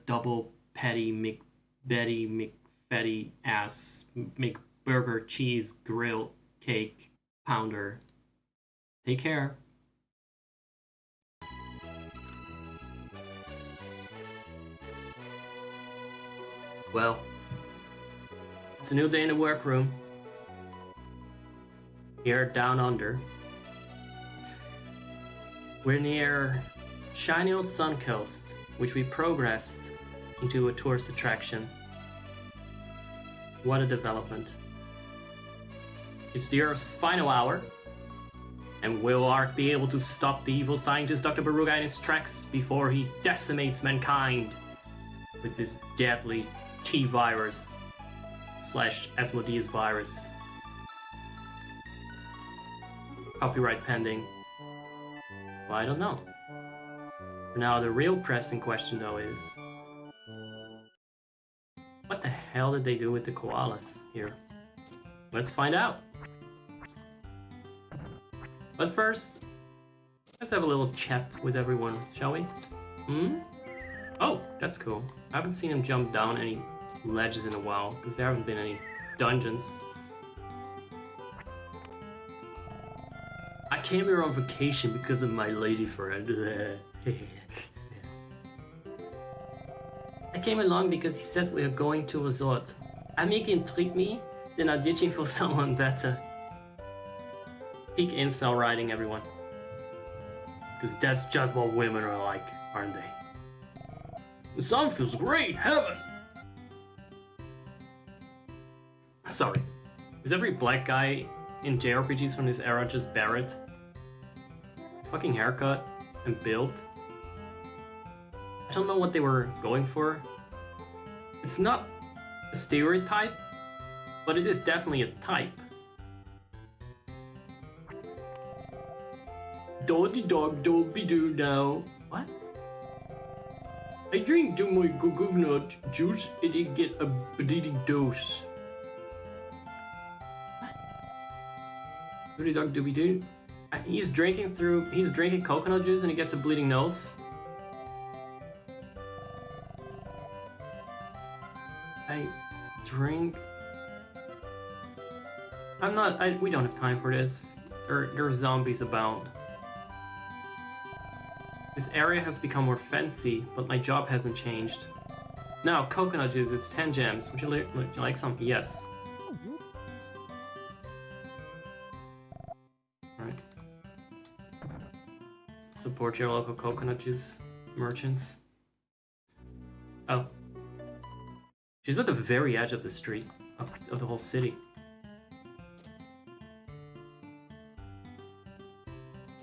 double patty McBetty McFetty ass McBurger cheese grill cake pounder. Take care. Well, it's a new day in the workroom. Here down under. We're near shiny old Sun Coast, which we progressed into a tourist attraction. What a development. It's the Earth's final hour, and will Ark be able to stop the evil scientist Dr. Baruga in his tracks before he decimates mankind with this deadly T-virus / Asmodeus virus? Copyright pending. Well, I don't know. For now, the real pressing question though is, what the hell did they do with the koalas here? Let's find out. But first, let's have a little chat with everyone, shall we? Oh, that's cool. I haven't seen him jump down any ledges in a while, because there haven't been any dungeons. I came here on vacation because of my lady friend. I came along because he said we are going to a resort. I make him treat me, then I'm ditching for someone better. Peak incel riding, everyone. Because that's just what women are like, aren't they? The song feels great, heaven! Sorry. Is every black guy in JRPGs from this era just Barrett? Fucking haircut and build? I don't know what they were going for. It's not a stereotype, but it is definitely a type. Doggy dog, don't be do now. What? I drink too much coconut juice and I get a bleeding dose. What? Doggy dog, doobie doo. He's drinking coconut juice and he gets a bleeding nose. I drink. We don't have time for this. There are zombies about. This area has become more fancy, but my job hasn't changed. Now, coconut juice, it's 10 gems. Would you like some? Yes. Alright. Support your local coconut juice merchants. Oh. She's at the very edge of the street, of the whole city.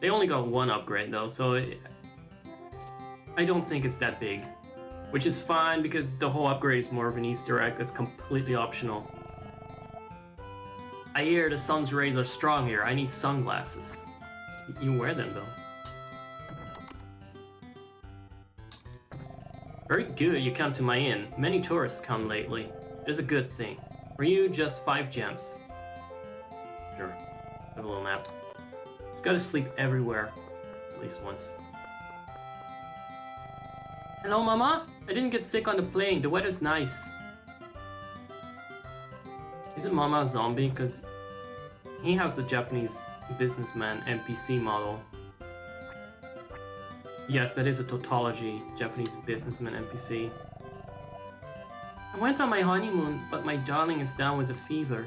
They only got one upgrade though, so I don't think it's that big. Which is fine because the whole upgrade is more of an Easter egg that's completely optional. I hear the sun's rays are strong here. I need sunglasses. You wear them though. Very good, you come to my inn. Many tourists come lately. It is a good thing. For you, just 5 gems. Sure. Have a little nap. Gotta sleep everywhere. At least once. Hello, Mama? I didn't get sick on the plane. The weather's nice. Isn't Mama a zombie? Because he has the Japanese businessman NPC model. Yes, that is a tautology, Japanese businessman NPC. I went on my honeymoon, but my darling is down with a fever.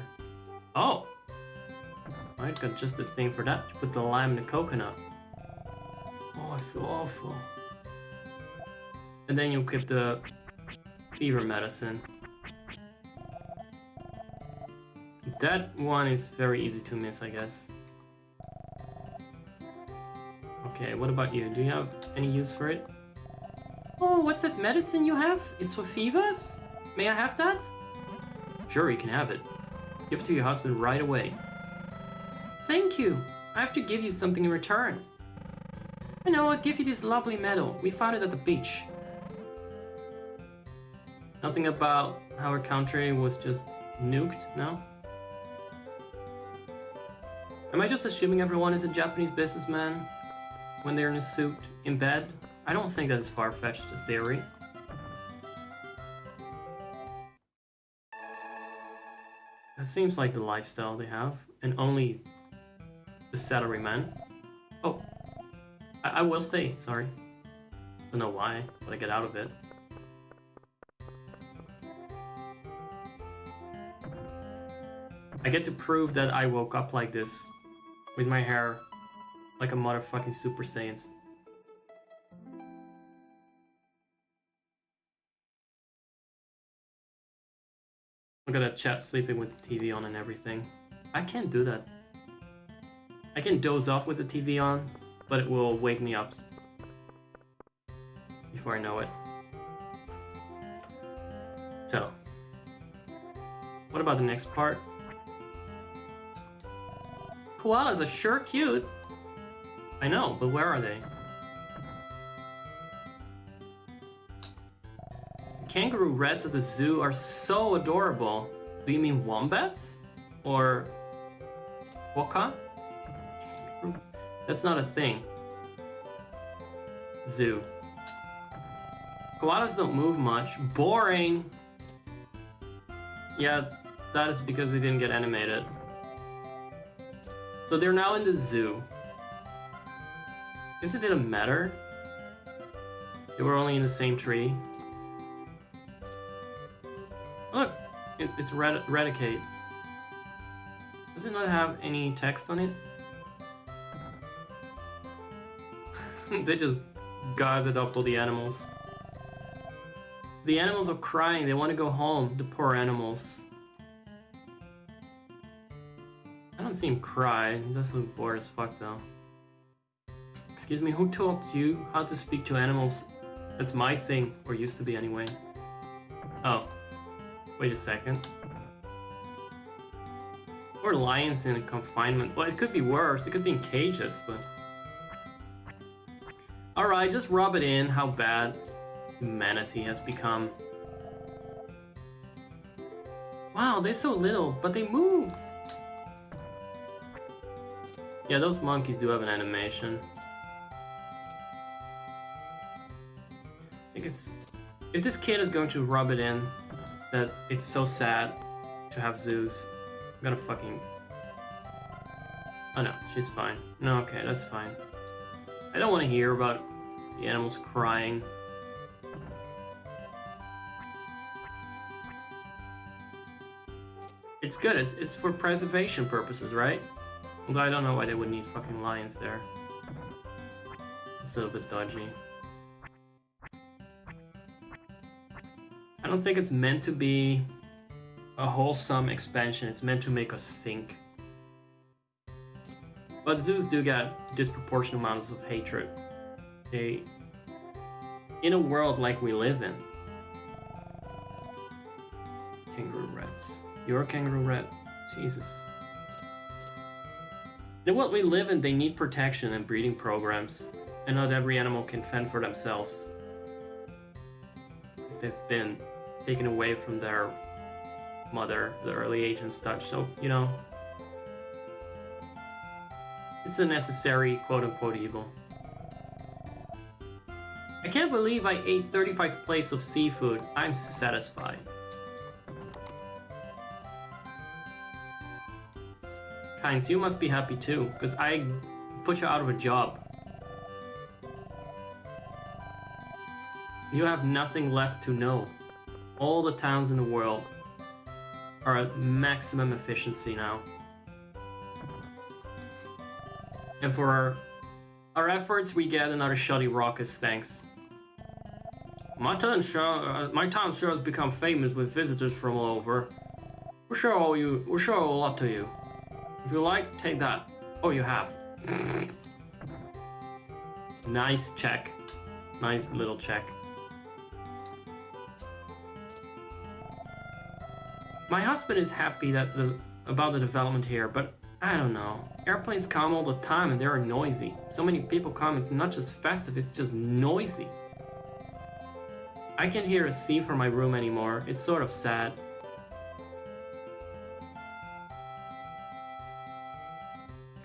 Oh! I've got just the thing for that. Put the lime in the coconut. Oh, I feel awful. And then you keep the fever medicine. That one is very easy to miss, I guess. Okay, what about you? Do you have any use for it? Oh, what's that medicine you have? It's for fevers? May I have that? Sure, you can have it. Give it to your husband right away. Thank you. I have to give you something in return. I know, I'll give you this lovely medal. We found it at the beach. Nothing about how our country was just nuked, no? Am I just assuming everyone is a Japanese businessman when they're in a suit in bed? I don't think that is far-fetched a theory. That seems like the lifestyle they have, and only the salary man. Oh, I will stay, sorry. Don't know why, but I get out of it. I get to prove that I woke up like this, with my hair like a motherfucking Super Saiyan. Look at that chat sleeping with the TV on and everything. I can't do that. I can doze off with the TV on, but it will wake me up before I know it. So, what about the next part? Koalas are sure cute. I know, but where are they? Kangaroo rats at the zoo are so adorable. Do you mean wombats? Or waka? Kangaroo? That's not a thing. Zoo. Koalas don't move much. Boring! Yeah, that is because they didn't get animated. So they're now in the zoo. Guess it didn't matter. They were only in the same tree. Look, it's Eradicate. Does it not have any text on it? They just gathered up all the animals. The animals are crying, they want to go home, the poor animals. I don't see him cry, he does look bored as fuck though. Excuse me, who taught you how to speak to animals? That's my thing, or used to be anyway. Oh, wait a second. Or lions in confinement. Well, it could be worse, it could be in cages, but... Alright, just rub it in how bad humanity has become. Wow, they're so little, but they move! Yeah, those monkeys do have an animation. I think it's... If this kid is going to rub it in that it's so sad to have zoos, I'm gonna fucking... Oh no, she's fine. No, okay, that's fine. I don't want to hear about the animals crying. It's good, it's for preservation purposes, right? Although I don't know why they would need fucking lions there. It's a little bit dodgy. I don't think it's meant to be a wholesome expansion, it's meant to make us think. But zoos do get disproportionate amounts of hatred. They... In a world like we live in. Kangaroo rats. You're a kangaroo rat? Jesus. The world we live in, they need protection and breeding programs. And not every animal can fend for themselves. If they've been taken away from their mother at the early age and such, so, you know... It's a necessary quote-unquote evil. I can't believe I ate 35 plates of seafood. I'm satisfied. Kynes, you must be happy too, because I put you out of a job. You have nothing left to know. All the towns in the world are at maximum efficiency now. And for our efforts, we get another shoddy rockets, thanks. My town sure has become famous with visitors from all over. We sure owe a lot to you. If you like, take that. Oh, you have. Nice check. Nice little check. My husband is happy about the development here, but I don't know. Airplanes come all the time and they're noisy. So many people come, it's not just festive, it's just noisy. I can't hear a sea from my room anymore. It's sort of sad.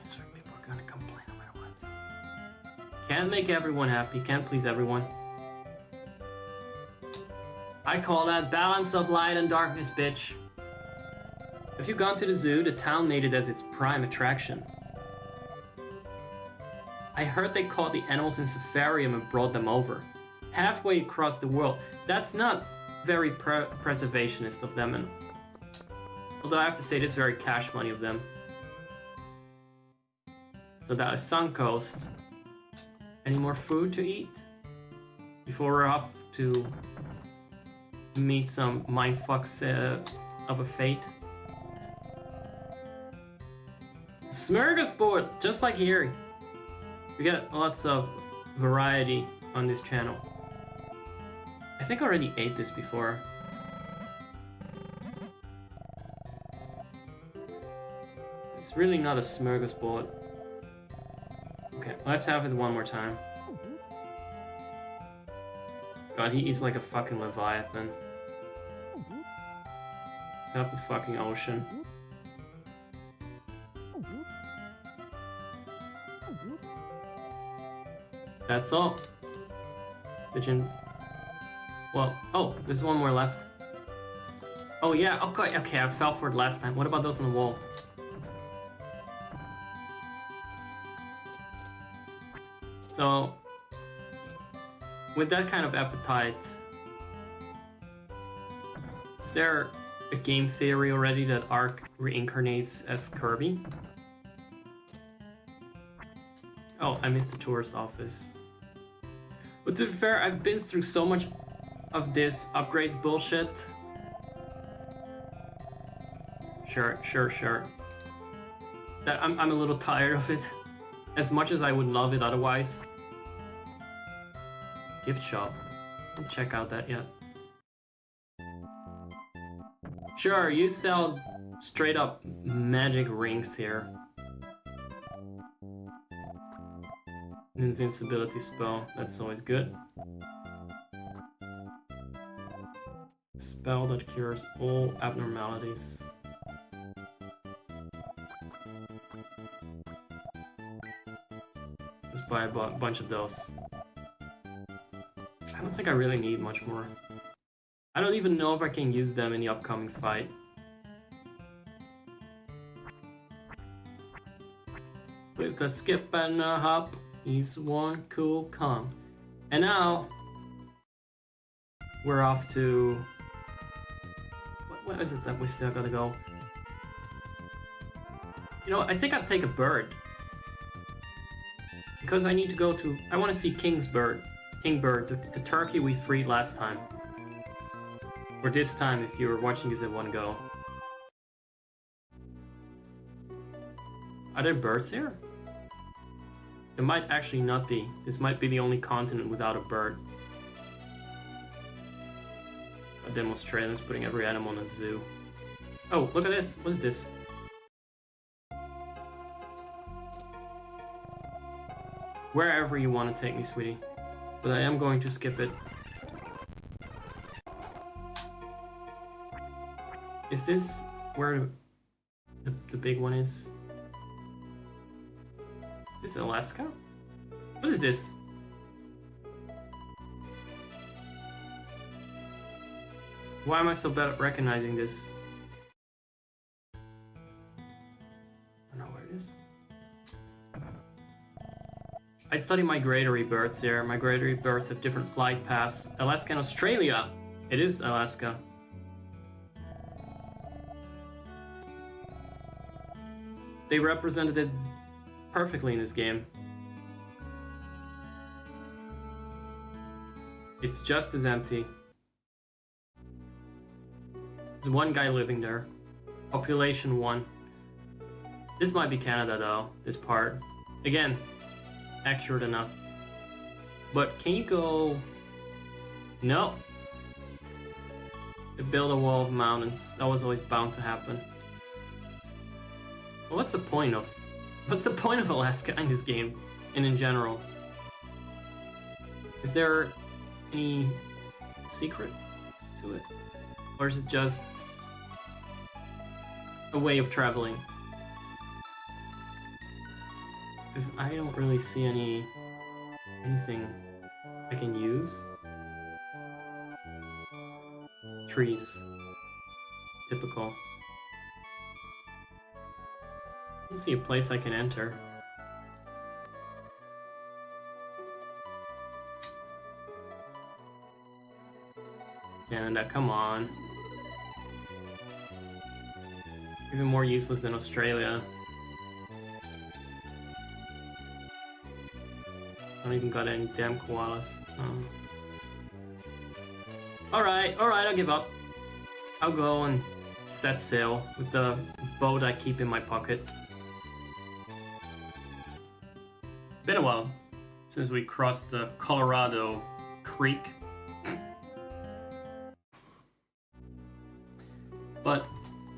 I swear people are gonna complain no matter what. Can't make everyone happy, can't please everyone. I call that balance of light and darkness, bitch. Have you gone to the zoo? The town made it as its prime attraction. I heard they caught the animals in Safarium and brought them over. Halfway across the world. That's not very preservationist of them, and although I have to say it is very cash money of them. So that is Suncoast. Any more food to eat? Before we're off to meet some mindfucks of a fate. Smorgasbord, just like here. We get lots of variety on this channel. I think I already ate this before. It's really not a smorgasbord. Okay, let's have it one more time. God, he eats like a fucking leviathan. Let's have the fucking ocean. That's all. Pigeon. Well, oh, there's one more left. Oh yeah, okay, I fell for it last time. What about those on the wall? So, with that kind of appetite, is there a game theory already that Ark reincarnates as Kirby? Oh, I missed the tourist office. But to be fair, I've been through so much of this upgrade bullshit. Sure. That I'm a little tired of it. As much as I would love it otherwise. Gift shop. Don't check out that yet. Sure, you sell straight up magic rings here. An invincibility spell, that's always good. Spell that cures all abnormalities. Let's buy a bunch of those. I don't think I really need much more. I don't even know if I can use them in the upcoming fight. With a skip and a hop, he's one cool Kong. And now we're off to... What is it that we still gotta go? You know, I think I'll take a bird. Because I need to go to... I want to see King Bird, the turkey we freed last time. Or this time, if you were watching this at one go. Are there birds here? There might actually not be. This might be the only continent without a bird. A demonstrator is putting every animal in a zoo. Oh, look at this. What is this? Wherever you want to take me, sweetie. But I am going to skip it. Is this where the big one is? Is this Alaska? What is this? Why am I so bad at recognizing this? I don't know where it is. I study migratory birds here. Migratory birds have different flight paths. Alaska and Australia. It is Alaska. They represented it perfectly in this game. It's just as empty. There's one guy living there. Population 1. This might be Canada though, this part. Again, accurate enough. But can you go... No. They build a wall of mountains. That was always bound to happen. Well, what's the point of Alaska in this game and in general? Is there any secret to it? Or is it just a way of traveling? Because I don't really see anything I can use. Trees. Typical. Let's see a place I can enter. Canada, come on. Even more useless than Australia. I don't even got any damn koalas. Alright, I'll give up. I'll go and set sail with the boat I keep in my pocket. Been a while since we crossed the Colorado Creek. But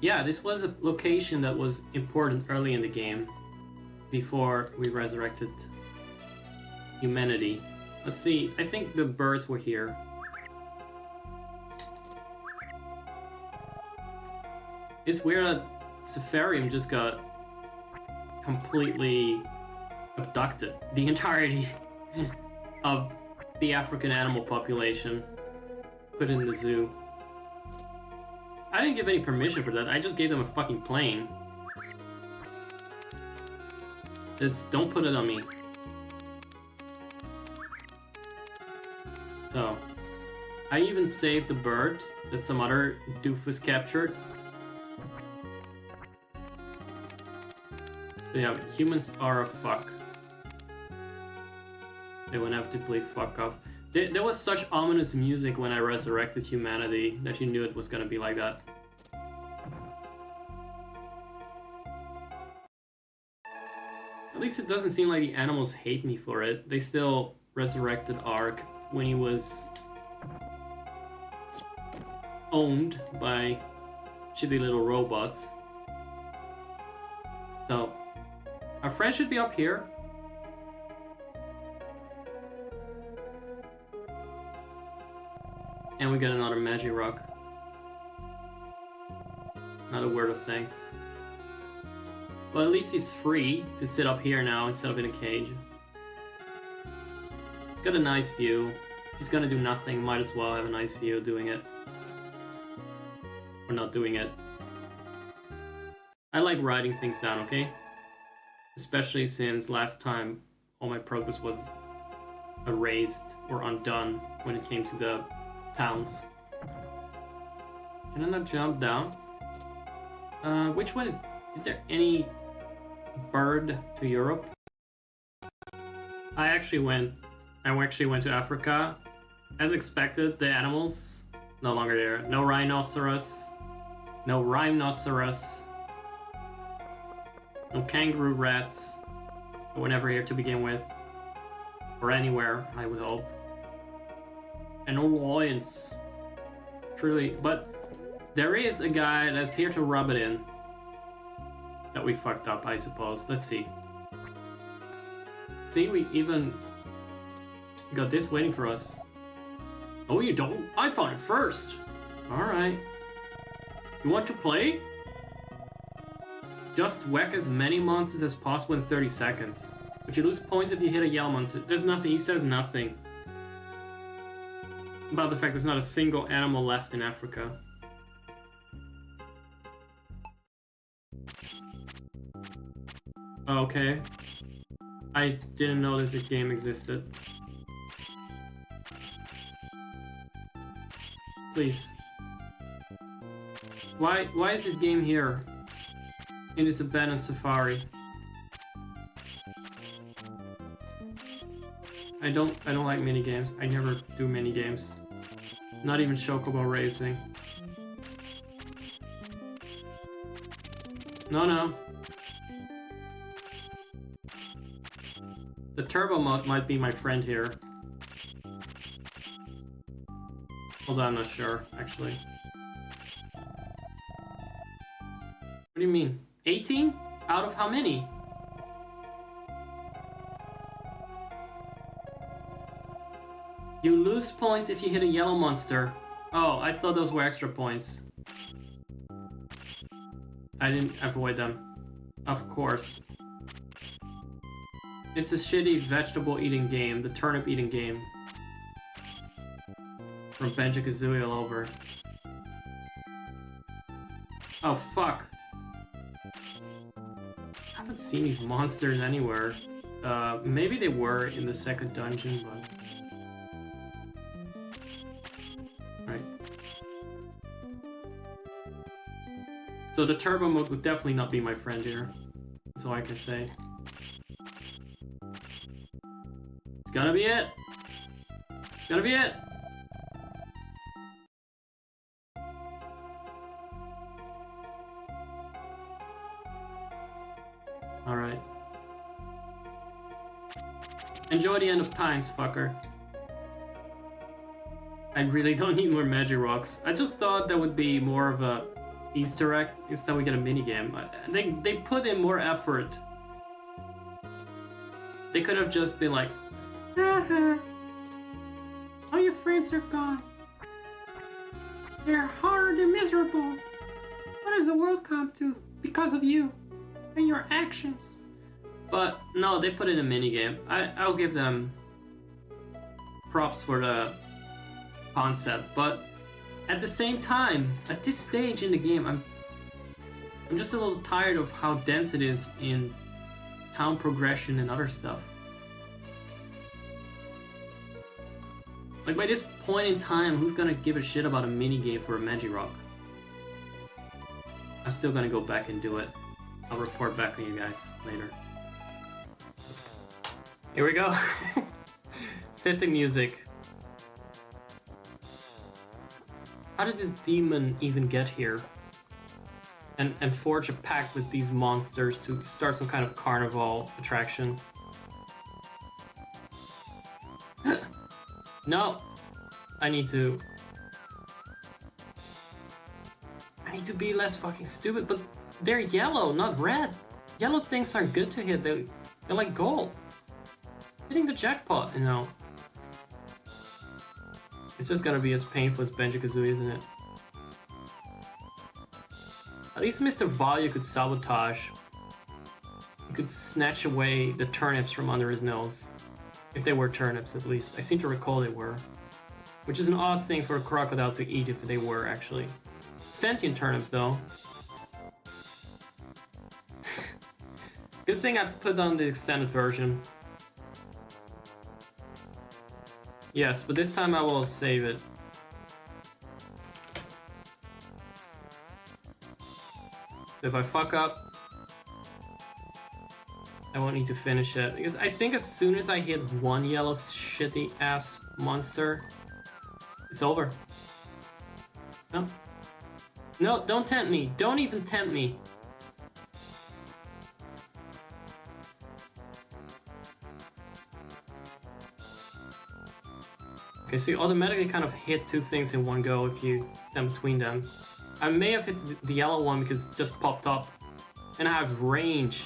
yeah, this was a location that was important early in the game before we resurrected humanity. Let's see, I think the birds were here. It's weird that Safarium just got completely abducted. The entirety of the African animal population put in the zoo. I didn't give any permission for that, I just gave them a fucking plane. Don't put it on me. So, I even saved the bird that some other doofus captured. So yeah, humans are a fuck. They would inevitably fuck up. There was such ominous music when I resurrected humanity that you knew it was gonna be like that. At least it doesn't seem like the animals hate me for it. They still resurrected Ark when he was owned by shitty little robots. So, our friend should be up here. And we got another magic rock. Not a word of thanks. Well, at least he's free to sit up here now instead of in a cage. Got a nice view. He's gonna do nothing, might as well have a nice view doing it. Or not doing it. I like writing things down, okay? Especially since last time all my progress was erased or undone when it came to the towns. Can I not jump down? Which one is there any bird to Europe? I actually went to Africa. As expected, the animals no longer there. No rhinoceros. No rhinoceros. No kangaroo rats. They were never here to begin with. Or anywhere, I would hope. And no lions. Truly, but there is a guy that's here to rub it in. That we fucked up, I suppose. Let's see. See, we even got this waiting for us. Oh, you don't? I found it first. Alright. You want to play? Just whack as many monsters as possible in 30 seconds. But you lose points if you hit a yellow monster. There's nothing, he says nothing about the fact there's not a single animal left in Africa. Okay. I didn't know this game existed. Please. Why is this game here? In this abandoned safari? I don't like minigames. I never do minigames. Not even Chocobo Racing. No. The turbo mode might be my friend here. Although I'm not sure, actually. What do you mean? 18? Out of how many? You lose points if you hit a yellow monster. Oh, I thought those were extra points. I didn't avoid them. Of course. It's a shitty vegetable eating game, the turnip eating game. From Banjo-Kazooie all over. Oh, fuck. haven't seen these monsters anywhere. Maybe they were in the second dungeon, but... Right. So the turbo mode would definitely not be my friend here. That's all I can say. It's gonna be it! It's gonna be it! Alright. Enjoy the end of times, fucker. I really don't need more magic rocks. I just thought that would be more of a Easter egg instead we get a minigame. They put in more effort. They could have just been like, haha, all your friends are gone. They're hard and miserable. What does the world come to because of you and your actions? But no, they put in a minigame. I'll give them props for the concept, but at the same time, at this stage in the game, I'm just a little tired of how dense it is in town progression and other stuff. Like, by this point in time, who's gonna give a shit about a minigame for a Magirock? I'm still gonna go back and do it. I'll report back on you guys later. Here we go. Fitting music. How did this demon even get here? And forge a pact with these monsters to start some kind of carnival attraction? No! I need to be less fucking stupid, but they're yellow, not red. Yellow things aren't good to hit, they're like gold. Hitting the jackpot, you know. It's just gonna be as painful as Banjo-Kazooie, isn't it? At least Mr. Value could sabotage. He could snatch away the turnips from under his nose. If they were turnips, at least. I seem to recall they were. Which is an odd thing for a crocodile to eat if they were, actually. Sentient turnips, though. Good thing I put on the extended version. Yes, but this time I will save it. So if I fuck up, I won't need to finish it. Because I think as soon as I hit one yellow shitty ass monster, it's over. No. No, don't tempt me. Don't even tempt me. Okay, so you automatically kind of hit two things in one go if you stand between them. I may have hit the yellow one because it just popped up. And I have range.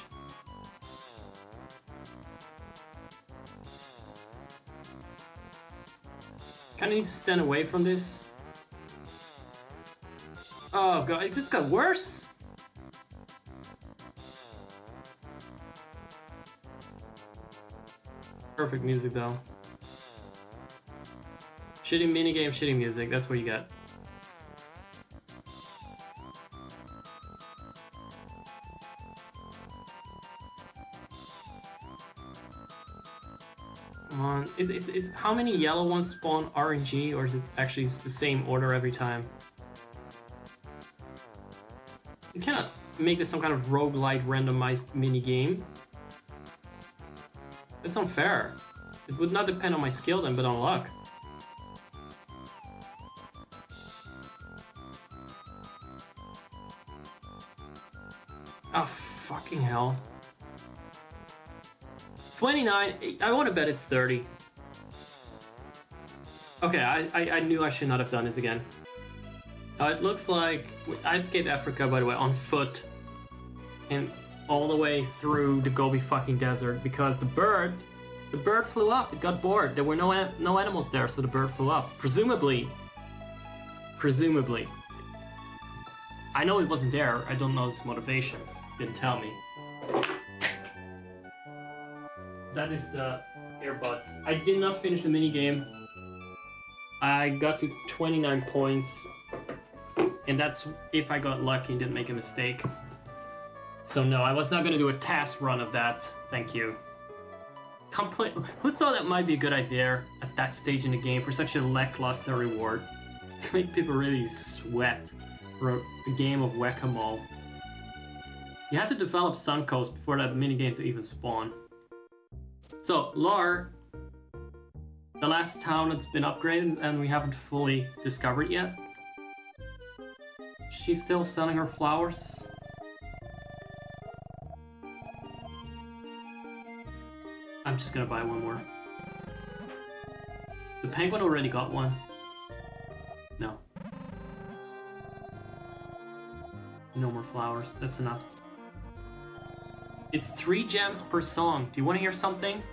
Kinda need to stand away from this. Oh god, it just got worse! Perfect music though. Shitty minigame, shitty music, that's what you got. Come on, is how many yellow ones spawn RNG, or is it actually the same order every time? You cannot make this some kind of roguelite randomized minigame. That's unfair. It would not depend on my skill then, but on luck. Oh, fucking hell. 29, I want to bet it's 30. Okay, I knew I should not have done this again. It looks like I escaped Africa, by the way, on foot. And all the way through the Gobi fucking desert because the bird flew up. It got bored. There were no animals there, so the bird flew up. Presumably. I know it wasn't there. I don't know its motivations. Didn't tell me. That is the earbuds. I did not finish the minigame. I got to 29 points. And that's if I got lucky and didn't make a mistake. So no, I was not gonna do a task run of that. Thank you. Who thought that might be a good idea at that stage in the game for such a lackluster reward? To make people really sweat for a game of whack-a-mole. You had to develop Suncoast before that minigame to even spawn. So, Lar, the last town that's been upgraded and we haven't fully discovered yet. She's still selling her flowers. I'm just gonna buy one more. The penguin already got one. No. No more flowers. That's enough. It's 3 gems per song. Do you want to hear something?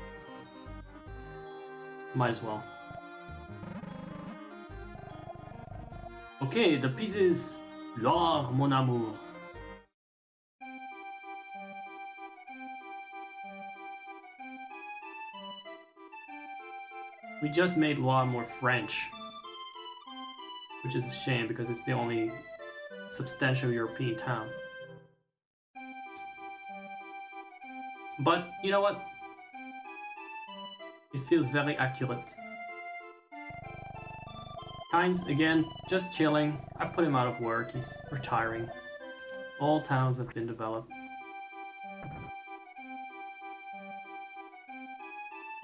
Might as well. Okay, the piece is L'or, mon amour. We just made Loire more French. Which is a shame because it's the only substantial European town. But, you know what? It feels very accurate. Heinz, again, just chilling. I put him out of work. He's retiring. All towns have been developed.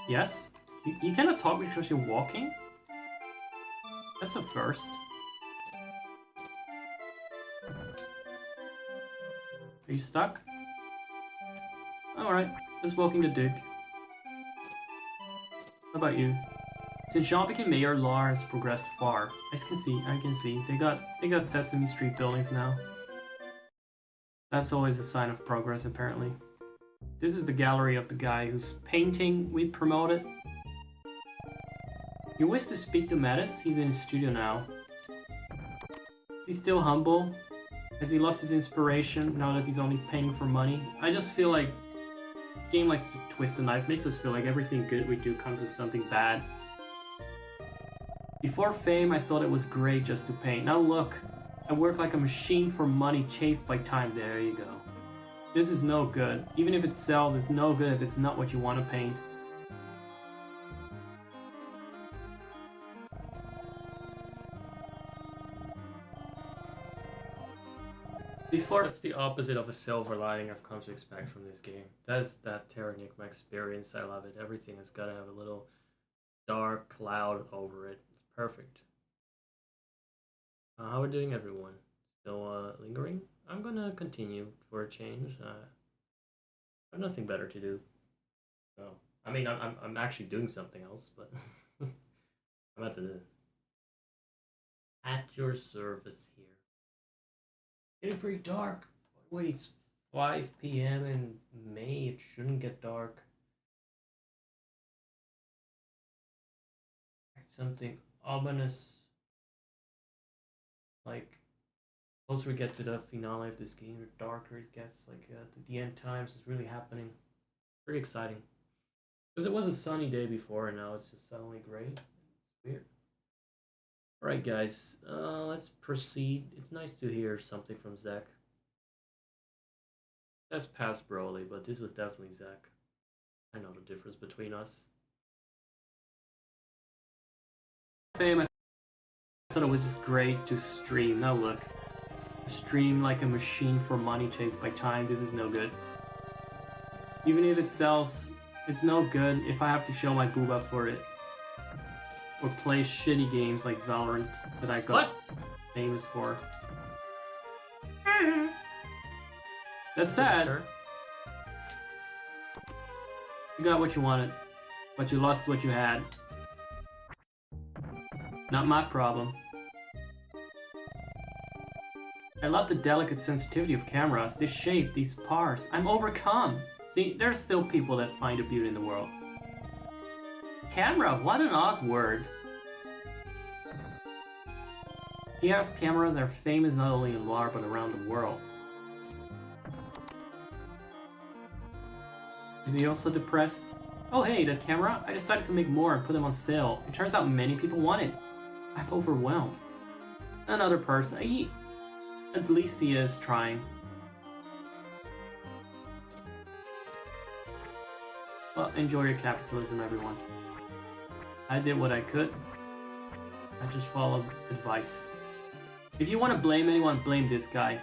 Yes? You cannot talk because you're walking? That's a first. Are you stuck? Alright, just walking the Duke. How about you? Since Jean became mayor, Lar has progressed far. I can see. They got Sesame Street buildings now. That's always a sign of progress, apparently. This is the gallery of the guy whose painting we promoted. You wish to speak to Mattis? He's in his studio now. Is he still humble? Has he lost his inspiration now that he's only paying for money? I just feel like a game like Twist the Knife makes us feel like everything good we do comes with something bad. Before fame, I thought it was great just to paint. Now look, I work like a machine for money chased by time. There you go. This is no good. Even if it sells, it's no good if it's not what you want to paint. That's the opposite of a silver lining I've come to expect from this game. That's that Terranigma experience. I love it. Everything has got to have a little dark cloud over it. It's perfect. How are we doing, everyone? Still lingering? I'm gonna continue for a change. I have nothing better to do. So, I mean, I'm actually doing something else, but I'm at your service here. Getting pretty dark. Wait, it's 5 p.m. in May. It shouldn't get dark. Something ominous. Like, closer we get to the finale of this game, the darker it gets. Like, the end times is really happening. Pretty exciting. Because it was a sunny day before, and now it's just suddenly gray. It's weird. Alright guys, let's proceed. It's nice to hear something from Zach. That's past Broly, but this was definitely Zach. I know the difference between us. Fame, I thought it was just great to stream. Now look. Stream like a machine for money chased by time. This is no good. Even if it sells, it's no good if I have to show my booba for it. Or play shitty games like Valorant that I got famous for. That's sad. You got what you wanted, but you lost what you had. Not my problem. I love the delicate sensitivity of cameras, this shape, these parts. I'm overcome. See, there's still people that find a beauty in the world. Camera, what an odd word. PS cameras are famous not only in Loire but around the world. Is he also depressed? Oh hey, that camera? I decided to make more and put them on sale. It turns out many people want it. I'm overwhelmed. Another person. At least he is trying. Well, enjoy your capitalism, everyone. I did what I could. I just followed advice. If you want to blame anyone, blame this guy.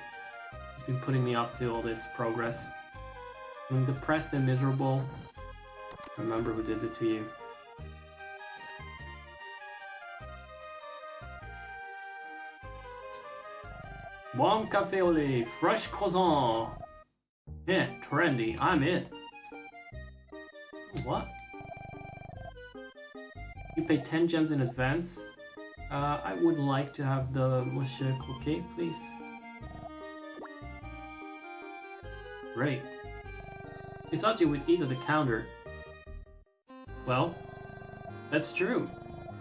He's been putting me up to all this progress. I'm depressed and miserable. Remember who did it to you. Bon café au lait, fresh croissant. Yeah, trendy, I'm it. What? You pay 10 gems in advance? I would like to have the Monsieur Croquet, please. Great. I thought you would eat at the counter. Well, that's true.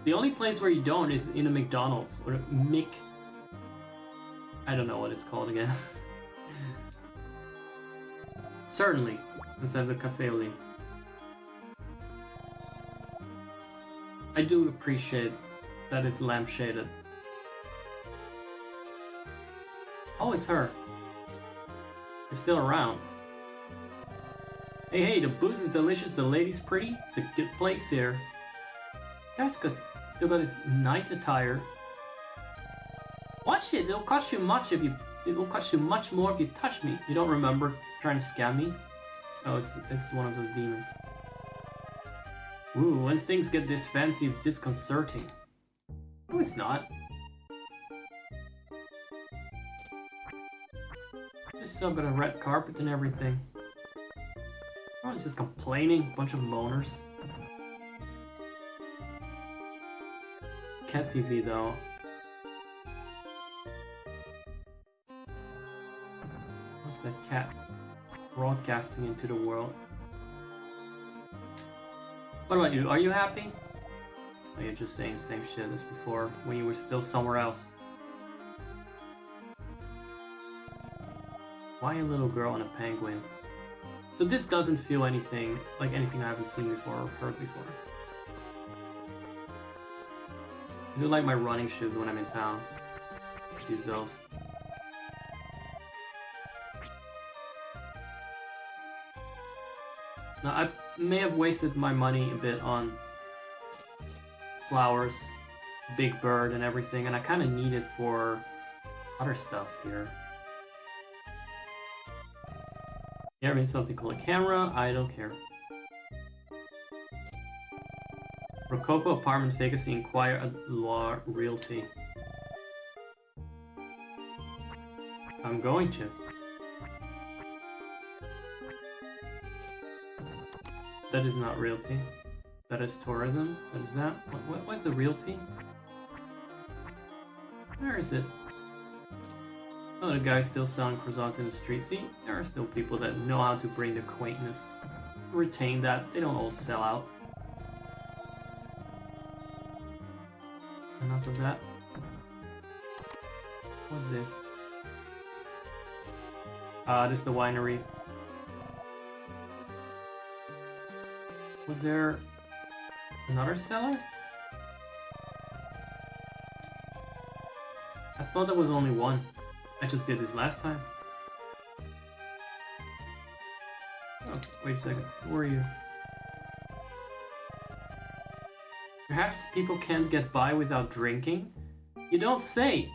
The only place where you don't is in a McDonald's, or a I don't know what it's called again. Certainly. Let's have the café au lait. I do appreciate that it's lampshaded. Oh, it's her. You're still around. Hey, the booze is delicious, the lady's pretty. It's a good place here. Casca's still got his night attire. Watch it, it'll cost you much if you. It'll cost you much more if you touch me. You don't remember trying to scam me? Oh, it's one of those demons. Ooh, when things get this fancy, it's disconcerting. No, it's not. Just still got a red carpet and everything. Oh, it's just complaining. Bunch of loners. Cat TV though. What's that cat broadcasting into the world? What about you? Are you happy? Oh, you're just saying the same shit as before when you were still somewhere else. Why a little girl and a penguin? So this doesn't feel anything like anything I haven't seen before or heard before. I do like my running shoes when I'm in town. Just use those. Now, I may have wasted my money a bit on flowers, Big Bird, and everything, and I kind of need it for other stuff here. Yeah, I mean something called a camera. I don't care. Rococo apartment vacancy, inquire at Law Realty. I'm going to. That is not realty. That is tourism. What is that? What's the realty? Where is it? Oh, the guy's still selling croissants in the street. See, there are still people that know how to bring their quaintness. Retain that. They don't all sell out. Enough of that. What's this? This is the winery. Was there another seller? I thought there was only one. I just did this last time. Oh, wait a second. Who are you? Perhaps people can't get by without drinking? You don't say!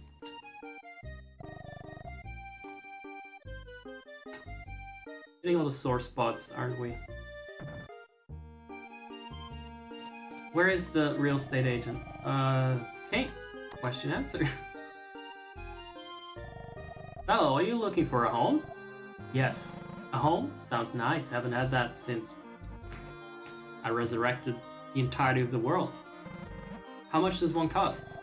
Getting all the sore spots, aren't we? Where is the real estate agent? Okay. Question answer. Hello, are you looking for a home? Yes. A home? Sounds nice. Haven't had that since I resurrected the entirety of the world. How much does one cost?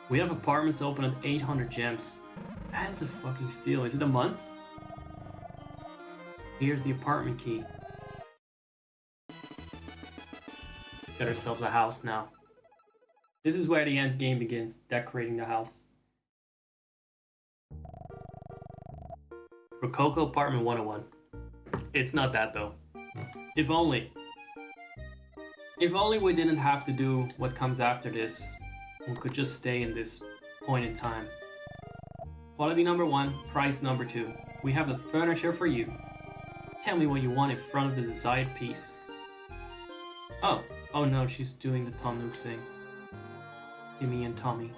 We have apartments open at 800 gems. That's a fucking steal. Is it a month? Here's the apartment key. Get ourselves a house now. This is where the end game begins, decorating the house. Rococo Apartment 101. It's not that though. If only. If only we didn't have to do what comes after this. We could just stay in this point in time. Quality number 1, price number 2. We have the furniture for you. Tell me what you want in front of the desired piece. Oh. Oh no, she's doing the Tom Nook thing. Timmy and Tommy.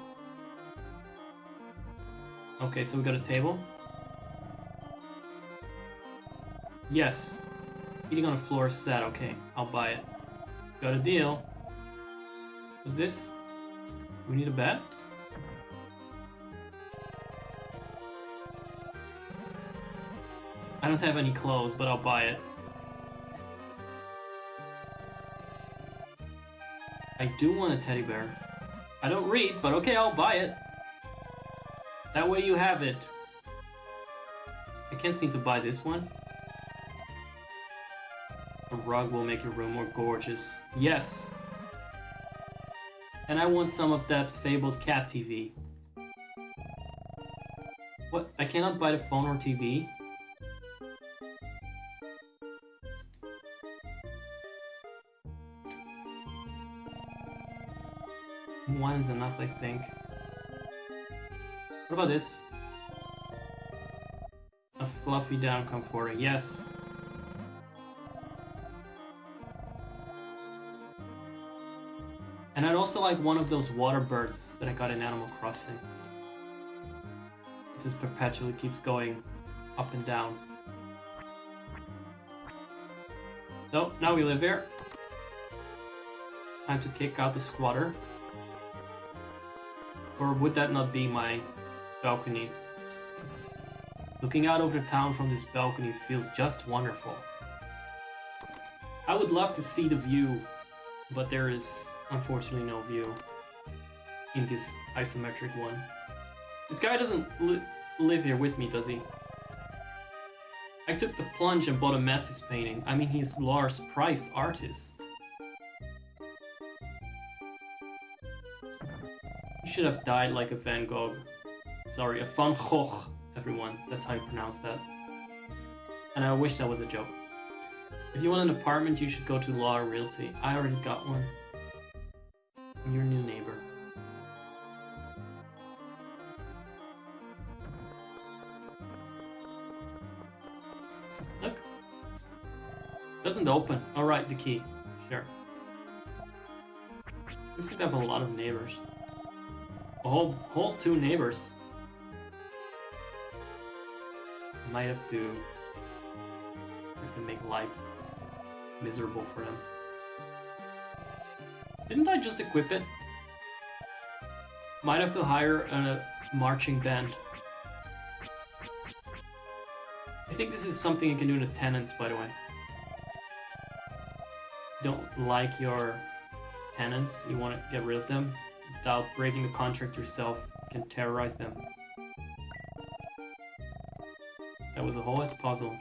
Okay, so we got a table. Yes. Eating on the floor is sad. Okay, I'll buy it. Got a deal. What's this? We need a bed? I don't have any clothes, but I'll buy it. I do want a teddy bear. I don't read, but okay, I'll buy it. That way you have it. I can't seem to buy this one. A rug will make your room more gorgeous. Yes! And I want some of that fabled cat TV. What? I cannot buy the phone or TV? One is enough, I think. What about this? A fluffy down comforter, yes. And I'd also like one of those water birds that I got in Animal Crossing. It just perpetually keeps going up and down. So, now we live here. Time to kick out the squatter. Or would that not be my balcony? Looking out over the town from this balcony feels just wonderful. I would love to see the view, but there is unfortunately no view in this isometric one. This guy doesn't live here with me, does he? I took the plunge and bought a Matisse painting. I mean, he's Lars' prized artist. You should have died like a Van Gogh. Sorry, a Van Gogh, everyone. That's how you pronounce that. And I wish that was a joke. If you want an apartment, you should go to Law Realty. I already got one. I'm your new neighbor. Look. Doesn't open. Alright, the key. Sure. This seems to have a lot of neighbors. A whole 2 neighbors. Might have to make life miserable for them. Didn't I just equip it? Might have to hire a marching band. I think this is something you can do in the tenants, by the way. Don't like your tenants, you want to get rid of them without breaking the contract yourself. You can terrorize them. That was a whole ass puzzle.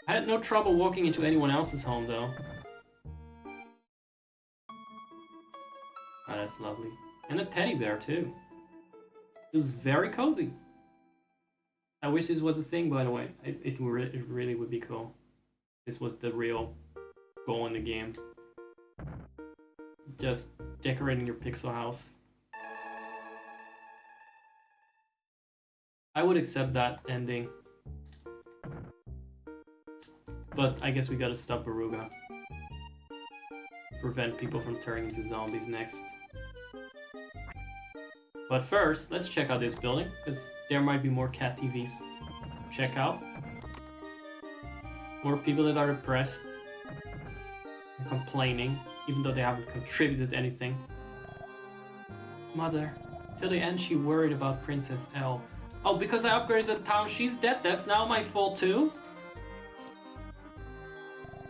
I had no trouble walking into anyone else's home though. Oh, that's lovely. And a teddy bear too. It was very cozy. I wish this was a thing, by the way. It really would be cool. This was the real goal in the game. Just decorating your pixel house. I would accept that ending. But I guess we gotta stop Baruga. Prevent people from turning into zombies next. But first, let's check out this building, because there might be more cat TVs. Check out. More people that are depressed and complaining, even though they haven't contributed anything. Mother, till the end she worried about Princess L. Oh, because I upgraded the town, she's dead. That's now my fault too?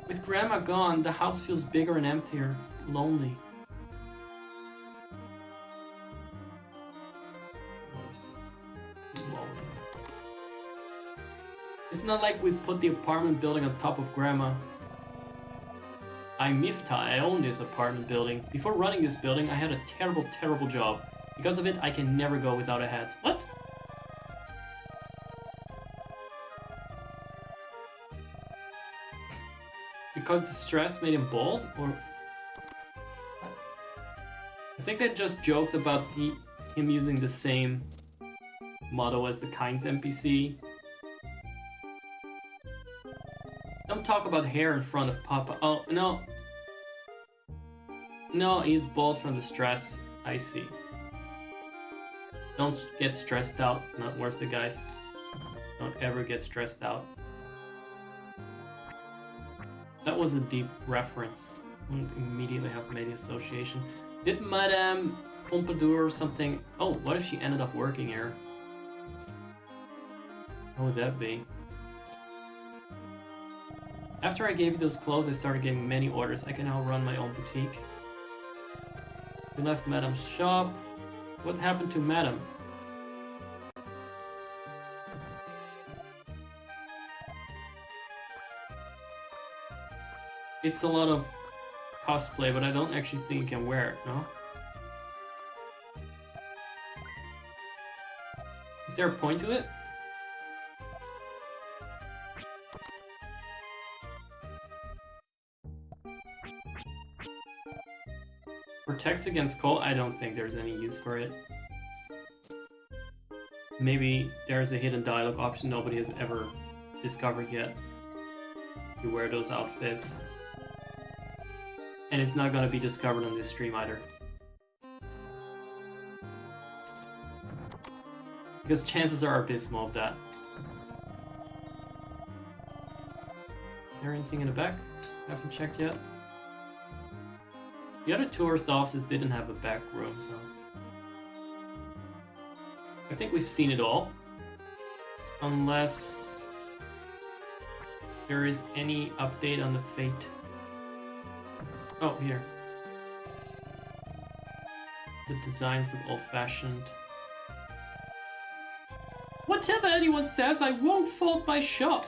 With Grandma gone, the house feels bigger and emptier, lonely. It's not like we put the apartment building on top of Grandma. I'm Mifta, I own this apartment building. Before running this building, I had a terrible, terrible job. Because of it, I can never go without a hat. What? Because the stress made him bald? Or... I think they just joked about him using the same motto as the Kind's NPC. Don't talk about hair in front of Papa. Oh, no. No, he's bald from the stress. I see. Don't get stressed out. It's not worth it, guys. Don't ever get stressed out. That was a deep reference. Wouldn't immediately have made the association. Did Madame Pompadour or something... Oh, what if she ended up working here? How would that be? After I gave you those clothes, I started getting many orders. I can now run my own boutique. We left Madame's shop. What happened to Madame? It's a lot of cosplay, but I don't actually think I can wear it, no? Is there a point to it? Protects against cold? I don't think there's any use for it. Maybe there's a hidden dialogue option nobody has ever discovered yet. You wear those outfits. And it's not gonna be discovered on this stream either. Because chances are abysmal of that. Is there anything in the back? I haven't checked yet. The other tourist offices didn't have a back room, so... I think we've seen it all. Unless... there is any update on the fate. Oh, here. The designs look old-fashioned. Whatever anyone says, I won't fold my shop!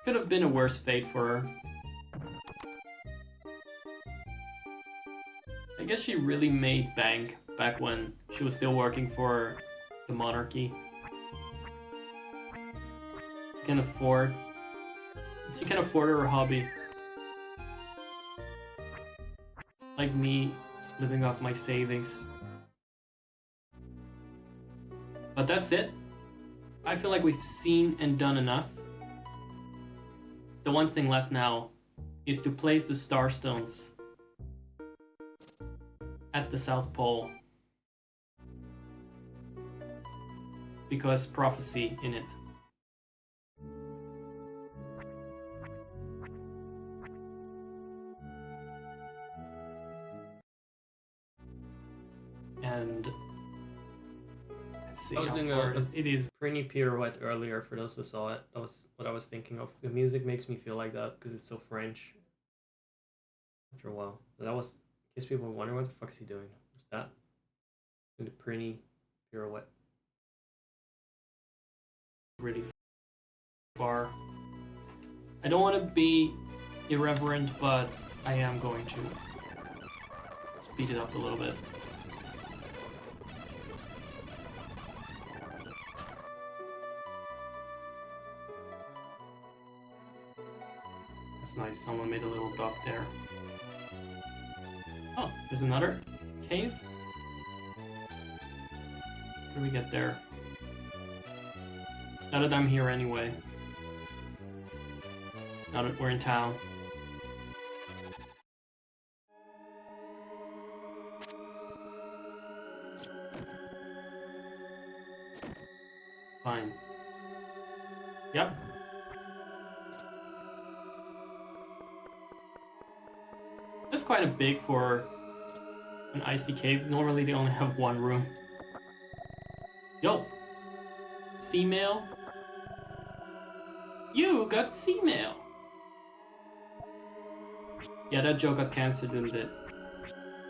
Could have been a worse fate for her. I guess she really made bank back when she was still working for the monarchy. She can afford her hobby. Like me, living off my savings. But that's it. I feel like we've seen and done enough. The one thing left now is to place the Starstones at the South Pole. Because prophecy in it. And let's see. It is pretty pirouette earlier for those who saw it. That was what I was thinking of. The music makes me feel like that because it's so French. After a while, that was. In case people were wondering what the fuck is he doing? What's that? Doing the pretty pirouette. Really far. I don't want to be irreverent, but I am going to speed it up a little bit. That's nice, someone made a little dock there. Oh, there's another cave? How do we get there? Now that I'm here anyway. Now that we're in town. Fine. Yep. That's quite a big for an icy cave. Normally they only have one room. Yo! Sea mail? You got sea mail! Yeah, that joke got cancelled, didn't it?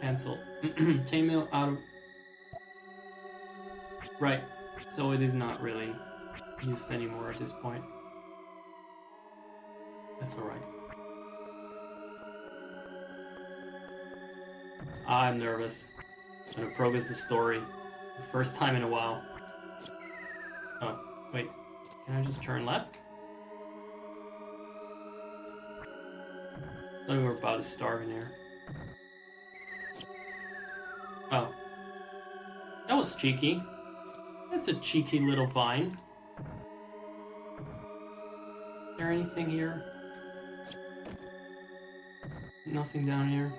Cancel. Chainmail out of... Right. So it is not really used anymore at this point. That's alright. I'm nervous. I'm gonna progress the story. The first time in a while. Oh, wait. Can I just turn left? I thought we were about to starve in here. was cheeky. That's a cheeky little vine. Is there anything here? Nothing down here.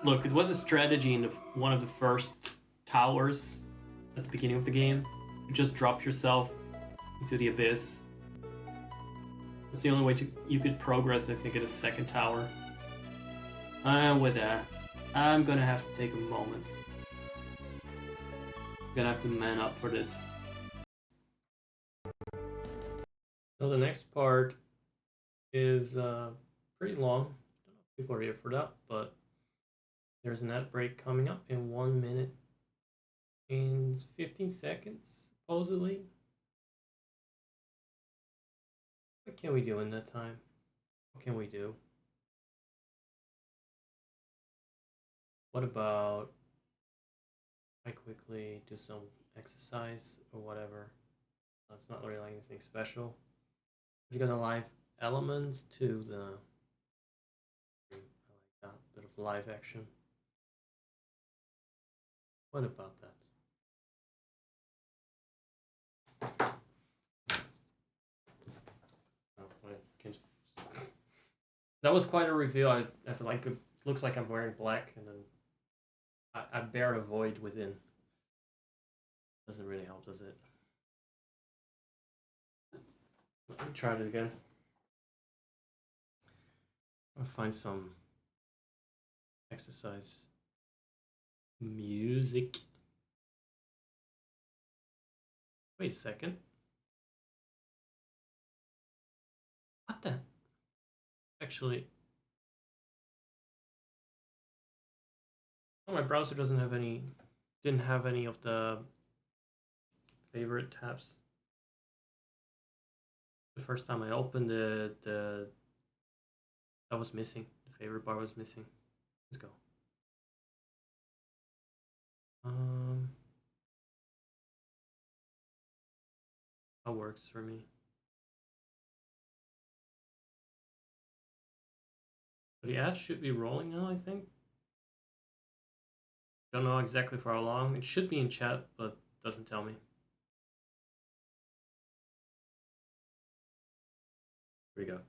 Look, it was a strategy in one of the first towers at the beginning of the game. You just drop yourself into the abyss. That's the only way you could progress, I think, at a second tower. And with that, I'm gonna have to take a moment. I'm gonna have to man up for this. So the next part is pretty long. I don't know if people are here for that, but there's an ad break coming up in 1 minute and 15 seconds, supposedly. What can we do in that time? What can we do? What about I quickly do some exercise or whatever? That's not really anything special. You got a live elements to the. I like that bit of live action. What about that? That was quite a reveal. I feel like it looks like I'm wearing black, and then I bear a void within. Doesn't really help, does it? Let me try it again. I'll find some exercise music. Wait a second. What the? Actually, oh, my browser doesn't have any. Didn't have any of the favorite tabs. The first time I opened the that was missing. The favorite bar was missing. Let's go. That works for me. The ads should be rolling now, I think. Don't know exactly for how long. It should be in chat, but doesn't tell me. Here we go.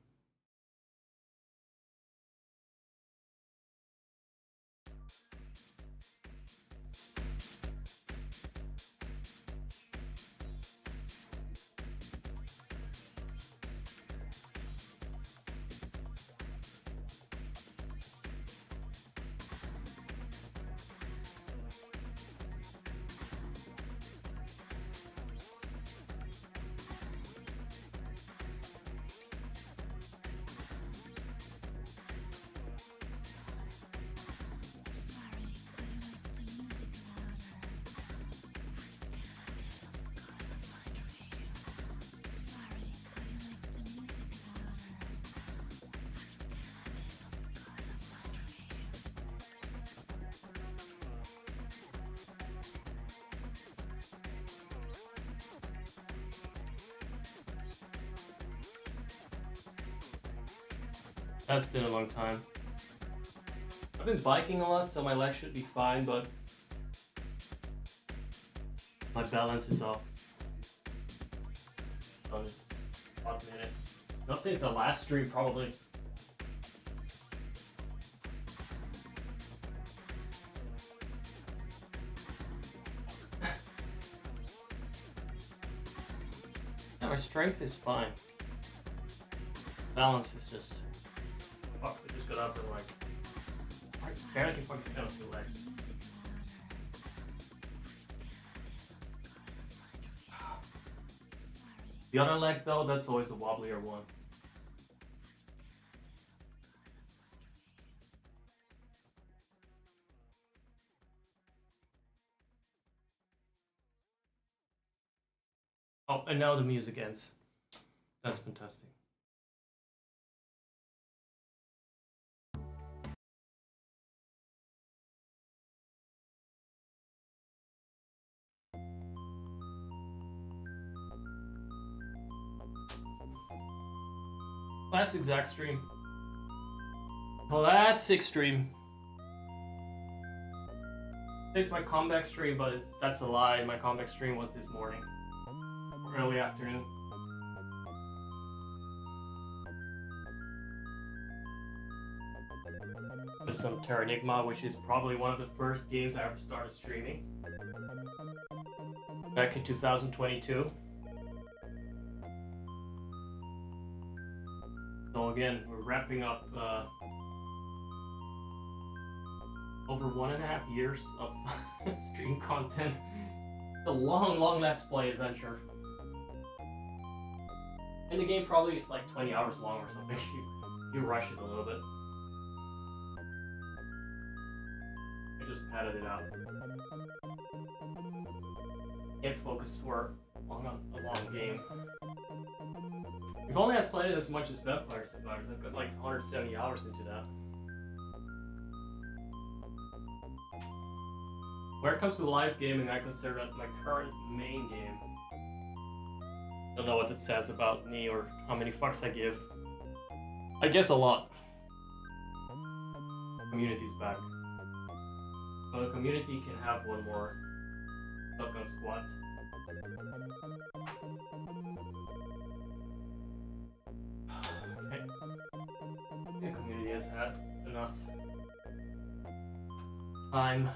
That's been a long time. I've been biking a lot, so my legs should be fine, but my balance is off. On this odd minute. Not since the last stream, probably. Yeah, my strength is fine. Balance is just. Fuck, I just got up and like. I barely can fucking stand on two legs. The other leg though, that's always a wobblier one. Oh, and now the music ends. That's fantastic. Classic Zach stream. Classic stream. It's my comeback stream, but that's a lie. My comeback stream was this morning, early afternoon. There's some Terranigma, which is probably one of the first games I ever started streaming. Back in 2022. So again, we're wrapping up over 1.5 years of stream content. It's a long Let's Play adventure. And the game probably is like 20 hours long or something. You rush it a little bit. I just padded it out. Can't focus for a long game. We've only had played it as much as Vampire Survivors. I've got like 170 hours into that. When it comes to live gaming, I consider that my current main game. Don't know what it says about me or how many fucks I give. I guess a lot. Community's back. Well, the community can have one more shotgun squad. Okay. The community has had enough time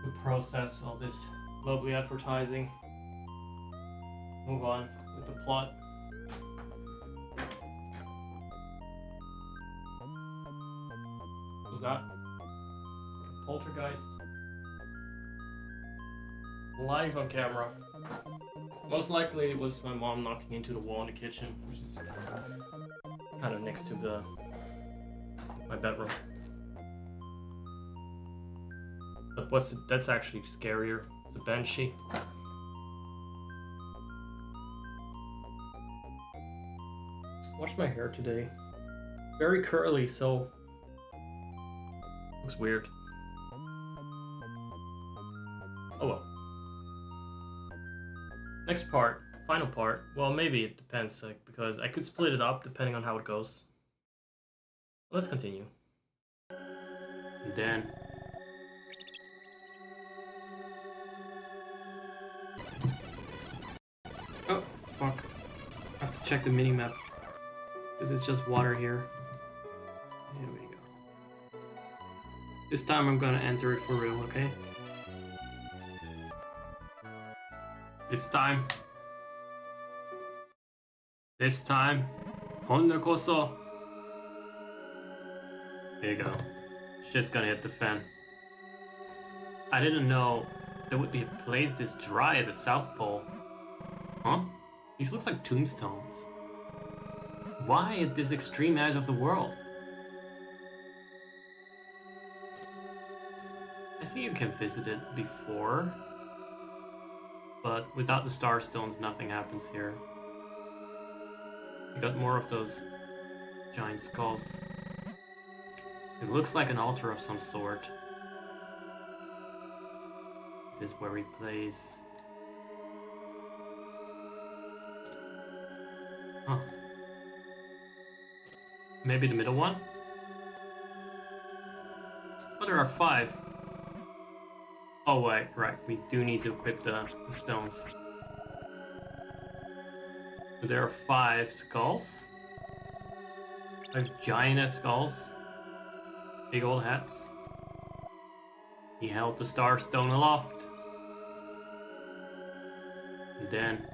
to process all this lovely advertising. Move on with the plot. What was that? Poltergeist. Live on camera. Most likely it was my mom knocking into the wall in the kitchen, which is kind of next to my bedroom. But that's actually scarier. It's a banshee. Washed my hair today. Very curly, so looks weird. Oh well. Next part, final part. Well, maybe it depends, like, because I could split it up depending on how it goes. Let's continue. And then oh fuck! I have to check the minimap because it's just water here. Here we go. This time I'm gonna enter it for real, okay? This time. This time. Honda koso. There you go. Shit's gonna hit the fan. I didn't know there would be a place this dry at the South Pole. Huh? These looks like tombstones. Why at this extreme edge of the world? I think you can visit it before, but without the Starstones, nothing happens here. You got more of those giant skulls. It looks like an altar of some sort. Is this where he plays? Huh. Maybe the middle one? Oh, there are 5. Oh wait, right, we do need to equip the stones. So there are 5 skulls. 5 giant skulls. Big old hats. He held the Starstone aloft. And then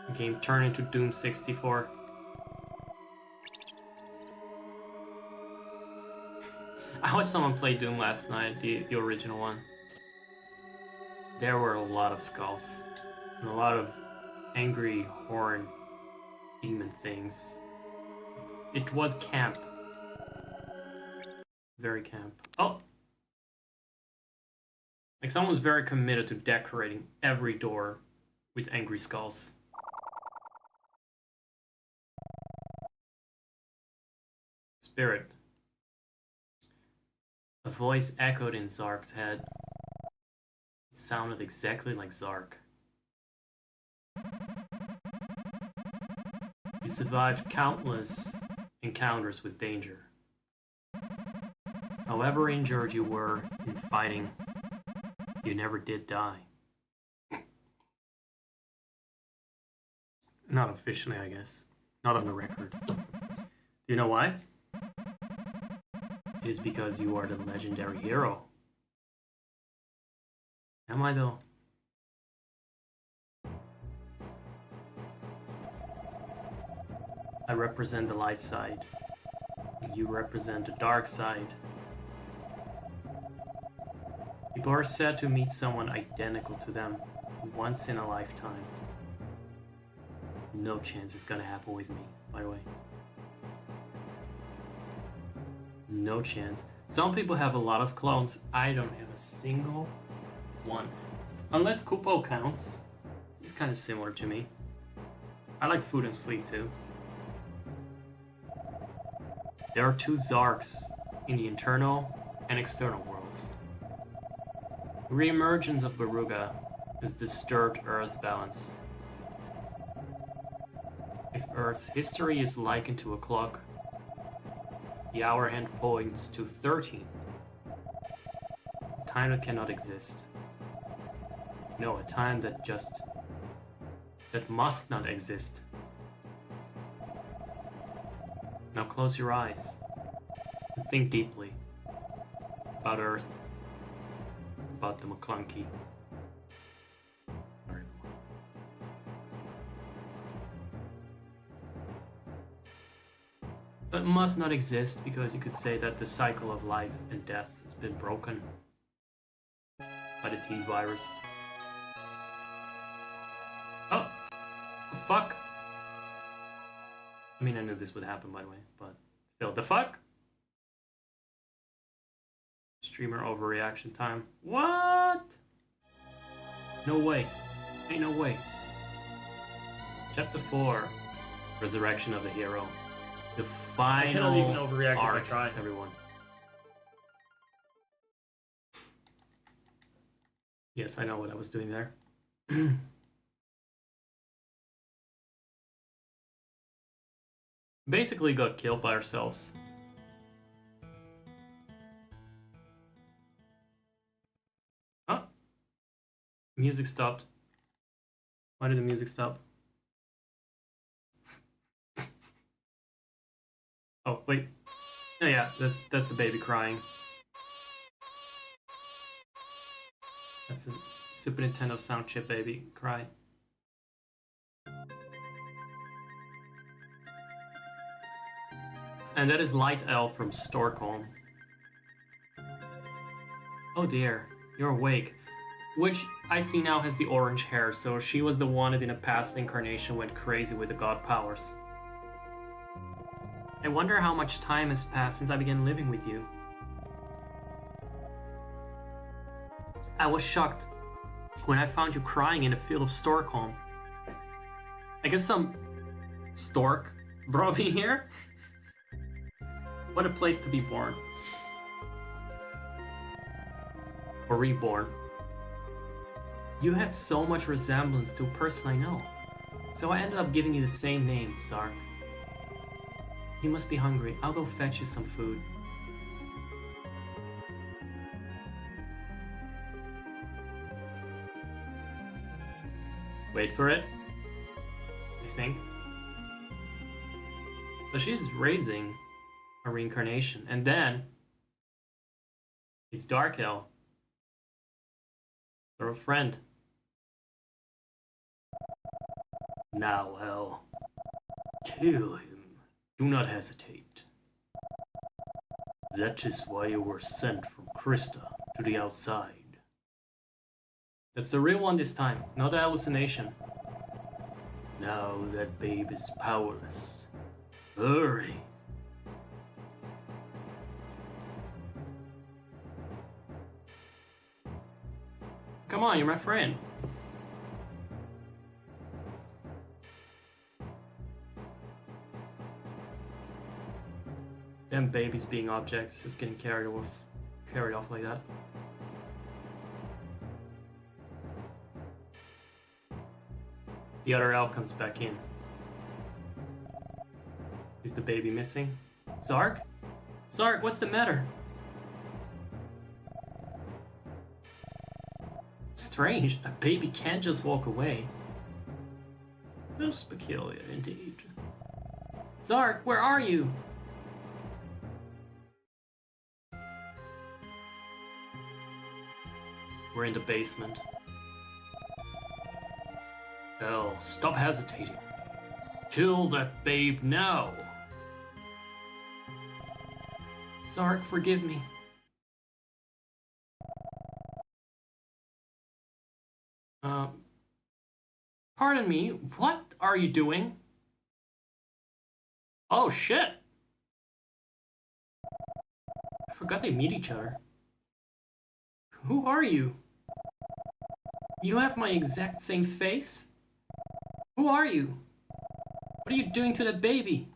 the game turned into Doom 64. I watched someone play Doom last night, the original one. There were a lot of skulls. And a lot of angry horn demon things. It was camp. Very camp. Oh! Like someone was very committed to decorating every door with angry skulls. Spirit. A voice echoed in Zark's head. It sounded exactly like Zark. You survived countless encounters with danger. However injured you were in fighting, you never did die. Not officially, I guess. Not on the record. Do you know why? It is because you are the legendary hero. Am I though? I represent the light side. You represent the dark side. People are said to meet someone identical to them once in a lifetime. No chance it's gonna happen with me, by the way. No chance. Some people have a lot of clones. I don't have a single one. Unless Kupo counts. He's kind of similar to me. I like food and sleep too. There are two Zarks in the internal and external worlds. The re-emergence of Baruga has disturbed Earth's balance. If Earth's history is likened to a clock, the hour hand points to 13. A time that cannot exist. No, a time that must not exist. Now close your eyes and think deeply about Earth, about the McClunky. But must not exist because you could say that the cycle of life and death has been broken by the T-virus. Oh, the fuck? I mean, I knew this would happen, by the way, but still, the fuck? Streamer overreaction time. What? No way. Ain't no way. Chapter 4, Resurrection of the Hero. The final you can overreact arc, if I try. everyone. Yes, I know what I was doing there. Basically got killed by ourselves. Huh? Music stopped. Why did the music stop? Oh, wait. Oh yeah, that's the baby crying. That's a Super Nintendo sound chip baby cry. And that is Light Elf from Stockholm. Oh dear, you're awake. Which I see now has the orange hair, so she was the one that in a past incarnation went crazy with the god powers. I wonder how much time has passed since I began living with you. I was shocked when I found you crying in the field of Stockholm. I guess some stork brought me here? What a place to be born. Or reborn. You had so much resemblance to a person I know. So I ended up giving you the same name, Zark. You must be hungry. I'll go fetch you some food. Wait for it. I think. So she's raising a reincarnation. And then it's Dark Elf. Or a friend. Now, Hell. Kill him. Do not hesitate. That is why you were sent from Krista to the outside. That's the real one this time, not a hallucination. Now that babe is powerless. Hurry. Come on, you're my friend. Them babies being objects, just getting carried off like that. The other elf comes back in. Is the baby missing? Zark? Zark, what's the matter? Strange, a baby can't just walk away. Most peculiar indeed. Zark, where are you? We're in the basement. Hell, stop hesitating. Kill that babe now! Zark, forgive me. Pardon me, what are you doing? Oh shit! I forgot they meet each other. Who are you? You have my exact same face? Who are you? What are you doing to that baby?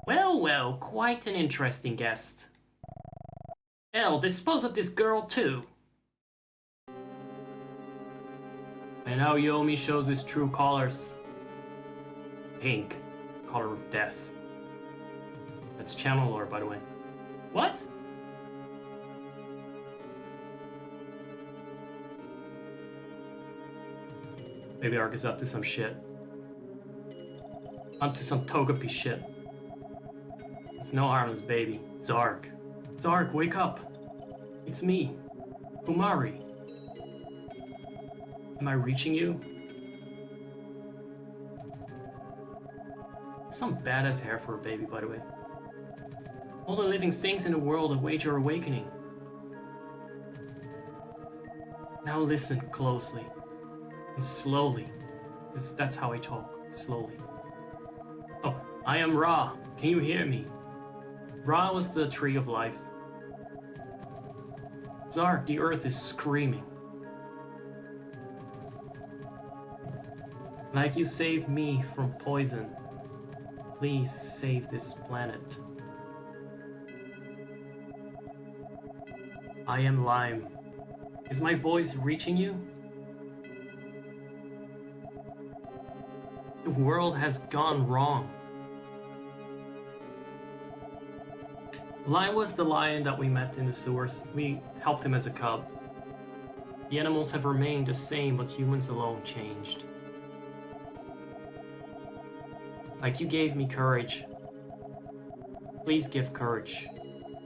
Well, well, quite an interesting guest. Hell, dispose of this girl too. And now Yomi shows his true colors. Pink, color of death. That's channel lore, by the way. What? Maybe Ark is up to some shit. Up to some Togepi shit. It's no harmless baby. Zark. Zark, wake up. It's me. Kumari. Am I reaching you? Some badass hair for a baby, by the way. All the living things in the world await your awakening. Now listen closely. And slowly. That's how I talk. Slowly. Oh, I am Ra. Can you hear me? Ra was the tree of life. Zark, the earth is screaming. Like you saved me from poison, please save this planet. I am Lime. Is my voice reaching you? The world has gone wrong. Lime was the lion that we met in the sewers. We helped him as a cub. The animals have remained the same, but humans alone changed. Like you gave me courage. Please give courage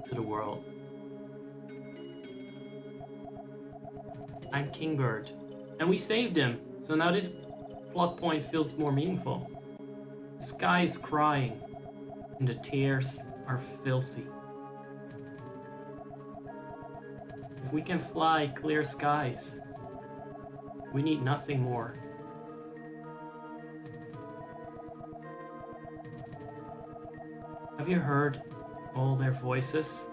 to the world. I'm Kingbird, and we saved him, so now this plot point feels more meaningful. The sky is crying, and the tears are filthy. If we can fly clear skies, we need nothing more. Have you heard all their voices?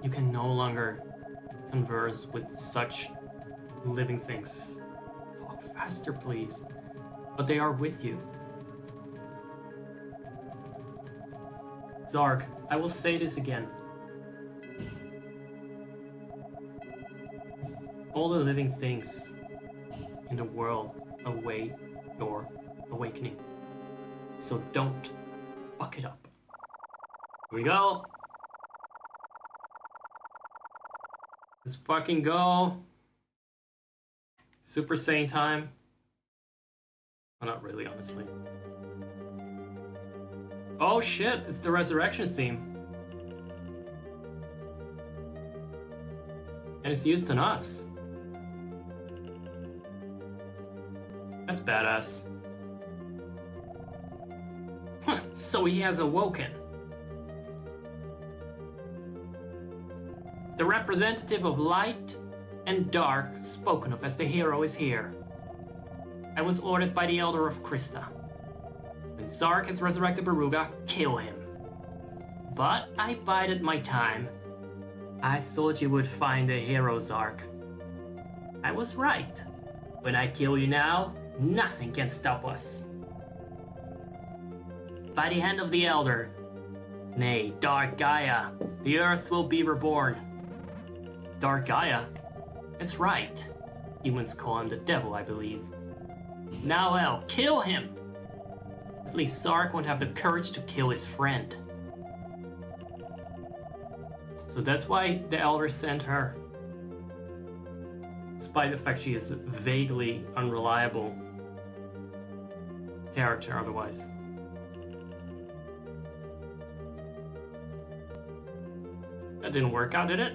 You can no longer converse with such living things. Talk faster, please. But they are with you. Zark, I will say this again. All the living things in the world await your awakening. So don't fuck it up. Here we go. Let's fucking go. Super Saiyan time. Well, not really, honestly. Oh shit, it's the resurrection theme. And it's used on us. That's badass. So he has awoken. The representative of light and dark, spoken of as the hero, is here. I was ordered by the Elder of Krista. When Zark has resurrected Baruga, kill him. But I bided my time. I thought you would find a hero, Zark. I was right. When I kill you now, nothing can stop us. By the hand of the Elder, nay, Dark Gaia, the Earth will be reborn. Dark Gaia? That's right. Humans call him the devil, I believe. Now, El, kill him! At least Zark won't have the courage to kill his friend. So that's why the Elder sent her. Despite the fact she is a vaguely unreliable character otherwise. That didn't work out, did it?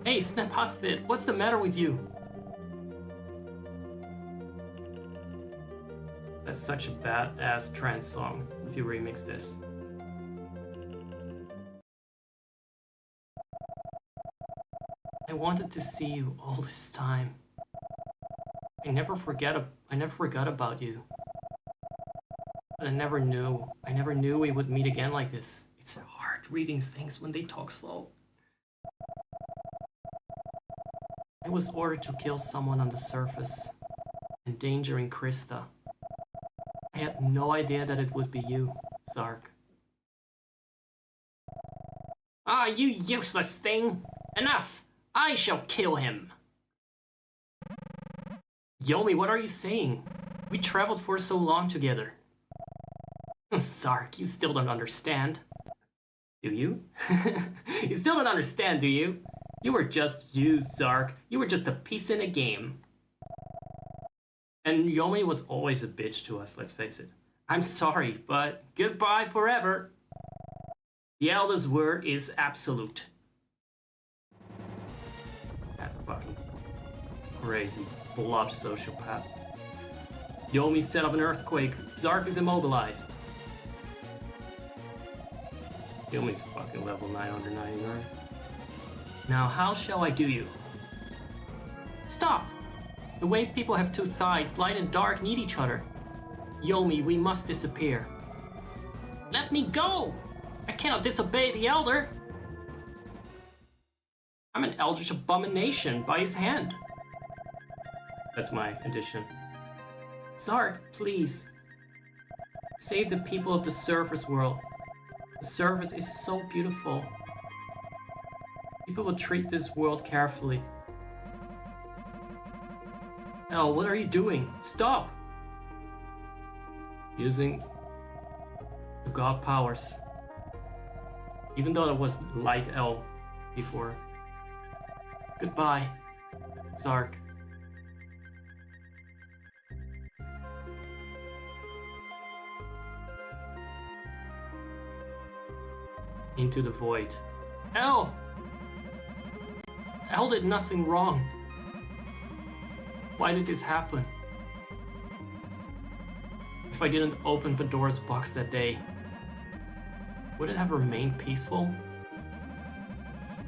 Hey, Snap Hotfit, what's the matter with you? That's such a badass trance song if you remix this. I wanted to see you all this time. I never forgot about you. But I never knew we would meet again like this. It's hard reading things when they talk slow. I was ordered to kill someone on the surface, endangering Krista. I had no idea that it would be you, Zark. Ah, you useless thing! Enough! I shall kill him! Yomi, what are you saying? We traveled for so long together. Zark, you still don't understand. Do you? You still don't understand, do you? You were just you, Zark. You were just a piece in a game. And Yomi was always a bitch to us, let's face it. I'm sorry, but goodbye forever. The Elder's word is absolute. That fucking crazy blob sociopath. Yomi set up an earthquake. Zark is immobilized. Yomi's fucking level 999. Now, how shall I do you? Stop! The way people have two sides, light and dark, need each other. Yomi, we must disappear. Let me go! I cannot disobey the Elder! I'm an eldritch abomination by his hand. That's my addition. Zark, please. Save the people of the surface world. The surface is so beautiful. People will treat this world carefully. El, what are you doing? Stop! Using the god powers. Even though it was Light El before. Goodbye, Zark. Into the void. El! El did nothing wrong. Why did this happen? If I didn't open Pandora's box that day, would it have remained peaceful?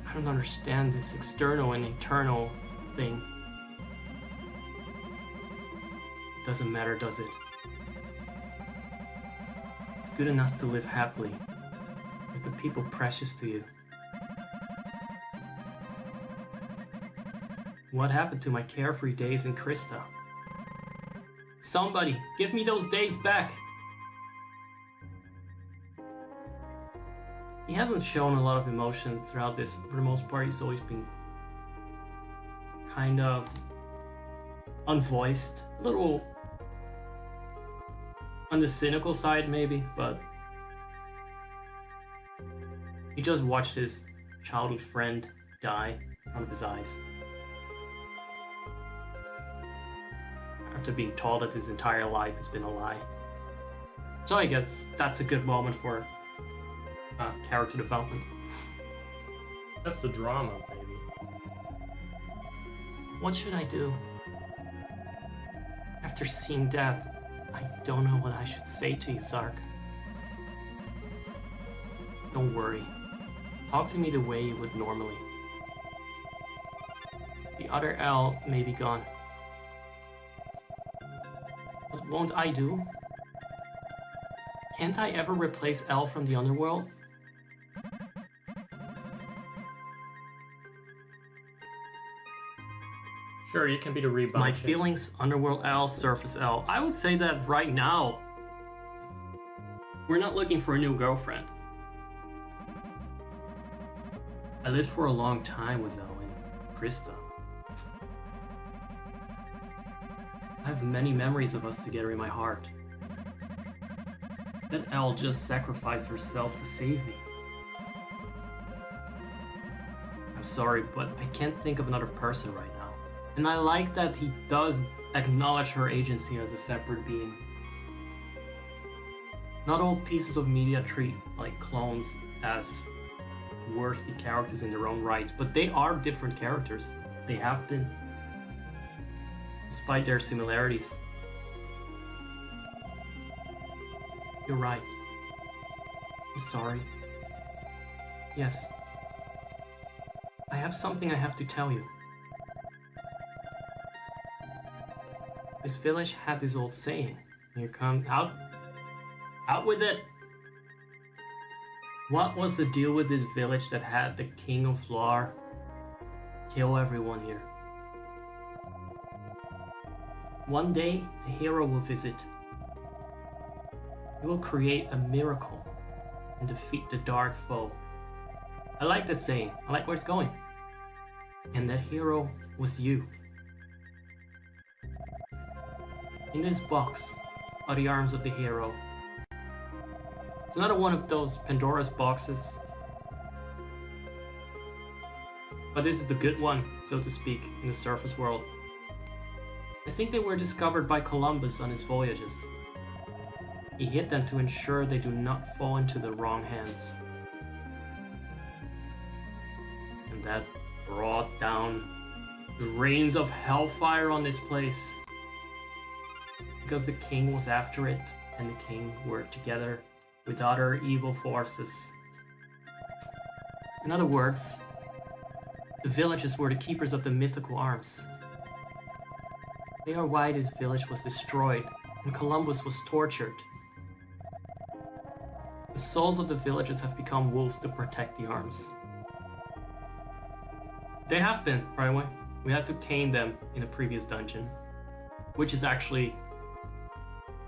I don't understand this external and internal thing. It doesn't matter, does it? It's good enough to live happily with the people precious to you. What happened to my carefree days in Krista? Somebody, give me those days back! He hasn't shown a lot of emotion throughout this. For the most part, he's always been kind of unvoiced. A little on the cynical side, maybe, but he just watched his childhood friend die in front of his eyes. After being told that his entire life has been a lie. So I guess that's a good moment for character development. That's the drama, baby. What should I do? After seeing that, I don't know what I should say to you, Zark. Don't worry. Talk to me the way you would normally. The other L may be gone. What won't I do? Can't I ever replace L from the underworld? Sure, you can be the rebound. My feelings, underworld L, surface L. I would say that right now, we're not looking for a new girlfriend. I lived for a long time with Elle and Krista. I have many memories of us together in my heart. That Elle just sacrificed herself to save me. I'm sorry, but I can't think of another person right now. And I like that he does acknowledge her agency as a separate being. Not all pieces of media treat like clones as worthy characters in their own right, but they are different characters. They have been. Despite their similarities. You're right. I'm sorry. Yes. I have something I have to tell you. This village had this old saying. Here come out with it. What was the deal with this village that had the King of Floor kill everyone here? One day, a hero will visit. He will create a miracle and defeat the dark foe. I like that saying. I like where it's going. And that hero was you. In this box are the arms of the hero. It's another one of those Pandora's boxes. But this is the good one, so to speak, in the surface world. I think they were discovered by Columbus on his voyages. He hid them to ensure they do not fall into the wrong hands. And that brought down the rains of hellfire on this place. Because the king was after it, and the king worked together with other evil forces. In other words, the villages were the keepers of the mythical arms. They are why this village was destroyed, and Columbus was tortured. The souls of the villagers have become wolves to protect the arms. They have been, by the way. We had to tame them in a previous dungeon, which is actually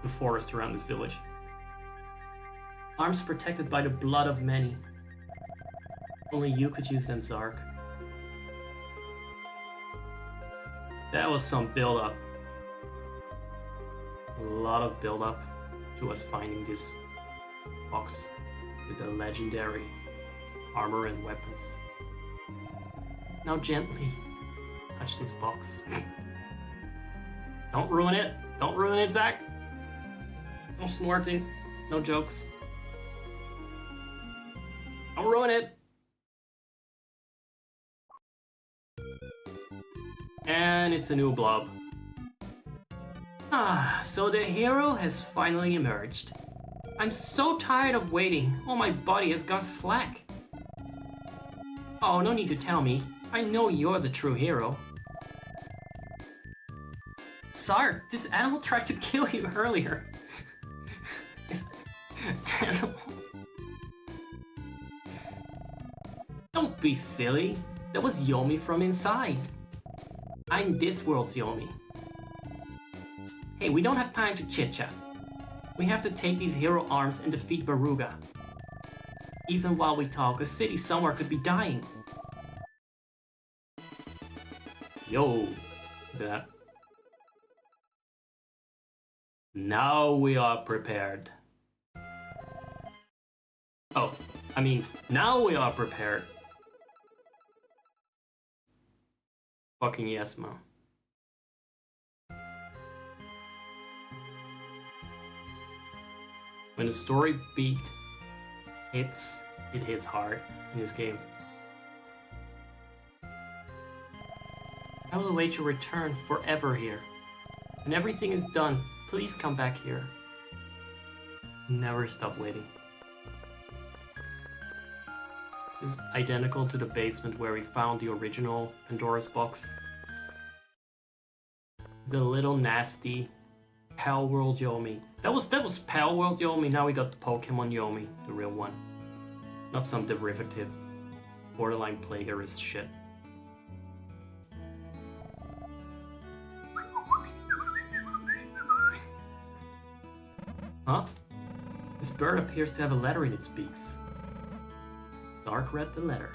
the forest around this village. Arms protected by the blood of many. Only you could use them, Zark. That was some build-up. A lot of build-up to us finding this box with the legendary armor and weapons. Now gently touch this box. Don't ruin it. Don't ruin it, Zach. No snorting. No jokes. Don't ruin it. And it's a new blob. So the hero has finally emerged. I'm so tired of waiting. Oh, my body has gone slack. Oh, no need to tell me. I know you're the true hero. Sark, this animal tried to kill you earlier. Animal. Don't be silly. That was Yomi from inside. I'm this world's Yomi. Hey, we don't have time to chit-chat. We have to take these hero arms and defeat Baruga. Even while we talk, a city somewhere could be dying. Yo, look at that. Now we are prepared. Oh, I mean, now we are prepared. Fucking yes, Mo. When the story beat hits, it hits hard in this game. I will await your return forever here. When everything is done, please come back here. Never stop waiting. This is identical to the basement where we found the original Pandora's box. The little nasty Pal World Yomi. That was Pal World Yomi. Now we got the Pokemon Yomi, the real one. Not some derivative, borderline plagiarist shit. Huh? This bird appears to have a letter in its beaks. Zark read the letter.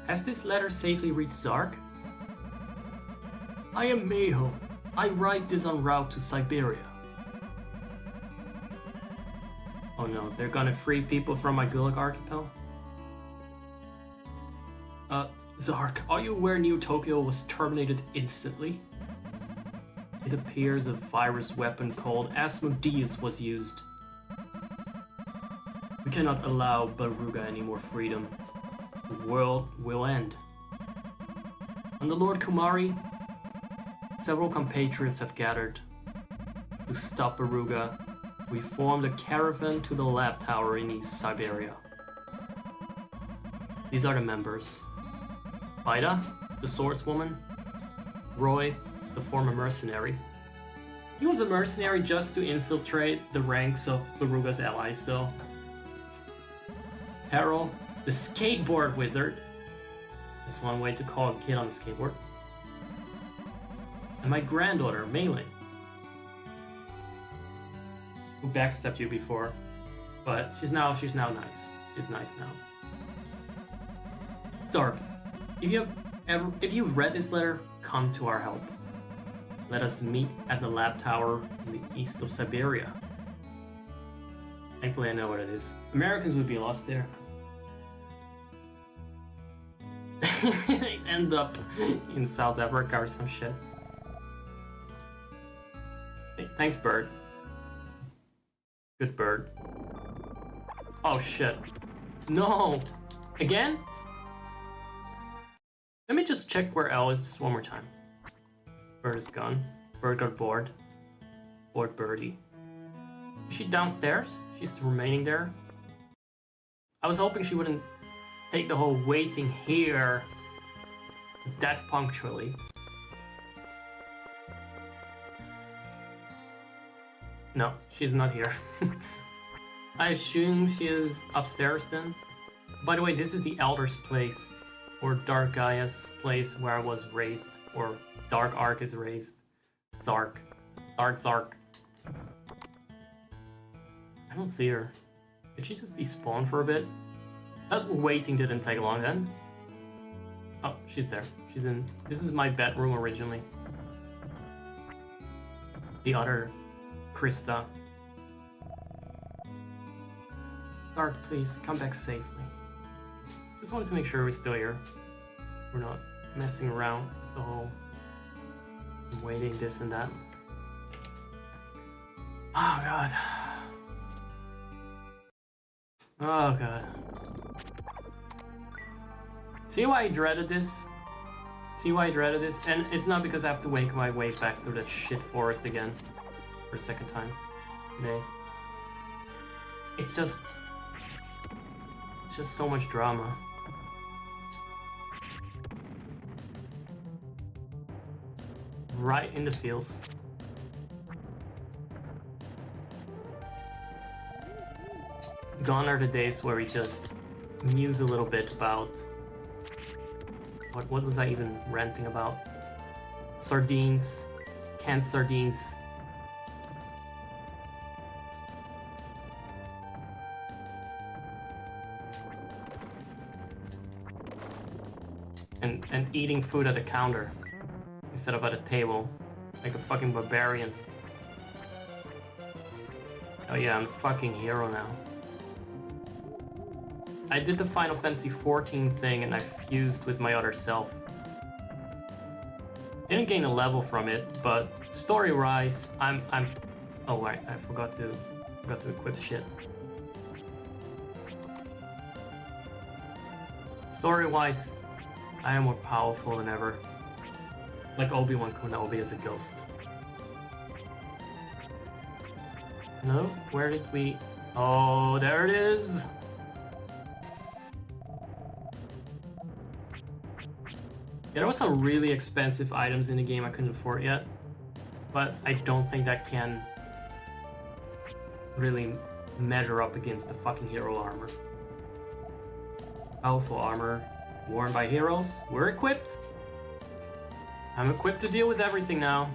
Has this letter safely reached Zark? I am Mayho. I write this en route to Siberia. Oh no, they're gonna free people from my Gulag archipel? Zark, are you aware New Tokyo was terminated instantly? It appears a virus weapon called Asmodeus was used. We cannot allow Baruga any more freedom. The world will end. Under Lord Kumari, several compatriots have gathered. To stop Baruga, we formed a caravan to the lab tower in East Siberia. These are the members. Vida, the swordswoman. Roy, the former mercenary. He was a mercenary just to infiltrate the ranks of Baruga's allies, though. Harold, the skateboard wizard. That's one way to call a kid on a skateboard. And my granddaughter, Melee. Who backstabbed you before. But she's now nice. She's nice now. Zark, if you've read this letter, come to our help. Let us meet at the lab tower in the east of Siberia. Thankfully I know what it is. Americans would be lost there. They'd end up in South Africa or some shit. Hey, thanks, bird. Good bird. Oh shit. No! Again? Let me just check where Elle is just one more time. Bird is gone. Bird got bored. Bored birdie. Is she downstairs? She's remaining there? I was hoping she wouldn't take the whole waiting here that punctually. No, she's not here. I assume she is upstairs then. By the way, this is the Elder's place, or Dark Gaia's place where I was raised, or Dark Ark is raised. Zark. Dark Zark. I don't see her. Did she just despawn for a bit? That waiting didn't take long then. Oh, she's there. She's in... This is my bedroom originally. The other... Krista. Zark, please, come back safely. Just wanted to make sure we're still here. We're not messing around with the whole... waiting this and that. Oh god. Oh god. See why I dreaded this? See why I dreaded this? And it's not because I have to make my way back through that shit forest again. For a second time today. It's just so much drama. Right in the feels. Gone are the days where we just muse a little bit about what was I even ranting about? Sardines, canned sardines. And eating food at a counter instead of at a table, like a fucking barbarian. Oh yeah, I'm a fucking hero now. I did the Final Fantasy XIV thing and I fused with my other self. Didn't gain a level from it, but story-wise, I'm. Oh right, I forgot to equip shit. Story-wise, I am more powerful than ever. Like Obi-Wan Kenobi as a ghost. No? Where did we... Oh, there it is! Yeah, there was some really expensive items in the game I couldn't afford yet. But I don't think that can really measure up against the fucking hero armor. Powerful armor worn by heroes. We're equipped. I'm equipped to deal with everything now.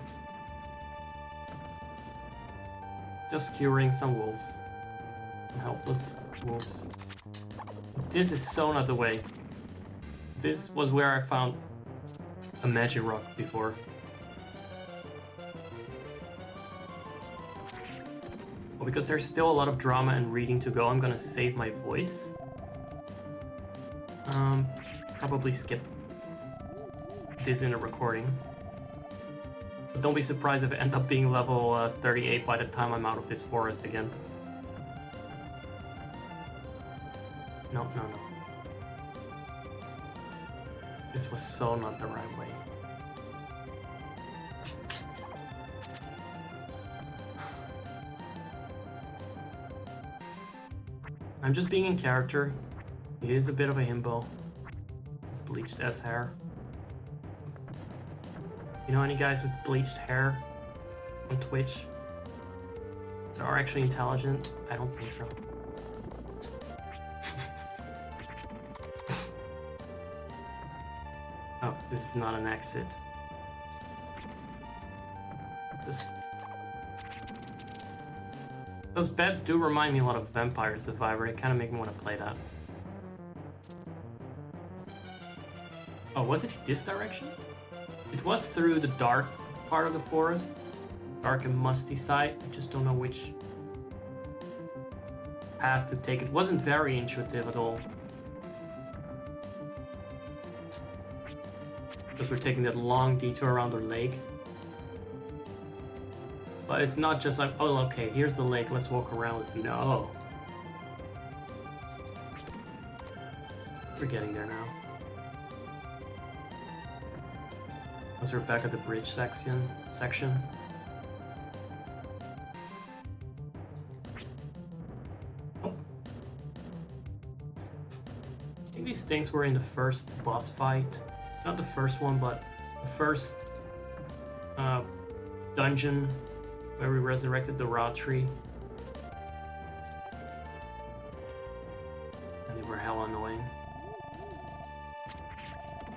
Just curing some wolves. Some helpless wolves. This is so not the way. This was where I found a magic rock before. Well, because there's still a lot of drama and reading to go, I'm gonna save my voice. Probably skip this in a recording. But don't be surprised if I end up being level 38 by the time I'm out of this forest again. No. This was so not the right way. I'm just being in character. He is a bit of a himbo. Bleached ass hair. You know any guys with bleached hair on Twitch that are actually intelligent? I don't think so. Oh, this is not an exit. Those beds do remind me a lot of Vampire Survivor. They kind of make me want to play that. Oh, was it this direction? It was through the dark part of the forest. Dark and musty side. I just don't know which path to take. It wasn't very intuitive at all. Because we're taking that long detour around the lake. But it's not just like, oh, okay, here's the lake, let's walk around. No. We're getting there now. Once we're back at the bridge section. Oh. I think these things were in the first boss fight. Not the first one, but the first dungeon where we resurrected the raw tree. And they were hella annoying.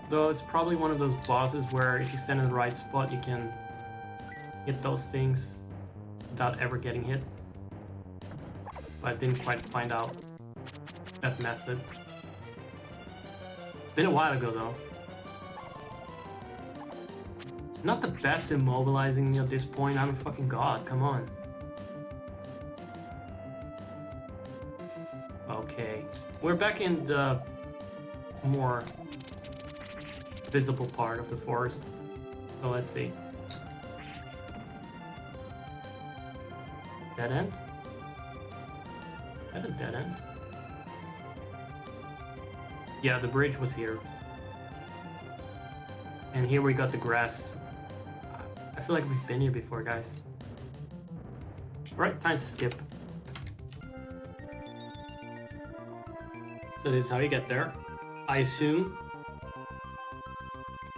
Though it's probably one of those bosses where if you stand in the right spot, you can hit those things without ever getting hit. But I didn't quite find out that method. It's been a while ago though. Not the bats immobilizing me at this point, I'm a fucking god, come on. Okay, we're back in the more visible part of the forest. So let's see. Dead end? Is that a dead end? Yeah, the bridge was here. And here we got the grass. I feel like we've been here before, guys. Alright, time to skip. So this is how you get there, I assume.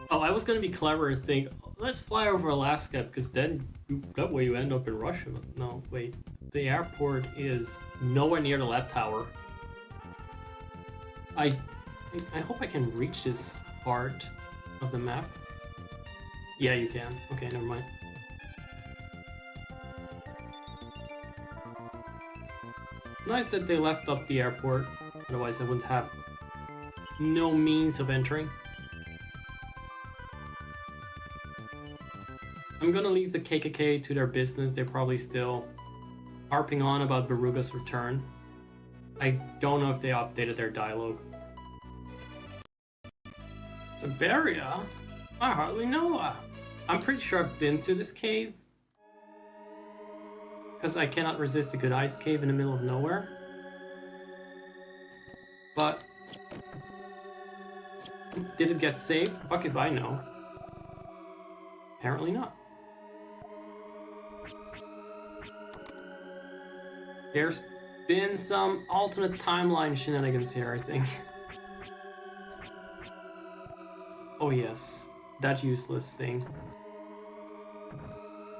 Oh, I was gonna be clever and think, let's fly over Alaska, because then that way you end up in Russia. But no, wait. The airport is nowhere near the lab tower. I hope I can reach this part of the map. Yeah, you can. Okay, never mind. Nice that they left up the airport, otherwise I would have no means of entering. I'm gonna leave the KKK to their business. They're probably still harping on about Baruga's return. I don't know if they updated their dialogue. Siberia? I hardly know. I'm pretty sure I've been to this cave. Because I cannot resist a good ice cave in the middle of nowhere. But did it get saved? Fuck if I know. Apparently not. There's been some alternate timeline shenanigans here, I think. Oh yes, that useless thing.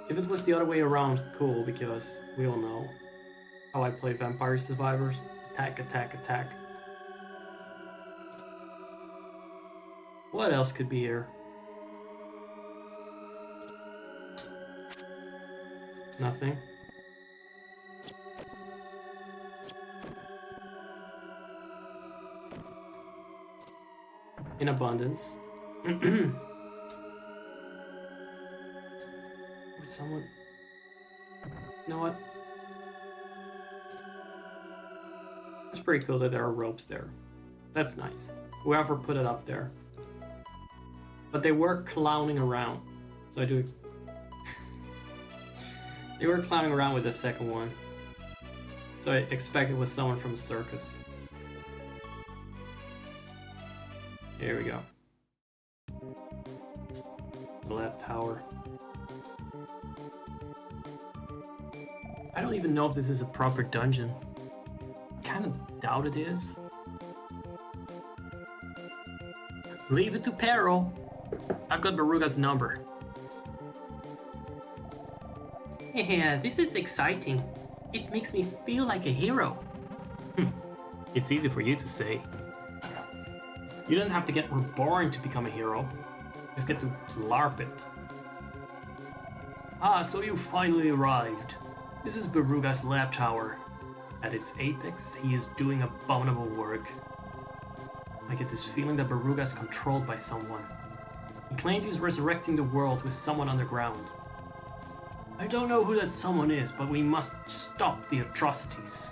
If it was the other way around, cool, because we all know how I play Vampire Survivors. Attack, attack, attack. What else could be here? Nothing. In abundance. Someone... You know what? It's pretty cool that there are ropes there. That's nice. Whoever put it up there. But they were clowning around. So I do... They were clowning around with the second one. So I expect it was someone from a circus. Here we go. The left tower. I don't even know if this is a proper dungeon. I kind of doubt it is. Leave it to Peril. I've got Baruga's number. Yeah, this is exciting. It makes me feel like a hero. It's easy for you to say. You don't have to get reborn to become a hero. Just get to LARP it. Ah, so you finally arrived. This is Baruga's lab tower. At its apex, he is doing abominable work. I get this feeling that Baruga is controlled by someone. He claims he's resurrecting the world with someone underground. I don't know who that someone is, but we must stop the atrocities.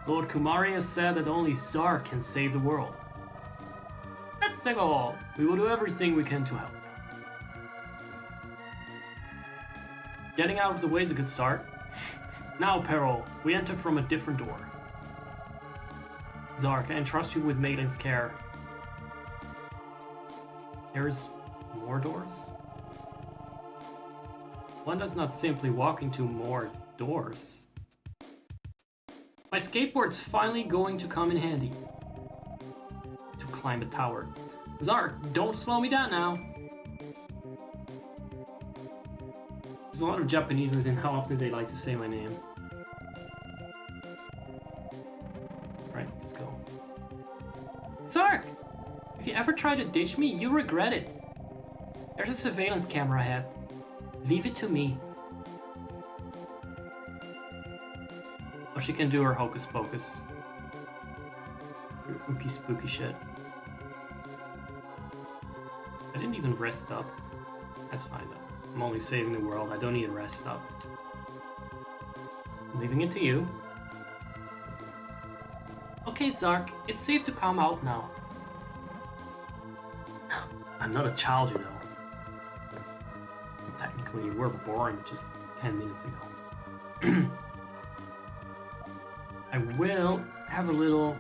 Lord Kumari has said that only Zar can save the world. Let's go. We will do everything we can to help. Getting out of the way is a good start. Now, Peril, we enter from a different door. Zark, I entrust you with Maiden's care. There's more doors? One does not simply walk into more doors. My skateboard's finally going to come in handy. To climb a tower. Zark, don't slow me down now. There's a lot of Japanese within how often they like to say my name. Right, let's go. Zark! If you ever try to ditch me, you regret it. There's a surveillance camera ahead. Leave it to me. Oh, she can do her hocus pocus. Her ooky spooky shit. I didn't even rest up. That's fine though. I'm only saving the world. I don't need to rest up. I'm leaving it to you. Okay, Zark. It's safe to come out now. I'm not a child, you know. Technically, you were born just 10 minutes ago. I will have a little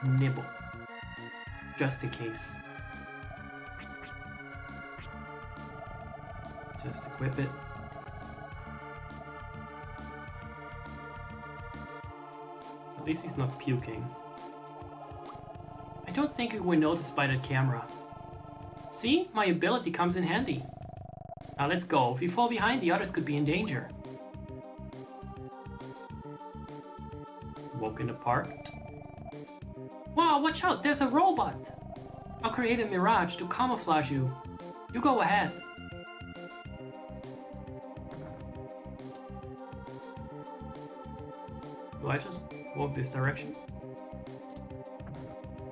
nibble. Just in case. Just equip it. At least he's not puking. I don't think it will notice by the camera. See? My ability comes in handy. Now let's go. If we fall behind, the others could be in danger. Woken apart. Wow, watch out! There's a robot! I'll create a mirage to camouflage you. You go ahead. Do I just walk this direction?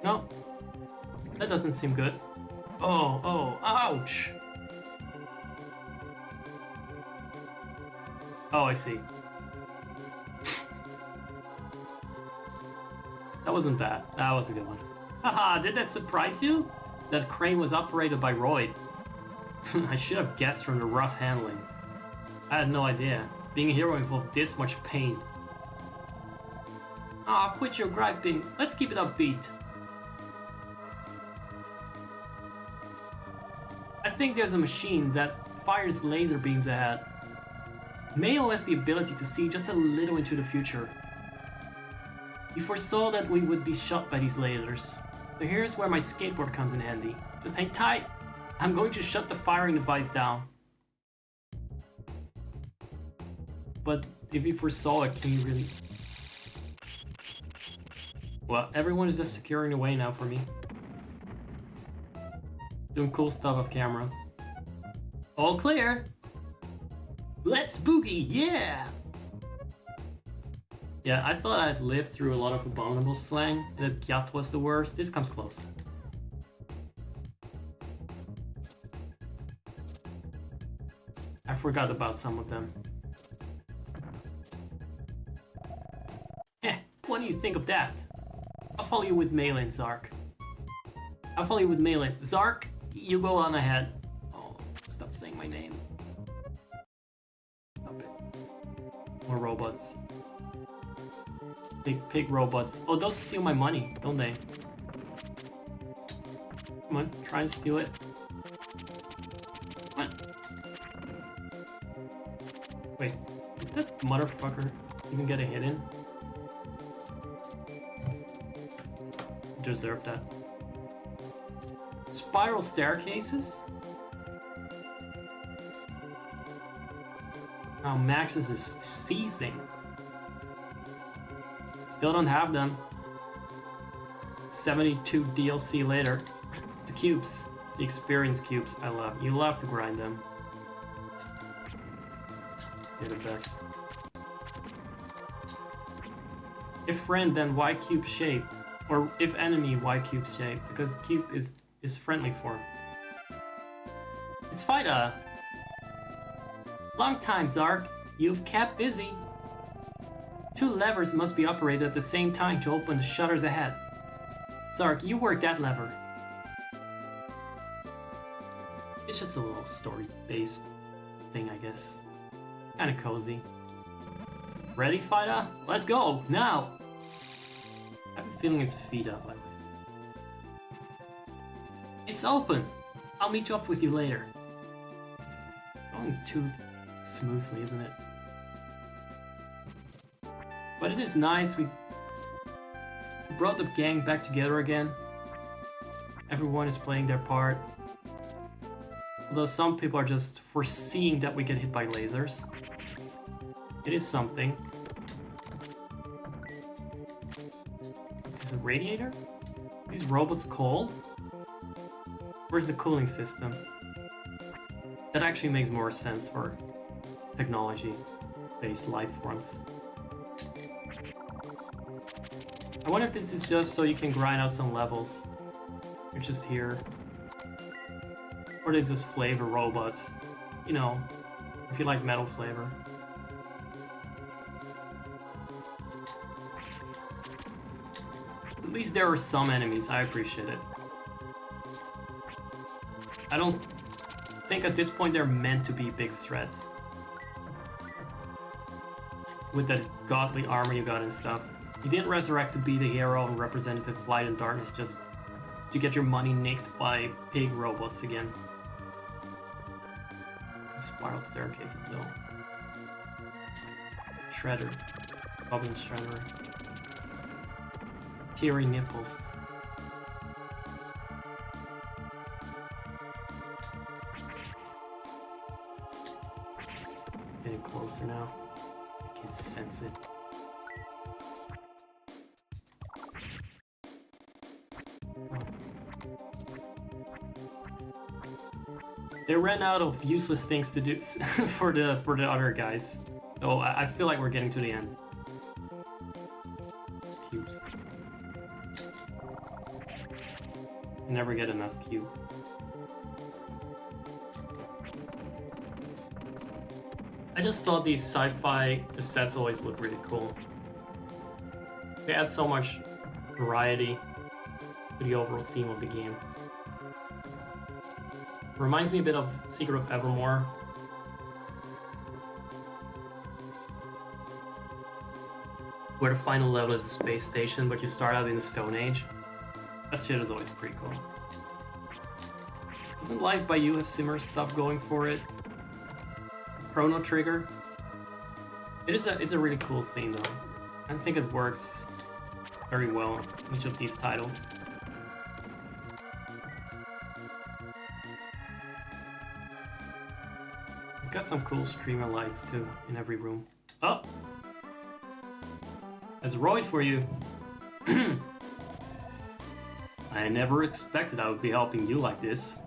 No. That doesn't seem good. Oh, ouch! Oh, I see. That wasn't bad. That was a good one. Haha, did that surprise you? That crane was operated by Royd. I should have guessed from the rough handling. I had no idea. Being a hero involved this much pain. Ah, quit your griping. Let's keep it upbeat. I think there's a machine that fires laser beams ahead. Mayo has the ability to see just a little into the future. He foresaw that we would be shot by these lasers. So here's where my skateboard comes in handy. Just hang tight. I'm going to shut the firing device down. But if he foresaw it, can he really... Well, everyone is just securing away now for me. Doing cool stuff off camera. All clear! Let's boogie, yeah! Yeah, I thought I'd lived through a lot of abominable slang, and that Gyat was the worst. This comes close. I forgot about some of them. what do you think of that? I'll follow you with Malin, Zark. I'll follow you with Malin. Zark, you go on ahead. Oh, stop saying my name. Stop it. More robots. Big pig robots. Oh, those steal my money, don't they? Come on, try and steal it. Come on. Wait, did that motherfucker even get a hit in? Deserve that. Spiral staircases? Now Max's is seething. Still don't have them. 72 DLC later. It's the cubes. It's the experience cubes I love. You love to grind them. They're the best. If friend, then why cube shaped? Or if enemy, why cube shaped? Because cube is friendly form. It's Fida. Long time, Zark. You've kept busy. 2 levers must be operated at the same time to open the shutters ahead. Zark, you work that lever. It's just a little story-based thing, I guess. Kinda cozy. Ready, Fida? Let's go, now! I have a feeling it's Fida, by the way. It's open! I'll meet you up with you later. Going too smoothly, isn't it? But it is nice, we brought the gang back together again. Everyone is playing their part. Although some people are just foreseeing that we get hit by lasers. It is something. Is this a radiator? Are these robots cold? Where's the cooling system? That actually makes more sense for technology-based life forms. I wonder if this is just so you can grind out some levels. You're just here. Or they just flavor robots. You know, if you like metal flavor. At least there are some enemies, I appreciate it. I don't think at this point they're meant to be big threat. With that godly armor you got and stuff. You didn't resurrect to be the hero and representative of light and darkness just to get your money nicked by pig robots again. Spiral staircases though. Shredder. Goblin Shredder. Teary nipples. Getting closer now. I can sense it. They ran out of useless things to do for the other guys, so I feel like we're getting to the end. Cubes. Never get enough cube. I just thought these sci-fi sets always look really cool. They add so much variety to the overall theme of the game. Reminds me a bit of Secret of Evermore. Where the final level is a space station, but you start out in the Stone Age. That shit is always pretty cool. Doesn't Life by You have similar stuff going for it? Chrono Trigger? It's a really cool theme though. I think it works very well in each of these titles. It's got some cool streamer lights too in every room. Oh! There's a Royd for you. I never expected I would be helping you like this.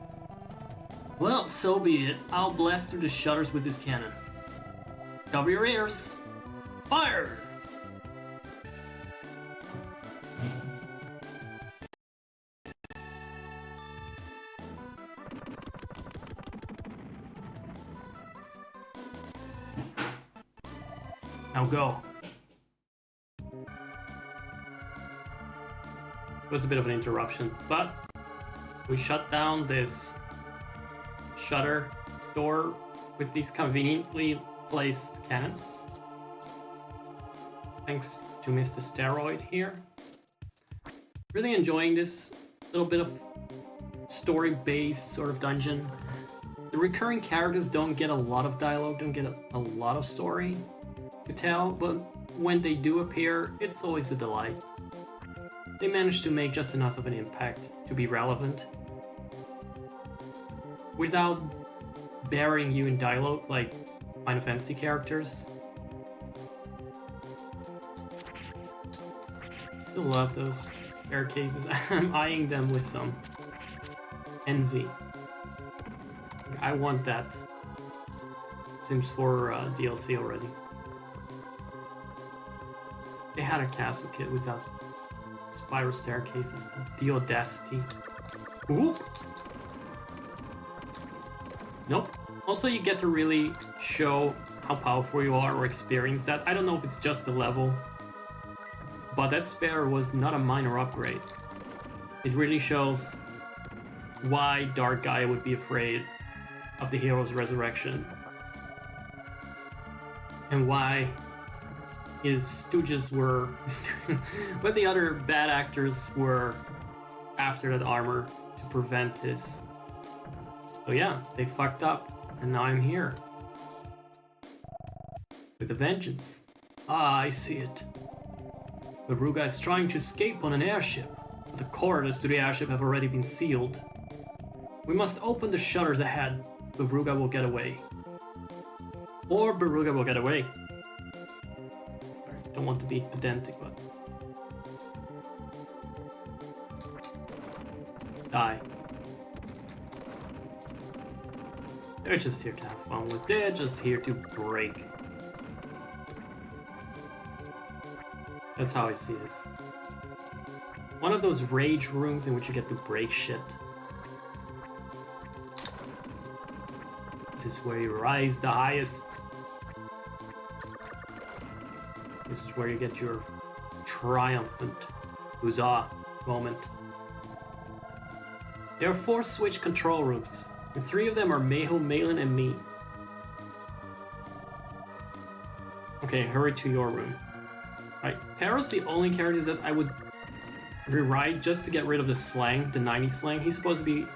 Well, so be it. I'll blast through the shutters with this cannon. Cover your ears. Fire! Now go. It was a bit of an interruption, but we shut down this shutter door with these conveniently placed cannons. Thanks to Mr. Steroid here. Really enjoying this little bit of story-based sort of dungeon. The recurring characters don't get a lot of dialogue, don't get a lot of story to tell, but when they do appear, it's always a delight. They manage to make just enough of an impact to be relevant without burying you in dialogue like Final Fantasy characters. Still love those staircases. I'm eyeing them with some envy. I want that Sims 4 DLC already. They had a castle kit without spiral staircases. The audacity. Ooh. Nope. Also, you get to really show how powerful you are or experience that. I don't know if it's just the level, but that spare was not a minor upgrade. It really shows why Dark Gaia would be afraid of the hero's resurrection, and why his stooges were, but the other bad actors were after that armor to prevent his. So yeah, they fucked up, and now I'm here with a vengeance. Ah, I see it. Veruga is trying to escape on an airship, but the corridors to the airship have already been sealed. We must open the shutters ahead. Veruga will get away. Or Veruga will get away. Don't want to be pedantic, but... Die. They're just here to have fun with. They're just here to break. That's how I see this. One of those rage rooms in which you get to break shit. This is where you rise the highest. This is where you get your triumphant huzzah moment. There are 4 switch control rooms, and 3 of them are Mayho, Malin, and me. Okay, hurry to your room. Right, Para's the only character that I would rewrite just to get rid of the slang, the 90s slang. He's supposed to be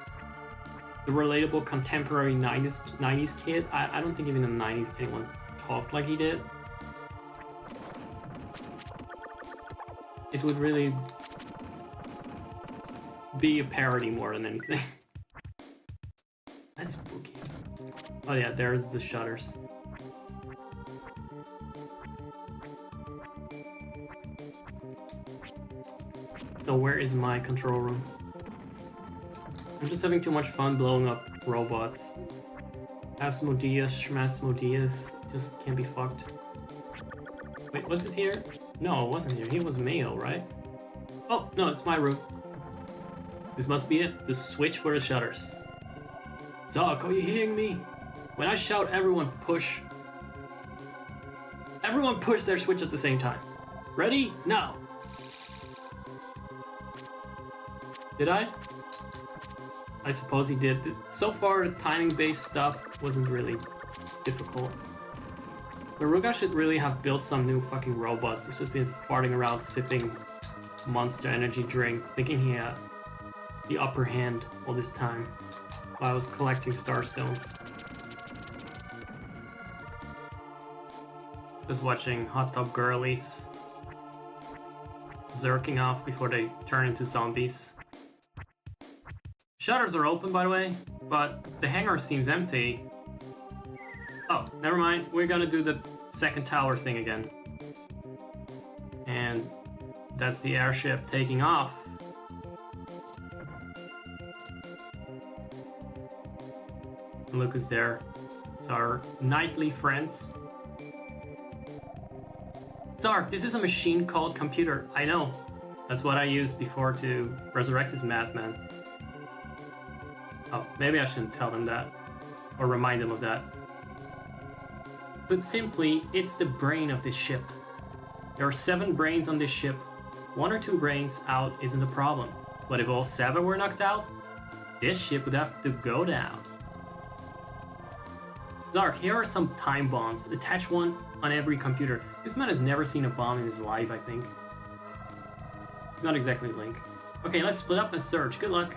the relatable contemporary 90s kid. I don't think even in the 90s anyone talked like he did. It would really be a parody more than anything. That's spooky. Oh yeah, there's the shutters. So where is my control room? I'm just having too much fun blowing up robots. Asmodeus, Schmasmodeus, just can't be fucked. Wait, was it here? No, it wasn't here. He was Mayo, right? Oh, no, it's my room. This must be it. The switch for the shutters. Zark, are you hearing me? When I shout, everyone push. Everyone push their switch at the same time. Ready? Now. Did I? I suppose he did. So far, the timing-based stuff wasn't really difficult. Veruga should really have built some new fucking robots. He's just been farting around sipping Monster Energy drink, thinking he had the upper hand all this time while I was collecting Starstones. Just watching hot tub girlies zerking off before they turn into zombies. Shutters are open, by the way, but the hangar seems empty. Oh, never mind. We're gonna do the second tower thing again. And that's the airship taking off. Luke is there. It's our nightly friends. Zark, this is a machine called computer. I know. That's what I used before to resurrect this madman. Oh, maybe I shouldn't tell them that. Or remind them of that. But simply, it's the brain of this ship. There are 7 brains on this ship, 1 or 2 brains out isn't a problem, but if all 7 were knocked out, this ship would have to go down. Dark, here are some time bombs. Attach one on every computer. This man has never seen a bomb in his life, I think. It's not exactly Link. Okay, let's split up and search. Good luck.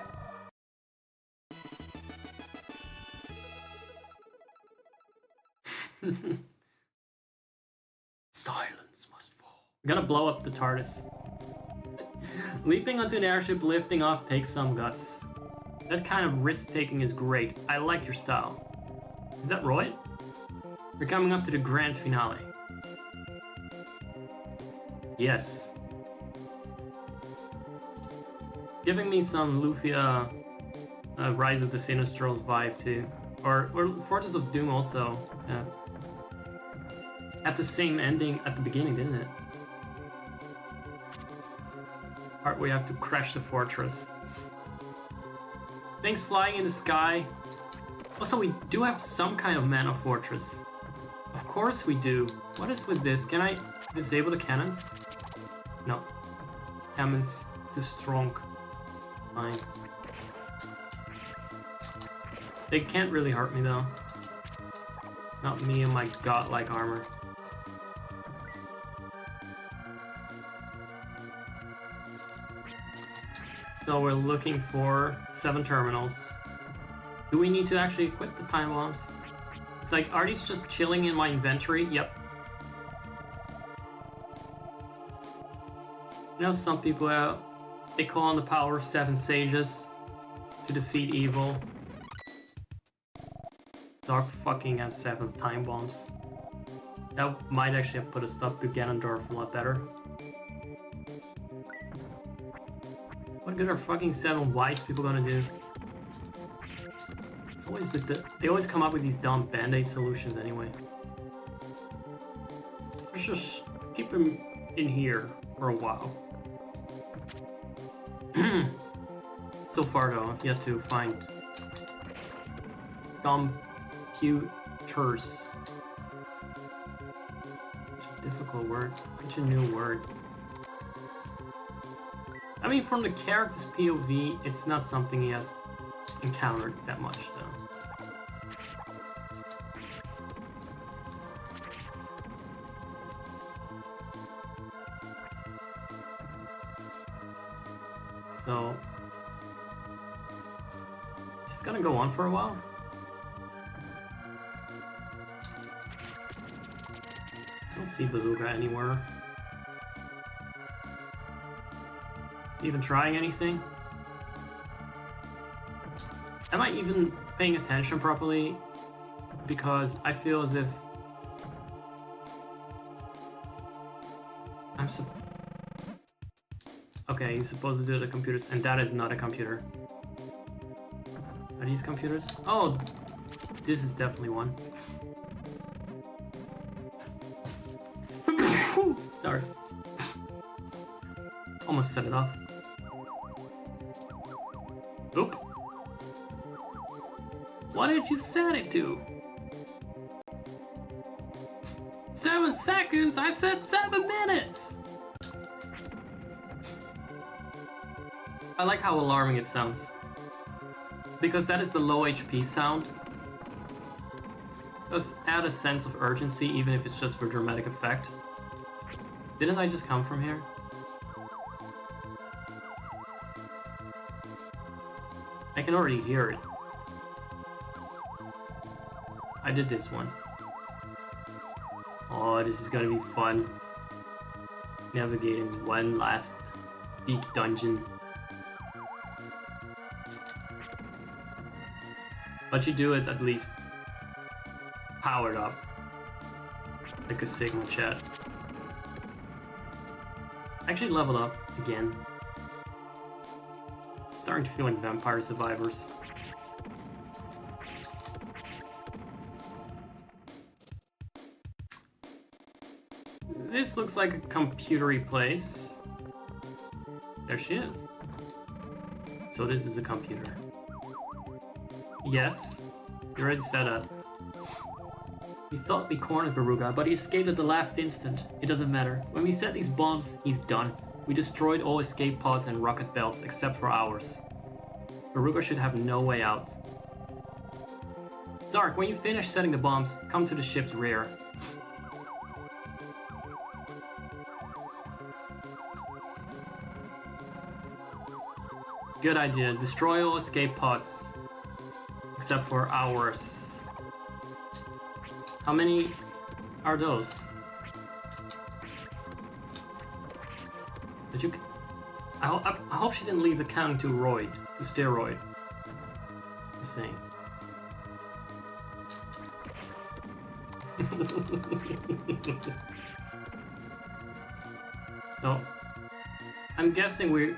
Silence must fall. I'm gonna blow up the TARDIS. Leaping onto an airship, lifting off takes some guts. That kind of risk-taking is great. I like your style. Is that Roy? We're coming up to the grand finale. Yes. Giving me some Lufia Rise of the Sinistrals vibe too. Or Fortress of Doom also. Yeah. Had the same ending at the beginning, didn't it? Part where you have to crash the fortress. Things flying in the sky. Also, we do have some kind of mana fortress. Of course we do. What is with this? Can I disable the cannons? No. Cannons too strong. Fine. They can't really hurt me though. Not me and my godlike armor. So we're looking for 7 terminals. Do we need to actually equip the time bombs? It's like, are these just chilling in my inventory? Yep. You know, some people they call on the power of 7 sages to defeat evil. Zark fucking has 7 time bombs. That might actually have put a stop to Ganondorf a lot better. What good are fucking 7 wise people gonna do? It's always with they always come up with these dumb band-aid solutions anyway. Let's just keep him in here for a while. So far though, I've yet to find computers. Such a difficult word. Such a new word. I mean, from the character's POV, it's not something he has encountered that much, though. So, is this gonna go on for a while? I don't see Beluga anywhere. Even trying anything? Am I even paying attention properly? Because I feel as if okay, he's supposed to do the computers, and that is not a computer. Are these computers? Oh, this is definitely one. Sorry. Almost set it off. Oop. What did you set it to? 7 seconds? I said 7 minutes! I like how alarming it sounds. Because that is the low HP sound. Does add a sense of urgency even if it's just for dramatic effect. Didn't I just come from here? I can already hear it. I did this one. Oh, this is gonna be fun. Navigating one last big dungeon. But you do it at least powered up. Like a Sigma chat. Actually leveled up again. Starting to feel like Vampire Survivors. This looks like a computery place. There she is. So this is a computer. Yes, you already said that. We thought we cornered Baruga, but he escaped at the last instant. It doesn't matter. When we set these bombs, he's done. We destroyed all escape pods and rocket belts except for ours. Veruca should have no way out. Zark, when you finish setting the bombs, come to the ship's rear. Good idea. Destroy all escape pods. Except for ours. How many are those? Did you... I hope she didn't leave the counting to Royd. To Steroid. Just saying. So, I'm guessing we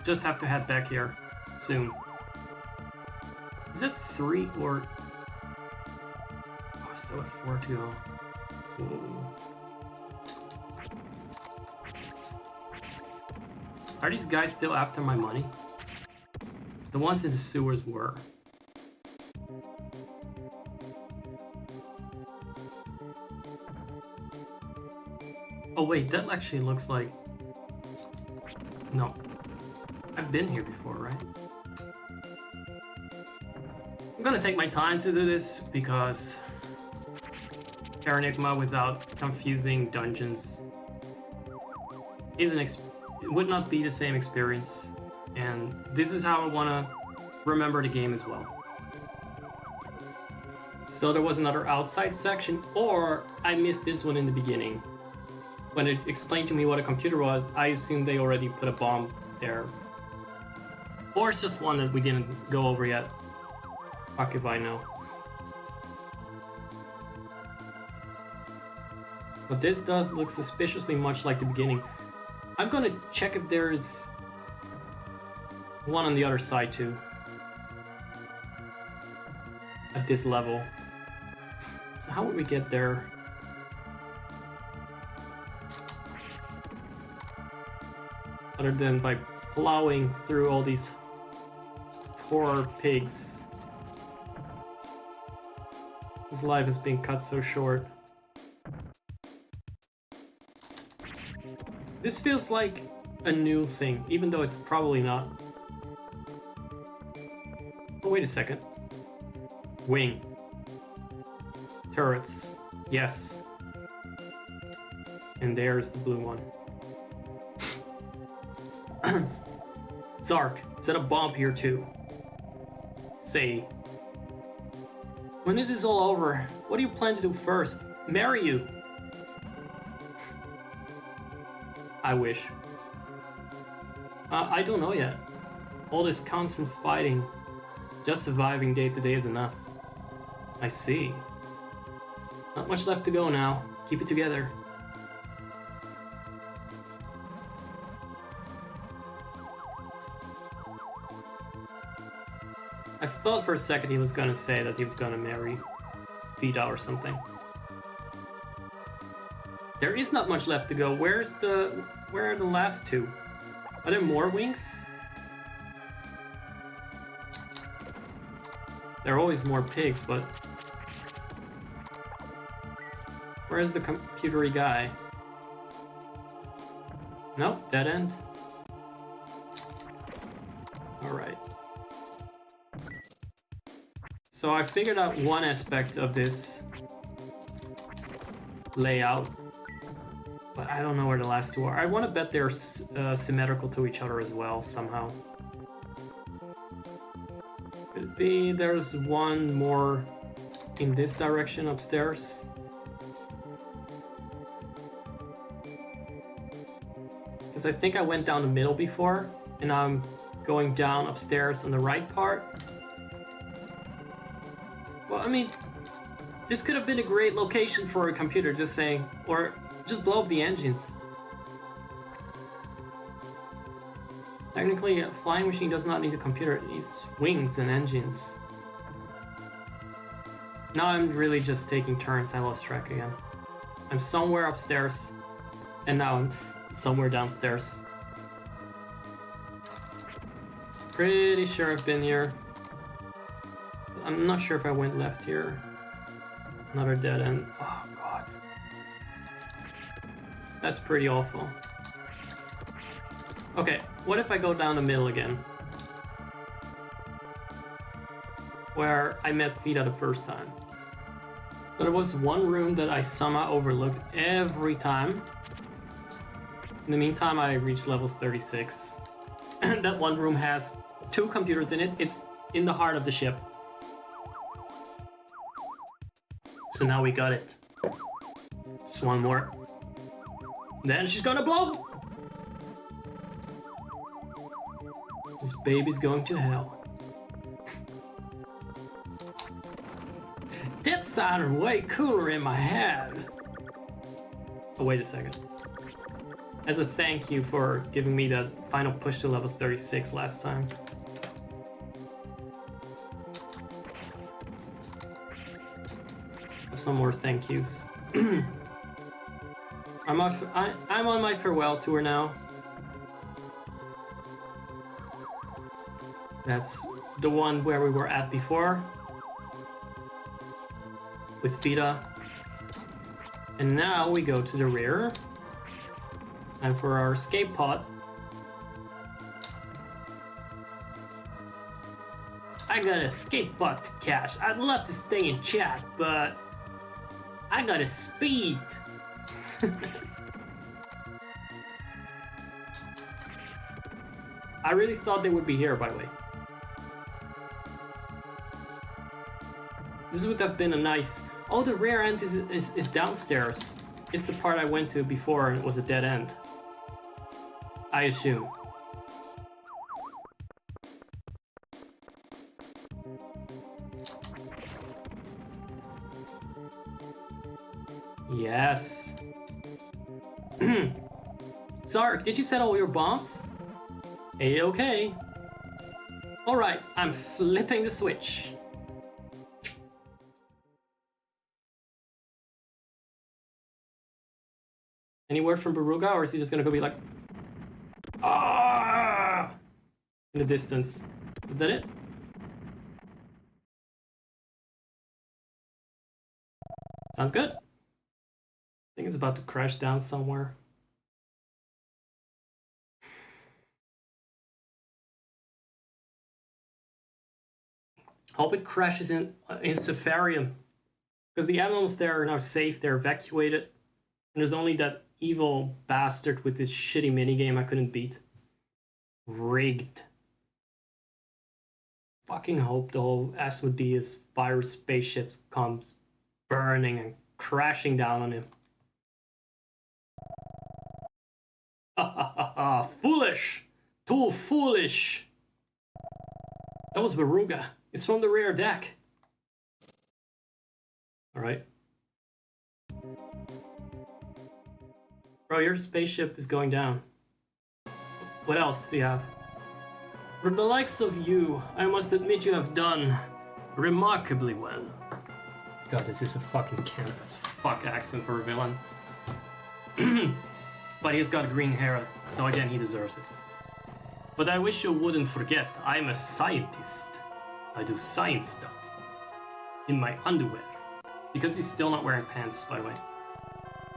just have to head back here soon. Is it 3 or... Oh, still at 4 to go. Whoa. Are these guys still after my money? The ones in the sewers were. Oh wait, that actually looks like... No. I've been here before, right? I'm gonna take my time to do this because Terranigma without confusing dungeons would not be the same experience, and this is how I want to remember the game as well. So there was another outside section, or I missed this one in the beginning. When it explained to me what a computer was, I assumed they already put a bomb there. Or it's just one that we didn't go over yet. Fuck if I know. But this does look suspiciously much like the beginning. I'm gonna check if there's one on the other side too. At this level. So how would we get there? Other than by plowing through all these poor pigs whose life has been cut so short. This feels like a new thing, even though it's probably not. Oh, wait a second. Wing. Turrets. Yes. And there's the blue one. Zark, set a bomb here too. Say, when this is all over, what do you plan to do first? Marry you. I wish. I don't know yet. All this constant fighting, just surviving day to day is enough. I see. Not much left to go now. Keep it together. I thought for a second he was gonna say that he was gonna marry Vita or something. There is not much left to go. Where are the last two? Are there more wings? There are always more pigs, but... Where's the computery guy? Nope, dead end. Alright. So I figured out one aspect of this layout, but I don't know where the last two are. I want to bet they're symmetrical to each other as well, somehow. Could be there's one more in this direction upstairs. Because I think I went down the middle before, and I'm going down upstairs on the right part. Well, I mean, this could have been a great location for a computer, just saying, or just blow up the engines. Technically, a flying machine does not need a computer, it needs wings and engines. Now I'm really just taking turns, I lost track again. I'm somewhere upstairs, and now I'm somewhere downstairs. Pretty sure I've been here. I'm not sure if I went left here. Another dead end. Oh god. That's pretty awful. Okay, what if I go down the middle again? Where I met Fida the first time. But there was one room that I somehow overlooked every time. In the meantime, I reached levels 36. That one room has 2 computers in it. It's in the heart of the ship. So now we got it. Just one more. Then she's gonna blow! This baby's going to hell. That sounded way cooler in my head. Oh, wait a second. As a thank you for giving me that final push to level 36 last time. Have some more thank yous. I'm on my farewell tour now. That's the one where we were at before. With Fida. And now we go to the rear. And for our escape pod. I got an escape pod to cash. I'd love to stay in chat, but I got a speed. I really thought they would be here, by the way. This would have been a nice... Oh, the rear end is downstairs. It's the part I went to before and it was a dead end. I assume. Yes. Zark, did you set all your bombs? A-okay. Alright, I'm flipping the switch. Any word from Baruga, or is he just gonna go be like... Ah! In the distance. Is that it? Sounds good. I think it's about to crash down somewhere. Hope it crashes in Safarium. Because the animals there are now safe, they're evacuated. And there's only that evil bastard with this shitty minigame I couldn't beat. Rigged. Fucking hope the whole Asmodeus fire spaceship comes burning and crashing down on him. Ha ha ha ha! Foolish! Too foolish! That was Baruga. It's from the rear deck. Alright. Bro, your spaceship is going down. What else do you have? For the likes of you, I must admit you have done remarkably well. God, this is a fucking campus fuck accent for a villain. But he's got green hair, so again, he deserves it. But I wish you wouldn't forget, I'm a scientist. I do science stuff. In my underwear. Because he's still not wearing pants, by the way.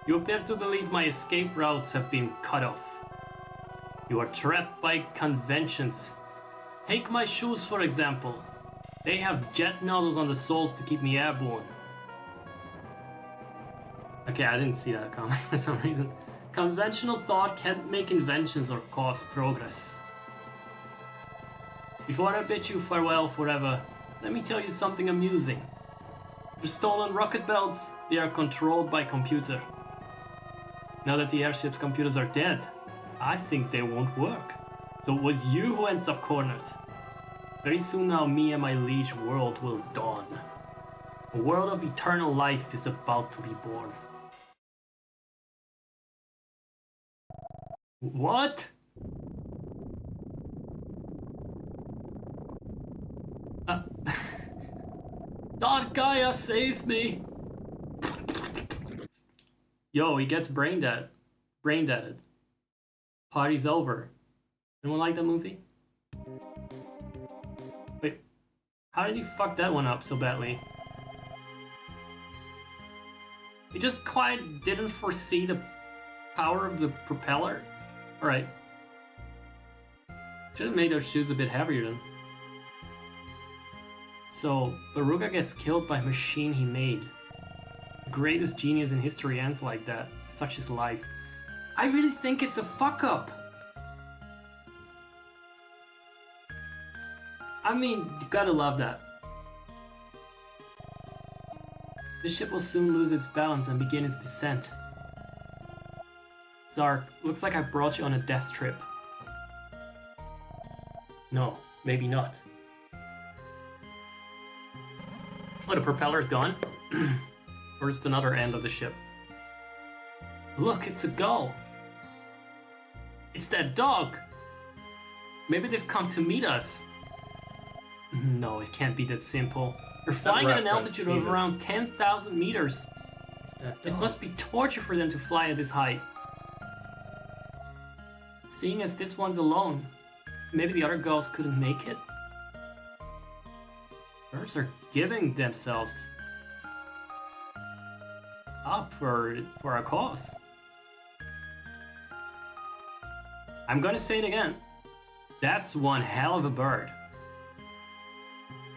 You appear to believe my escape routes have been cut off. You are trapped by conventions. Take my shoes, for example. They have jet nozzles on the soles to keep me airborne. Okay, I didn't see that comment for some reason. Conventional thought can't make inventions or cause progress. Before I bid you farewell forever, let me tell you something amusing. The stolen rocket belts, they are controlled by computer. Now that the airship's computers are dead, I think they won't work. So it was you who ends up cornered. Very soon now, me and my liege world will dawn. A world of eternal life is about to be born. What? Dark Gaia, save me! Yo, he gets brain deaded. Party's over. Anyone like that movie? Wait, how did he fuck that one up so badly? He just quite didn't foresee the power of the propeller? Alright. Should have made those shoes a bit heavier then. So, Baruga gets killed by a machine he made. The greatest genius in history ends like that. Such is life. I really think it's a fuck up. I mean, you gotta love that. The ship will soon lose its balance and begin its descent. Zark, looks like I brought you on a death trip. No, maybe not. Oh, the propeller's gone? Or is it another end of the ship? Look, it's a gull! It's that dog! Maybe they've come to meet us. No, it can't be that simple. We're flying at an altitude of around 10,000 meters. It must be torture for them to fly at this height. Seeing as this one's alone, maybe the other gulls couldn't make it? Birds are giving themselves up for a cause. I'm gonna say it again. That's one hell of a bird.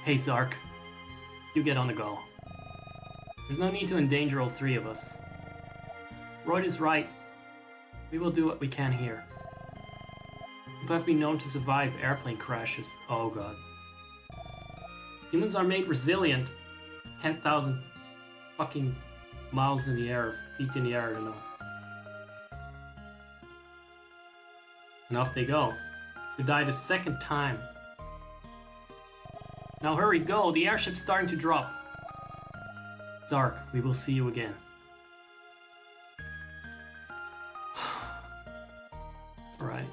Hey Zark, you get on the go. There's no need to endanger all three of us. Royd is right. We will do what we can here. People have been known to survive airplane crashes. Oh god. Humans are made resilient. 10,000 fucking miles in the air, feet in the air, I don't know. And off they go. To die the second time. Now hurry, go! The airship's starting to drop. Zark, we will see you again. Alright.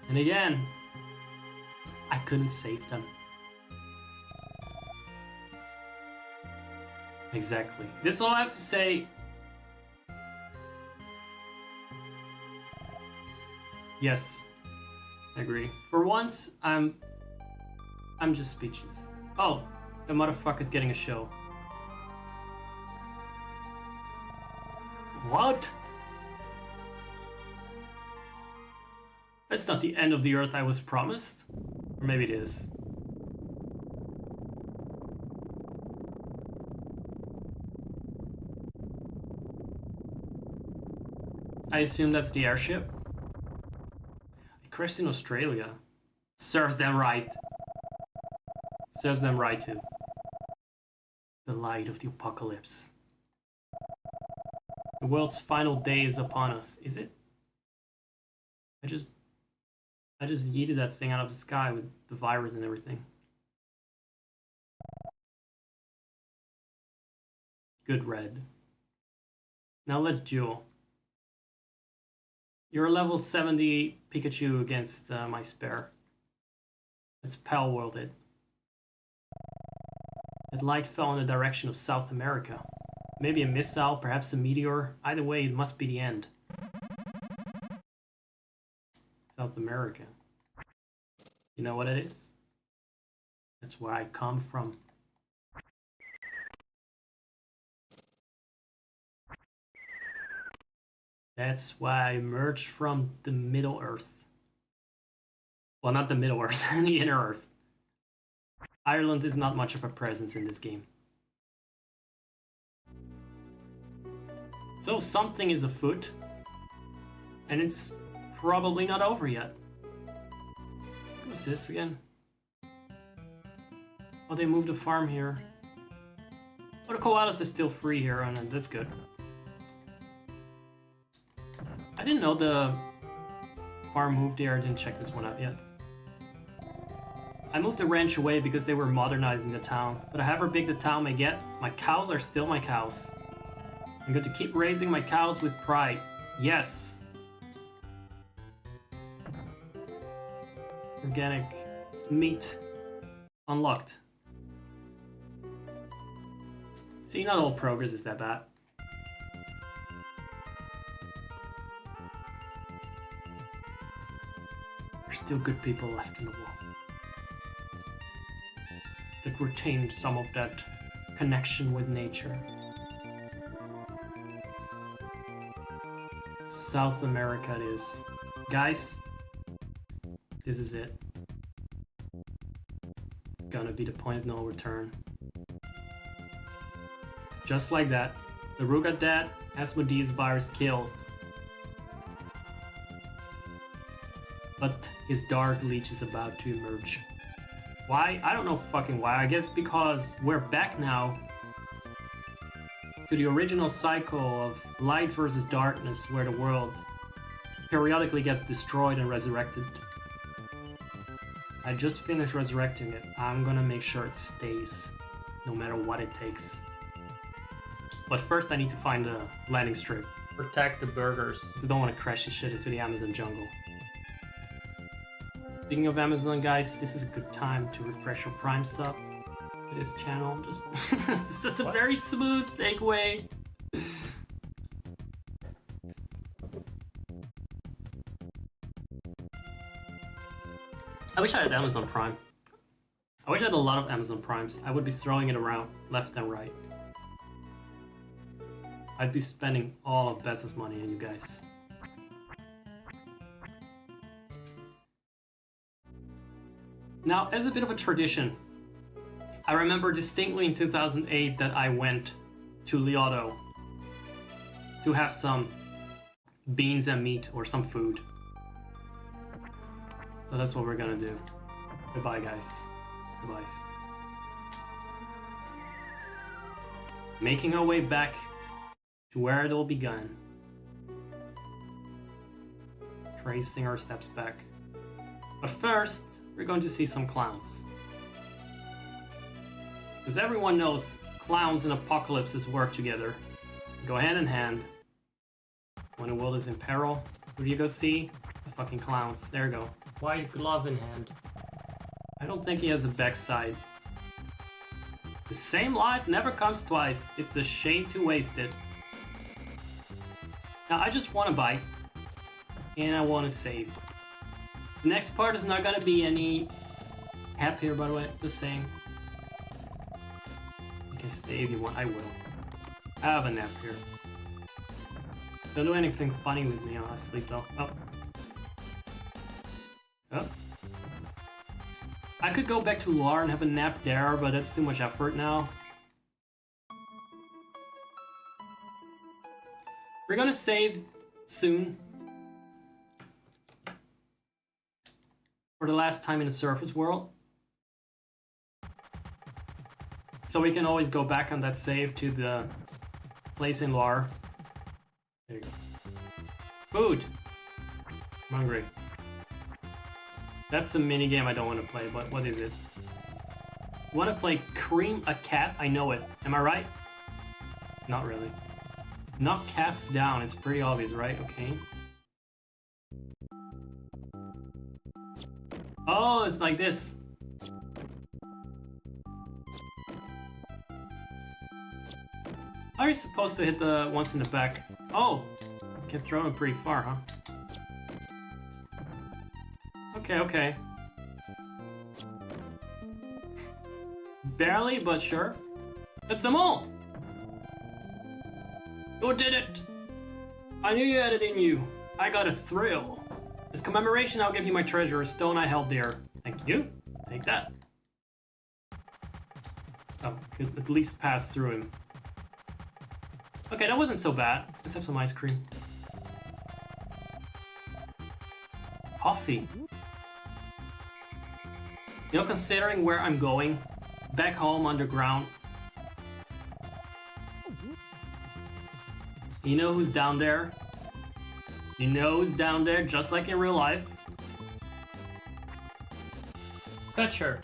And again, I couldn't save them. Exactly. This is all I have to say. Yes, I agree. For once, I'm just speechless. Oh, the motherfucker's getting a show. What? That's not the end of the Earth I was promised. Or maybe it is. I assume that's the airship. It crashed in Australia. Serves them right. Serves them right too. The light of the apocalypse. The world's final day is upon us. Is it? I just yeeted that thing out of the sky with the virus and everything. Good red. Now let's duel. You're a level 70 Pikachu against my spare. Let's pal world it. That light fell in the direction of South America. Maybe a missile, perhaps a meteor. Either way, it must be the end. South America. You know what it is? That's where I come from. That's why I emerged from the Middle Earth. Well, not the Middle Earth, the Inner Earth. Ireland is not much of a presence in this game. So something is afoot, and it's probably not over yet. What's this again? Oh, they moved a farm here. Oh, the koalas are still free here, and that's good. I didn't know the farm moved here. I didn't check this one out yet. I moved the ranch away because they were modernizing the town, but however big the town may get, my cows are still my cows. I'm going to keep raising my cows with pride. Yes! Organic meat unlocked. See, not all progress is that bad. There's still good people left in the world that retain some of that connection with nature. South America it is. Guys, This is it. Gonna be the point of no return. Just like that. The Ruga dead, Asmodeus virus killed. But his Dark Leech is about to emerge. Why? I don't know fucking why. I guess because we're back now to the original cycle of light versus darkness, where the world periodically gets destroyed and resurrected. I just finished resurrecting it. I'm gonna make sure it stays, no matter what it takes. But first I need to find a landing strip. Protect the burgers. Because I don't want to crash this shit into the Amazon jungle. Speaking of Amazon, guys, this is a good time to refresh your Prime sub to this channel. Just it's just a very smooth segue. I wish I had Amazon Prime. I wish I had a lot of Amazon Primes. I would be throwing it around left and right. I'd be spending all of Bess's money on you guys. Now, as a bit of a tradition, I remember distinctly in 2008 that I went to Lyoto to have some beans and meat or some food. So that's what we're gonna do. Goodbye, guys. Goodbye. Making our way back to where it all began. Tracing our steps back. But first, we're going to see some clowns. Because everyone knows clowns and apocalypses work together. Go hand in hand. When the world is in peril, who do you go see? The fucking clowns. There you go. White glove in hand. I don't think he has a backside. The same life never comes twice. It's a shame to waste it. Now I just want to bite. And I want to save. The next part is not gonna be any happier, by the way, just saying. You can stay if you want, I will. I have a nap here. Don't do anything funny with me, honestly, though. Oh. Oh. I could go back to Lar and have a nap there, but that's too much effort now. We're gonna save soon. For the last time in the surface world. So we can always go back on that save to the place in Lar. There you go. Food! I'm hungry. That's a mini game I don't want to play, but what is it? You want to play Cream a Cat? I know it. Am I right? Not really. Knock cats down. It's pretty obvious, right? Okay. Oh, it's like this. How are you supposed to hit the ones in the back? Oh, you can throw them pretty far, huh? Okay, okay. Barely, but sure. That's them all! You did it! I knew you had it in you. I got a thrill. As commemoration, I'll give you my treasure, a stone I held dear. Thank you. Take that. Oh, could at least pass through him. Okay, that wasn't so bad. Let's have some ice cream. Coffee. You know, considering where I'm going, back home underground, you know who's down there? You know who's down there, just like in real life? Fetcher.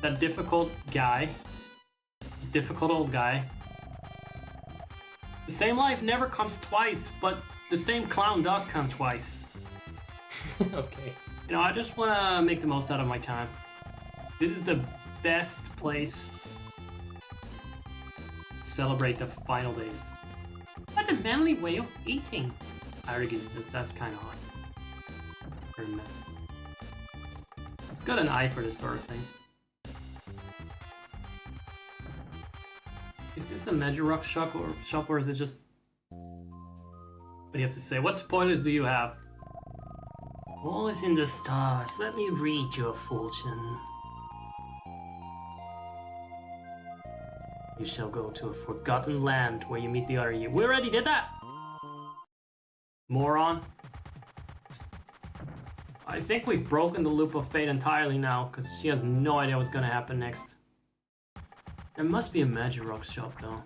That difficult guy. Difficult old guy. The same life never comes twice, but the same clown does come twice. Okay. You know, I just want to make the most out of my time. This is the best place to celebrate the final days. What a manly way of eating. I already get this, that's kind of hot. Very mad. It's got an eye for this sort of thing. Is this the Magirock shop or is it just... What do you have to say? What spoilers do you have? All is in the stars. Let me read your fortune. You shall go to a forgotten land where you meet the other you. We already did that! Moron. I think we've broken the loop of fate entirely now, because she has no idea what's gonna happen next. There must be a Magirock shop, though.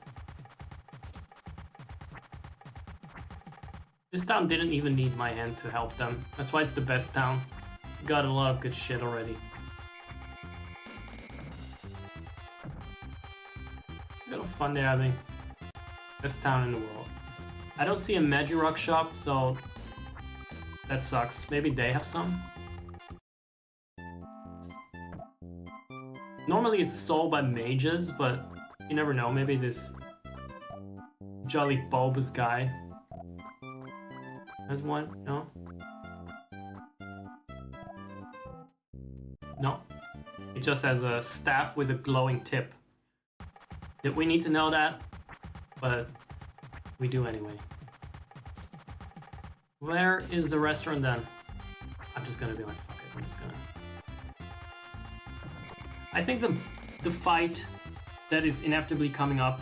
This town didn't even need my hand to help them. That's why it's the best town. Got a lot of good shit already. Look at the fun they're having. Best town in the world. I don't see a Magirock shop, so that sucks. Maybe they have some? Normally it's sold by mages, but you never know. Maybe this jolly bulbous guy has one. No? No. It just has a staff with a glowing tip. Did we need to know that? But we do anyway. Where is the restaurant then? I'm just gonna be like, fuck it, I'm just gonna... I think the fight that is inevitably coming up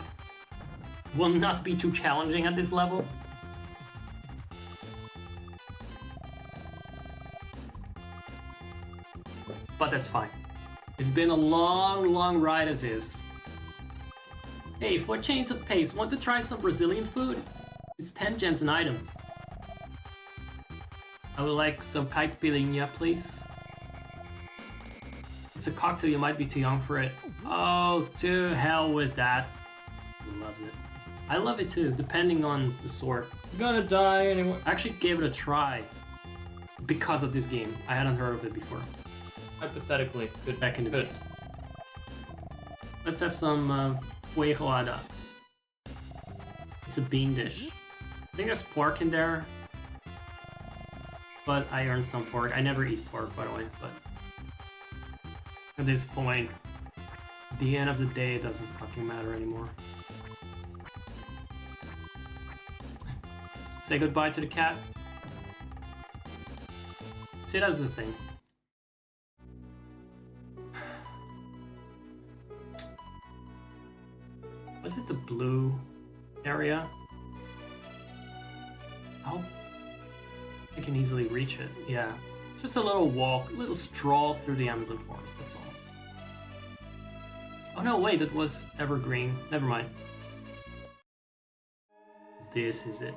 will not be too challenging at this level. But that's fine. It's been a long, long ride as is. Hey, for a change of pace, want to try some Brazilian food? It's 10 gems an item. I would like some caipirinha, please. It's a cocktail, you might be too young for it. Oh, to hell with that. He loves it. I love it too, depending on the sort. I'm gonna die anyway. I actually gave it a try because of this game. I hadn't heard of it before. Hypothetically, good. Back in the day. Let's have some feijoada. It's a bean dish. I think there's pork in there. But I earned some pork. I never eat pork, by the way, but... At this point, at the end of the day, it doesn't fucking matter anymore. Say goodbye to the cat. See, that's the thing. Was it the blue area? Oh, I can easily reach it. Yeah, just a little walk, a little stroll through the Amazon forest, that's all. Oh no, wait, that was evergreen. Never mind. This is it.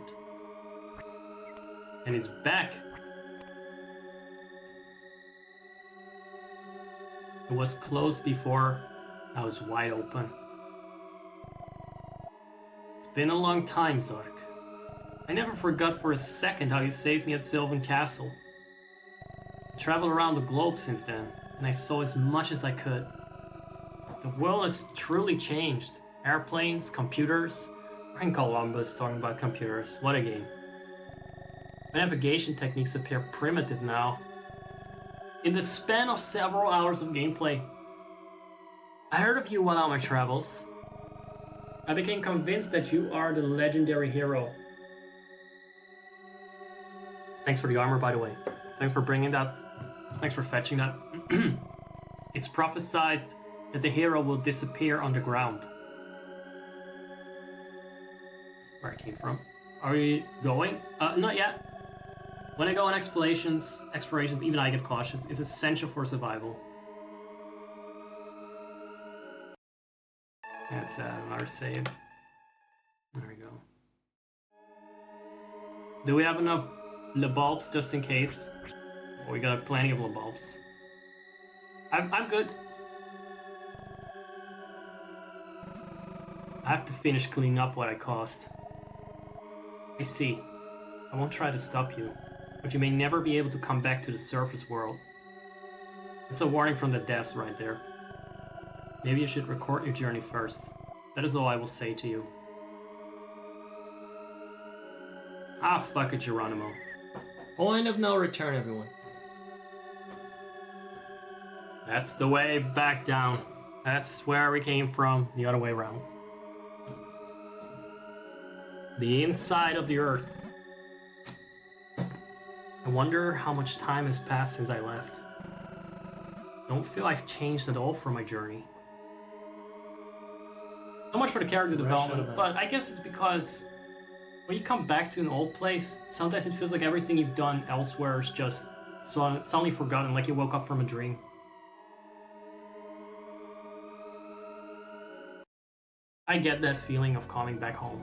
And it's back! It was closed before, now it's wide open. It's been a long time, Zork. I never forgot for a second how you saved me at Sylvan Castle. I traveled around the globe since then, and I saw as much as I could. The world has truly changed. Airplanes, computers. And Columbus talking about computers. What a game. My navigation techniques appear primitive now. In the span of several hours of gameplay, I heard of you while on my travels. I became convinced that you are the legendary hero. Thanks for the armor, by the way. Thanks for bringing that. Thanks for fetching that. It's prophesied that the hero will disappear underground. Where I came from. Are we going? Not yet. When I go on explorations, even I get cautious. It's essential for survival. That's another save. There we go. Do we have enough bulbs just in case? Oh, we got plenty of bulbs. I'm good. I have to finish cleaning up what I caused. I see. I won't try to stop you, but you may never be able to come back to the surface world. It's a warning from the devs right there. Maybe you should record your journey first. That is all I will say to you. Ah, fuck it, Geronimo. Point of no return, everyone. That's the way back down. That's where we came from, the other way around. The inside of the earth. I wonder how much time has passed since I left. Don't feel I've changed at all for my journey. So much for the character development, but I guess it's because when you come back to an old place, sometimes it feels like everything you've done elsewhere is just suddenly forgotten, like you woke up from a dream. I get that feeling of coming back home.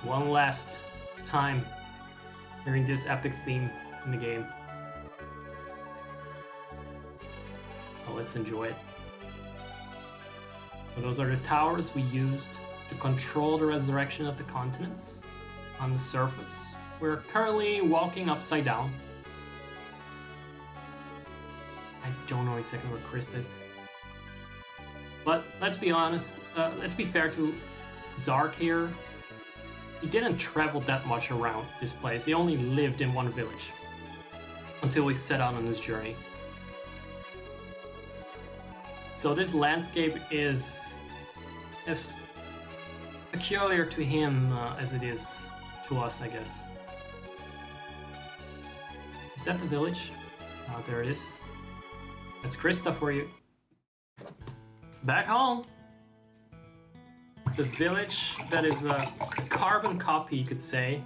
One last time hearing this epic theme in the game. So let's enjoy it. So those are the towers we used to control the resurrection of the continents on the surface. We're currently walking upside down. I don't know exactly where Chris is. But let's be honest, let's be fair to Zark here. He didn't travel that much around this place. He only lived in one village until he set out on his journey. So this landscape is as peculiar to him as it is to us, I guess. Is that the village? There it is. That's Krista for you. Back home. The village that is a carbon copy, you could say,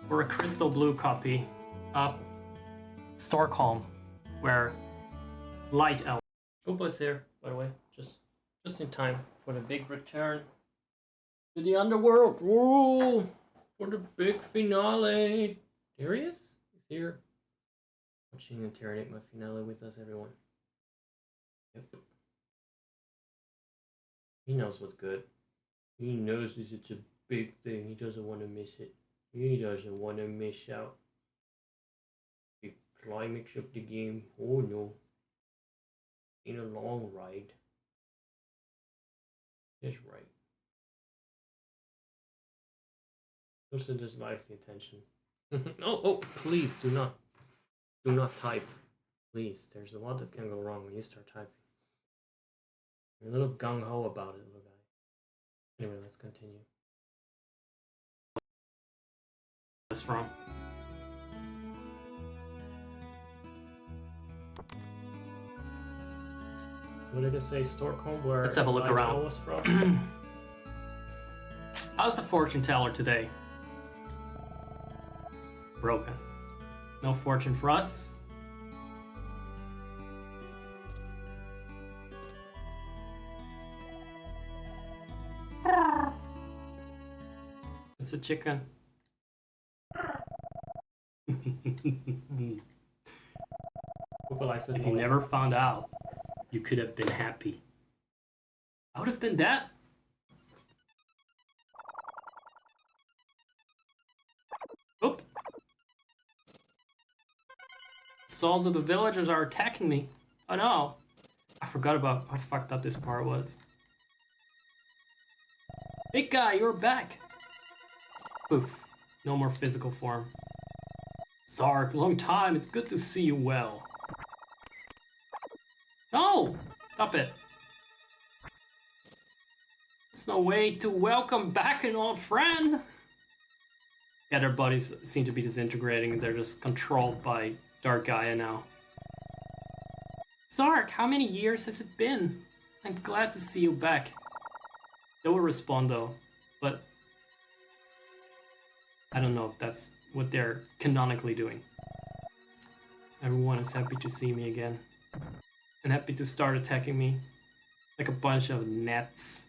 or a crystal blue copy of Stockholm, where light elves. Koopa's here, by the way, just in time for the big return to the underworld. Whoa! For the big finale. Here he is. He's here. Watching the Terranigma finale with us, everyone. Yep. He knows what's good. He knows this is a big thing. He doesn't want to miss it. He doesn't want to miss out. The climax of the game. Oh no. In a long ride. That's right. Listen, this lives the attention. oh, please do not type. Please, there's a lot that can go wrong when you start typing. You're a little gung-ho about it, little guy. Anyway, let's continue. That's from. What did it say? Stockholm, where Let's have a look around. Was from? How's the fortune teller today? Broken. No fortune for us. It's a chicken. If you never found out, you could have been happy. I would have been that. Oop. Souls of the villagers are attacking me. Oh no. I forgot about how fucked up this part was. Big guy, you're back. Oof. No more physical form. Zark, long time. It's good to see you well. No! Stop it. There's no way to welcome back an old friend. Yeah, their bodies seem to be disintegrating. They're just controlled by Dark Gaia now. Zark, how many years has it been? I'm glad to see you back. They will respond though, but I don't know if that's what they're canonically doing. Everyone is happy to see me again. And happy to start attacking me like a bunch of gnats.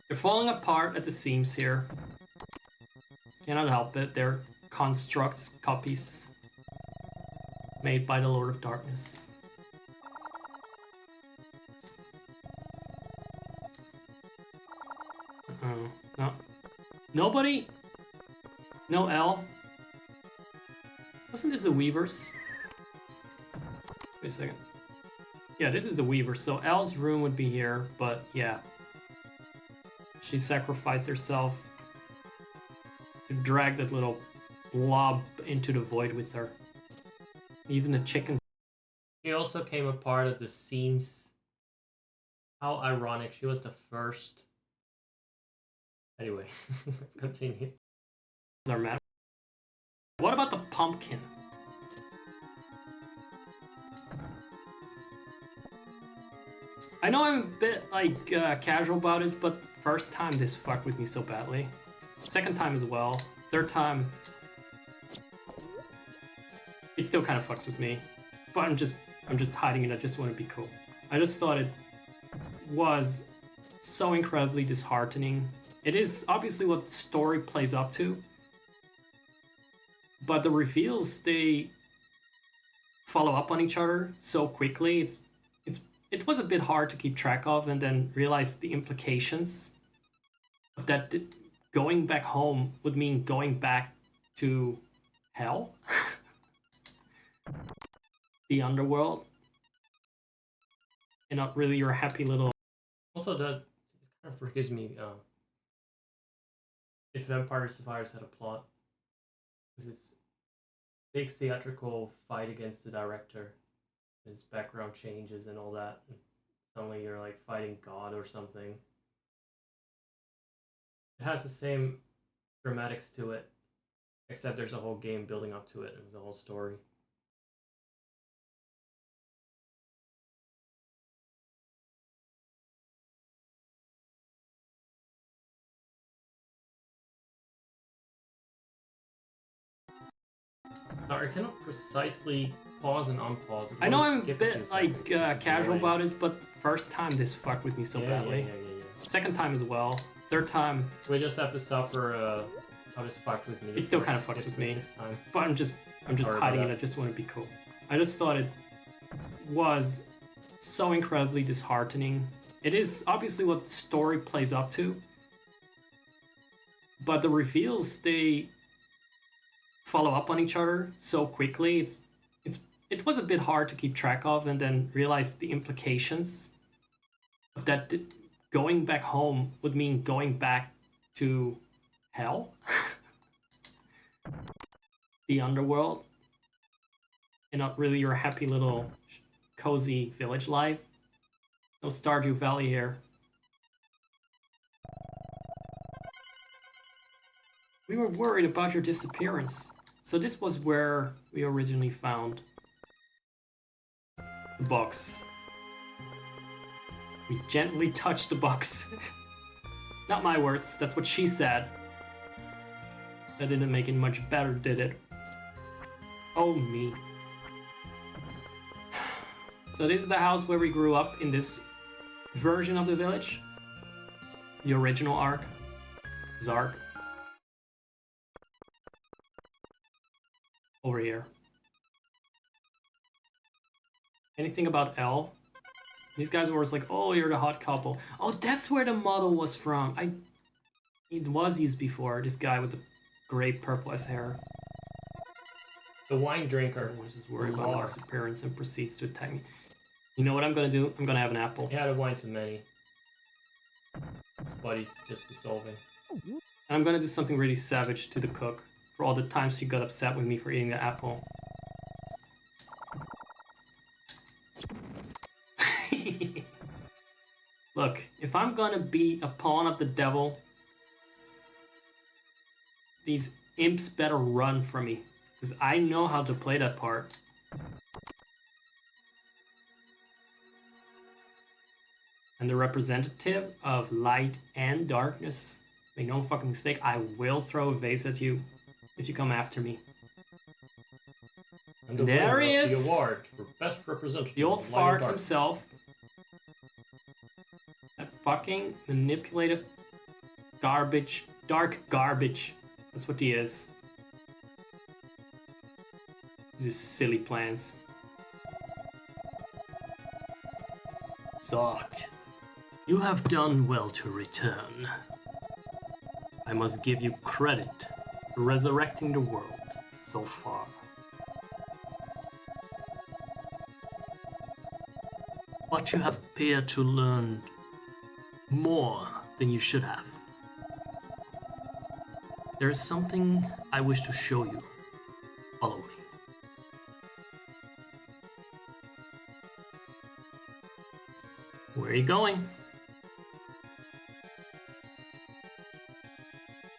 They're falling apart at the seams here. Cannot help it, they're constructs, copies made by the Lord of Darkness. No. Nobody? No L? Wasn't this the Weavers? Wait a second. Yeah, this is the Weaver, so Elle's room would be here, but yeah. She sacrificed herself to drag that little blob into the void with her. Even the chickens. She also came a part of the seams. How ironic. She was the first Anyway, let's continue. Are mad. What about the pumpkin? I know I'm a bit like casual about this, but first time this fucked with me so badly. Second time as well. Third time, it still kind of fucks with me. But I'm just hiding it. I just want to be cool. I just thought it was so incredibly disheartening. It is obviously what the story plays up to, but the reveals, they follow up on each other so quickly. It was a bit hard to keep track of, and then realize the implications of that. Going back home would mean going back to hell, the underworld, and not really your happy little. Also, that kind of forgives me if Vampire Survivors had a plot, because it's big theatrical fight against the director, his background changes and all that, and suddenly you're like fighting God or something. It has the same dramatics to it, except there's a whole game building up to it, and there's a whole story. Sorry, I cannot precisely pause and unpause. I know I'm a bit like casual about this, but first time this fucked with me so badly. Yeah. Second time as well. Third time, We just have to suffer how this fucked with me. it still kind of fucks with me. Time. But I'm just Sorry hiding about it. I just want to be cool. I just thought it was so incredibly disheartening. It is obviously what the story plays up to, but the reveals, they follow up on each other so quickly. It was a bit hard to keep track of, and then realize the implications of that. Going back home would mean going back to hell, the underworld, and not really your happy little cozy village life. No Stardew Valley here. We were worried about your disappearance. So this was where we originally found the box. We gently touched the box. Not my words, that's what she said. That didn't make it much better, did it? Oh me. So this is the house where we grew up in this version of the village. The original arc. Zark. Over here. Anything about Elle? These guys were like, oh, you're the hot couple. Oh, that's where the model was from. It was used before. This guy with the gray purplish hair. The wine drinker. Everyone's just worried about my disappearance and proceeds to attack me. You know what I'm gonna do? I'm gonna have an apple. He had a wine too many. But he's just dissolving. And I'm gonna do something really savage to the cook for all the times she got upset with me for eating the apple. Look, if I'm gonna be a pawn of the devil, these imps better run from me, because I know how to play that part. And the representative of light and darkness, make no fucking mistake, I will throw a vase at you if you come after me. And there he is! The award for best representative. The old fart himself. That fucking manipulative garbage. Dark garbage. That's what he is. These silly plans. Zark, you have done well to return. I must give you credit for resurrecting the world so far. But you have appeared to learn more than you should have. There is something I wish to show you. Follow me. Where are you going?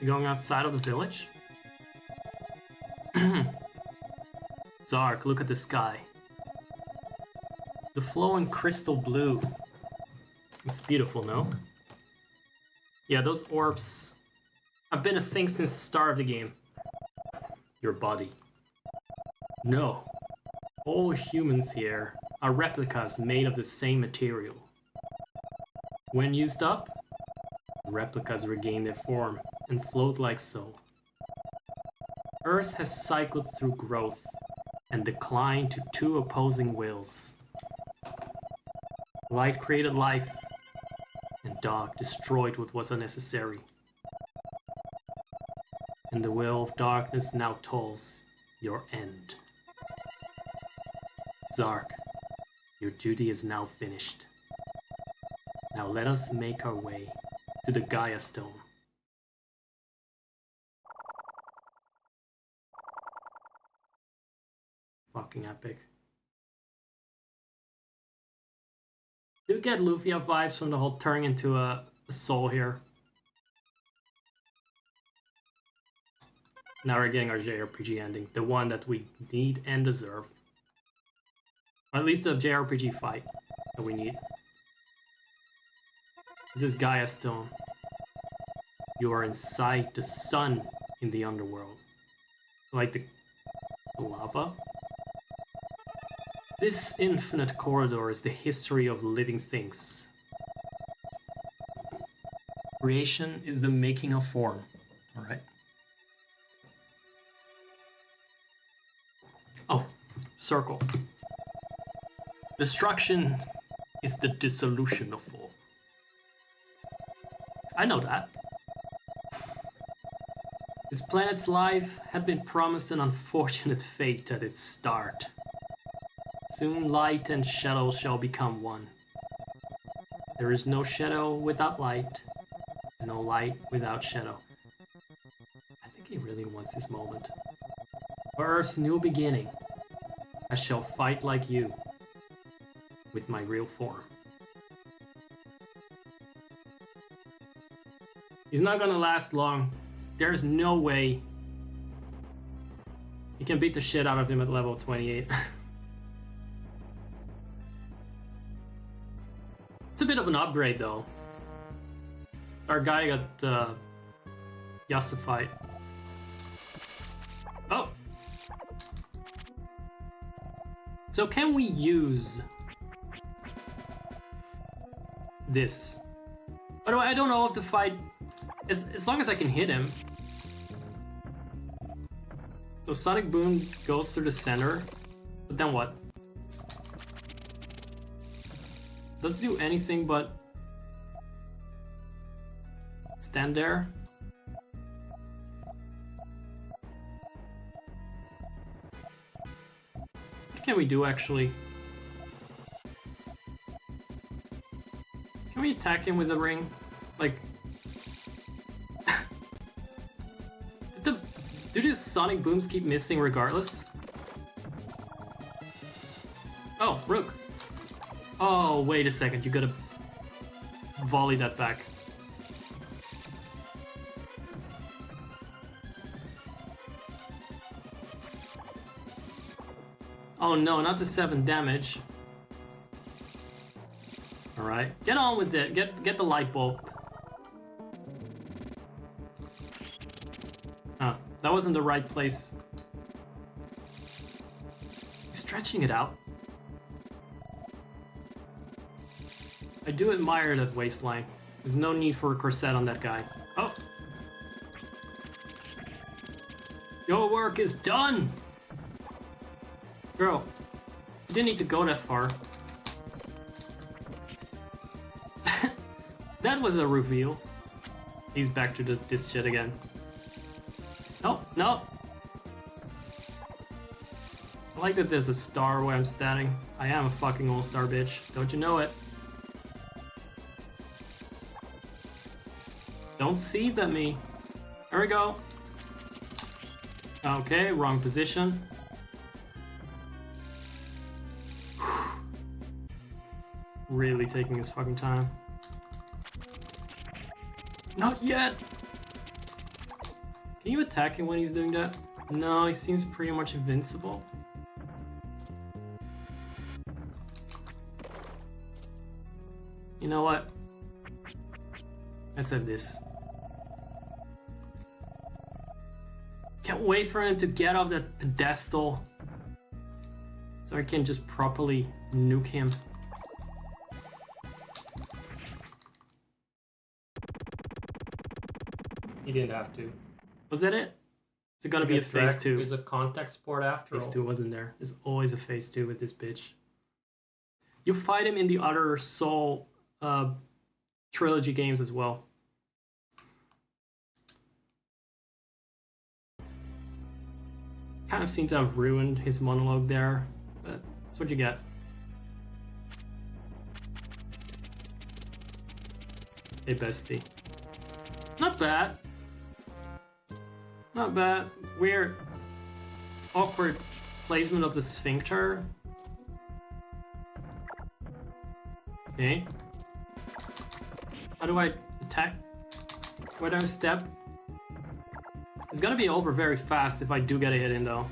You going outside of the village? Zark, look at the sky. The flowing crystal blue. It's beautiful, no? Yeah, those orbs have been a thing since the start of the game. Your body. No. All humans here are replicas made of the same material. When used up, replicas regain their form and float like so. Earth has cycled through growth and decline to two opposing wills. Light created life, and dark destroyed what was unnecessary. And the will of darkness now tolls your end. Zark, your duty is now finished. Now let us make our way to the Gaia Stone. Fucking epic. Do get Lufia vibes from the whole turning into a soul here. Now we're getting our JRPG ending, the one that we need and deserve. Or at least the JRPG fight that we need. This is Gaia Stone. You are inside the sun in the underworld. Like the lava? This infinite corridor is the history of living things. Creation is the making of form. Alright. Oh, circle. Destruction is the dissolution of form. I know that. This planet's life had been promised an unfortunate fate at its start. Soon light and shadow shall become one. There is no shadow without light, and no light without shadow. I think he really wants this moment. For Earth's new beginning, I shall fight like you, with my real form. He's not gonna last long. There's no way you can beat the shit out of him at level 28. It's a bit of an upgrade though. Our guy got Yasufied. Oh! So can we use this? By the way, I don't know if the fight, as long as I can hit him. So Sonic Boom goes through the center, but then what? Doesn't do anything but stand there. What can we do actually? Can we attack him with the ring? Like, do the Sonic Booms keep missing regardless? Oh, Rook. Oh, wait a second, you gotta volley that back. Oh no, not the 7 damage. Alright, get on with it, get the light bulb. Oh, that wasn't the right place. He's stretching it out. I do admire that waistline. There's no need for a corset on that guy. Oh! Your work is done! Girl, you didn't need to go that far. That was a reveal. He's back to this shit again. No, no! I like that there's a star where I'm standing. I am a fucking all-star bitch. Don't you know it? Don't seethe at me. There we go. Okay, wrong position. Really taking his fucking time. Not yet! Can you attack him when he's doing that? No, he seems pretty much invincible. You know what? Let's have this. Can't wait for him to get off that pedestal so I can just properly nuke him. You didn't have to. Was that it? Is it gonna be a phase 2? There's a contact sport after all. Phase 2 wasn't there. There's always a phase 2 with this bitch. You fight him in the other Soul trilogy games as well. Kind of seem to have ruined his monologue there, but that's what you get. Hey bestie. Not bad. Not bad. Weird. Awkward placement of the sphincter. Okay. How do I attack? Where do I step? It's gonna be over very fast if I do get a hit in though.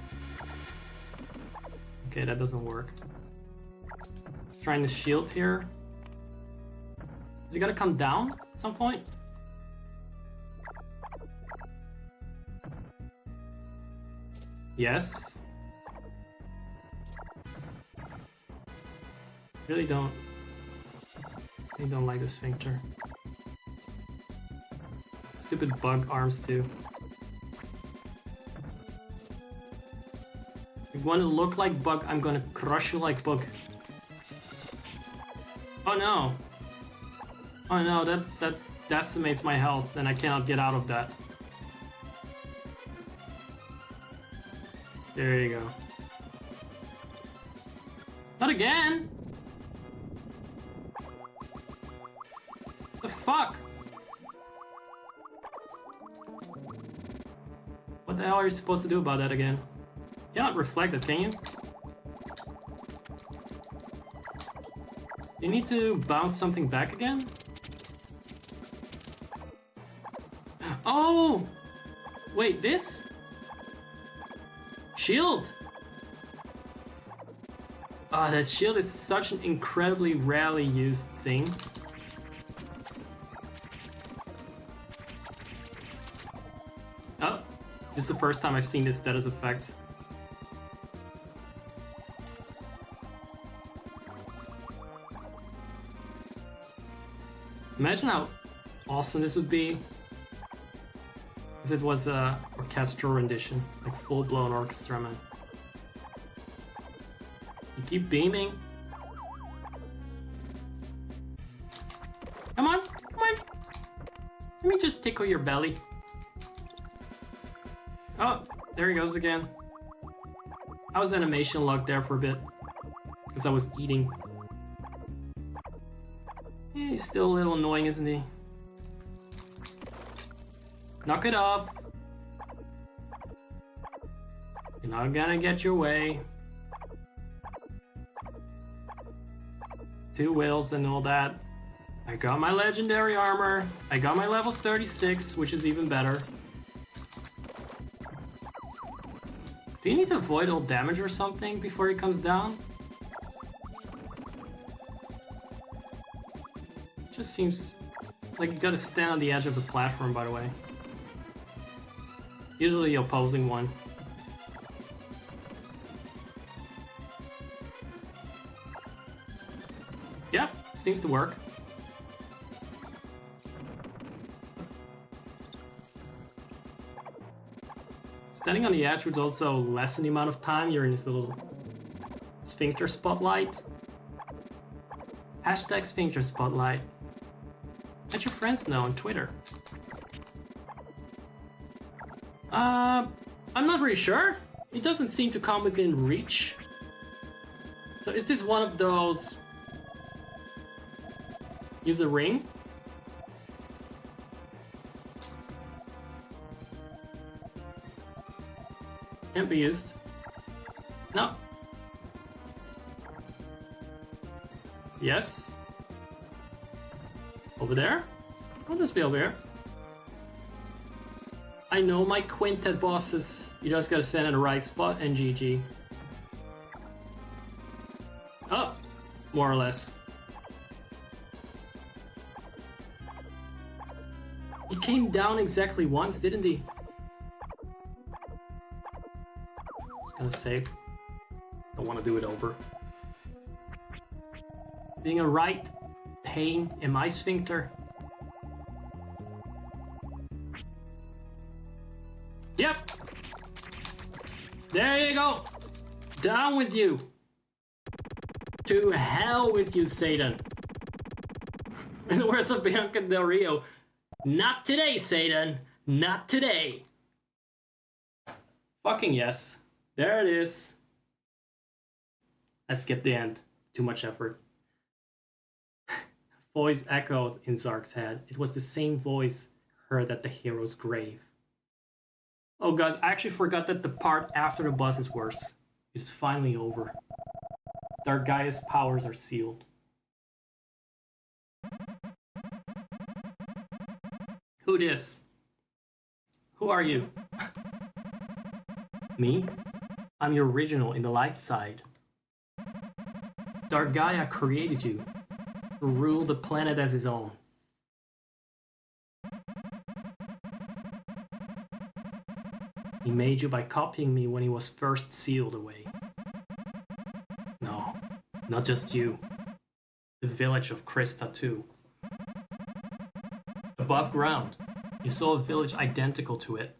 Okay, that doesn't work. Trying to shield here. Is he gonna come down at some point? Yes. Really don't like the sphincter. Stupid bug arms too. If you want to look like bug, I'm gonna crush you like bug. Oh no. Oh no, that decimates my health and I cannot get out of that. There you go. Not again! The fuck? What the hell are you supposed to do about that again? You cannot reflect it, can you? You need to bounce something back again? Oh! Wait, this? Shield! Ah, that shield is such an incredibly rarely used thing. Oh, this is the first time I've seen this status effect. Imagine how awesome this would be if it was a orchestral rendition, like full-blown orchestra, man. You keep beaming. Come on, come on. Let me just tickle your belly. Oh, there he goes again. I was animation locked there for a bit because I was eating. He's still a little annoying, isn't he? Knock it off. You're not gonna get your way. 2 wheels and all that. I got my legendary armor. I got my level 36, which is even better. Do you need to avoid all damage or something before he comes down? Just seems like you gotta stand on the edge of the platform, by the way. Usually the opposing one. Yep, seems to work. Standing on the edge would also lessen the amount of time you're in this little sphincter spotlight. Hashtag sphincter spotlight. Let your friends know on Twitter. I'm not really sure. It doesn't seem to come within reach. So is this one of those... Use a ring? Can't be used. No. Yes. Over there? I'll just be over here. I know my quintet bosses. You just gotta stand in the right spot and GG. Oh, more or less. He came down exactly once, didn't he? Just gonna save. Don't want to do it over. Being a right pain in my sphincter. Yep. There you go. Down with you. To hell with you, Satan. In the words of Bianca Del Rio, not today, Satan. Not today. Fucking yes. There it is. I skipped the end. Too much effort. Voice echoed in Zark's head. It was the same voice heard at the hero's grave. Oh guys, I actually forgot that the part after the boss is worse. It's finally over. Dargaia's powers are sealed. Who dis? Who are you? Me? I'm your original in the light side. Dargaia created you to rule the planet as his own. He made you by copying me when he was first sealed away. No, not just you. The village of Krista too. Above ground, you saw a village identical to it.